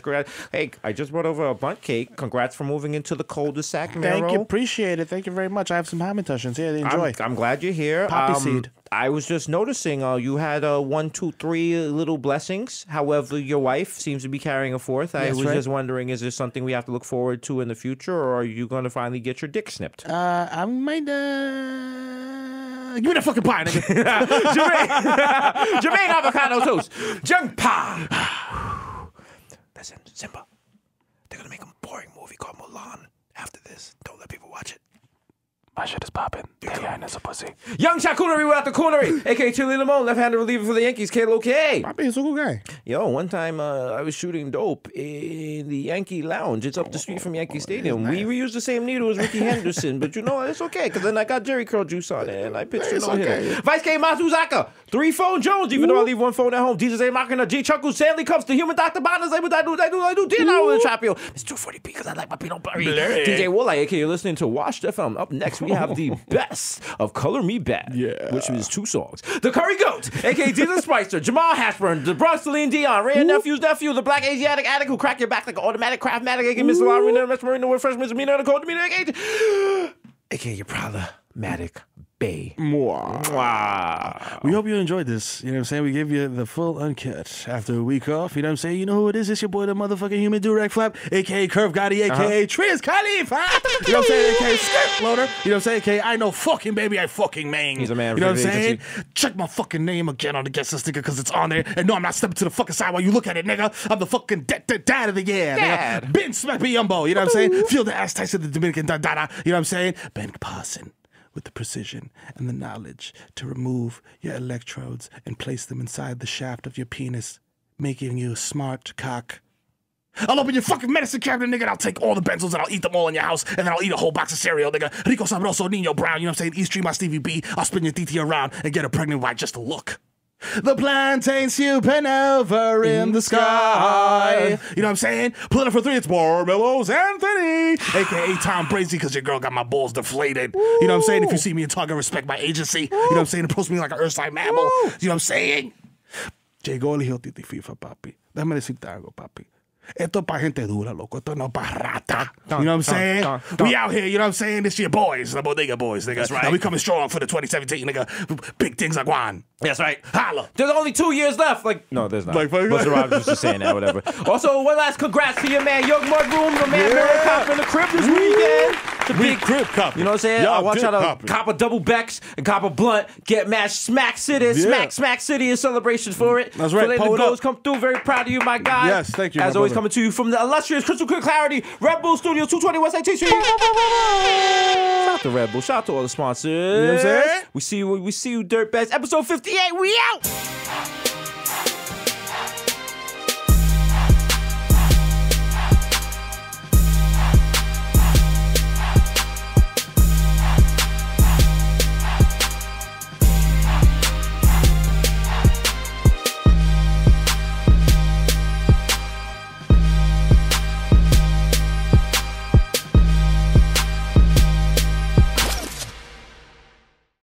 Hey, I just brought over a bundt cake. Congrats for moving into the cul-de-sac, Mero. Thank you, appreciate it. Thank you very much. I have some Hamiltons here. Enjoy. I'm glad you're here. Poppy seed. I was just noticing you had 1, 2, 3 little blessings. However, your wife seems to be carrying a fourth. I was just wondering, is this something we have to look forward to in the future, or are you going to finally get your dick snipped? I might. Give me that fucking pie, nigga. Jermaine avocado toast. Junk pie. Listen, Simba. They're going to make a boring movie called Mulan after this. Don't let people watch it. My shit is popping. Diana is a pussy. Young Charcuterie without the cornery, a.k.a. Chili Limon, left-handed reliever for the Yankees, K-Lo-K. Papi is a good guy. Yo, one time I was shooting dope in the Yankee Lounge. It's up the street from Yankee Stadium. We reused the same needle as Ricky Henderson, but you know, it's okay, because then I got Jerry Curl juice on it, and I pitched a no-hitter. Vice K. Matsuzaka, 3-phone Jones, even though I leave one phone at home. Jesus A. Machina, G. Chuckle, Stanley Cups, the human Dr. Bonner's able I do. Dinner with the Trapio. It's 240p because I like my peanut butter. DJ Woolite, a.k.a. You're listening to Washed FM. Up next, we have the best of Color Me Bad, which is 2 songs. The Curry Goat, a.k.a. Dylan Spicer, Jamal Hashburn, the Bronx Celine Dion, Ray Nephew's nephew, the Black Asiatic addict who crack your back like an automatic craftmatic, a.k.a. Mr. Lowry, Mr. Marina, with fresh misdemeanor, the code demeanor, a.k.a. your problematic Bay. Wow. We hope you enjoyed this. You know what I'm saying? We give you the full uncut after a week off. You know what I'm saying? You know who it is? It's your boy, the motherfucking human durag flap, a.k.a. Curve Gotti, a.k.a. Triz Khalifa. You know what I'm saying? A.k.a. Skirt Loader. You know what I'm saying? A.k.a. I know fucking baby, I fucking mang. He's a man. You know what I'm saying? Check my fucking name again on the guest list, nigga, because it's on there. And no, I'm not stepping to the fucking side while you look at it, nigga. I'm the fucking dad of the year, nigga. Ben Smappy Yumbo. You know what I'm saying? Feel the ass Tyson, the Dominican Dada. You know what I'm saying? Ben Parson. With the precision and the knowledge to remove your electrodes and place them inside the shaft of your penis, making you a smart cock. I'll open your fucking medicine cabinet, nigga, and I'll take all the benzos and I'll eat them all in your house, and then I'll eat a whole box of cereal, nigga. Rico Sabroso, Nino Brown, you know what I'm saying? East Street, my Stevie B. I'll spin your DT around and get her pregnant by just a look. The plantain supernova in the sky. You know what I'm saying? Pull it up for 3, it's Barmelos Anthony, a.k.a. Tom Brady, because your girl got my balls deflated. You know what I'm saying? If you see me in Target, respect my agency. You know what I'm saying? Approach me like an earthside mammal. You know what I'm saying? Llegó el hijo Titi FIFA, papi. Déjame decirte algo, papi. Esto es pa' gente dura, loco. Esto no pa' rata. You know what I'm saying? We out here, you know what I'm saying? This your boys, the Bodega Boys, nigga. That's right. And we coming strong for the 2017, nigga. Big things like one. That's right. Holla. There's only 2 years left. Like, no, there's not. But Rob was just saying that, whatever. Also, one last congrats to your man, Young Mudroom, the man, Mero Cop in the crib this weekend. It's a big crib cop. You know what I'm saying? I watch how to cop a double Becks and cop a blunt, get matched Smack City. Smack City in celebration for it. That's right. For letting the goals come through. Very proud of you, my guy. Yes, thank you. As always, coming to you from the illustrious Crystal Clear Clarity, Red Bull Studios, 220 West 18th Street. Shout out to Red Bull. Shout out to all the sponsors. You know what I'm saying? We see you, dirtbags. Episode 58, we out!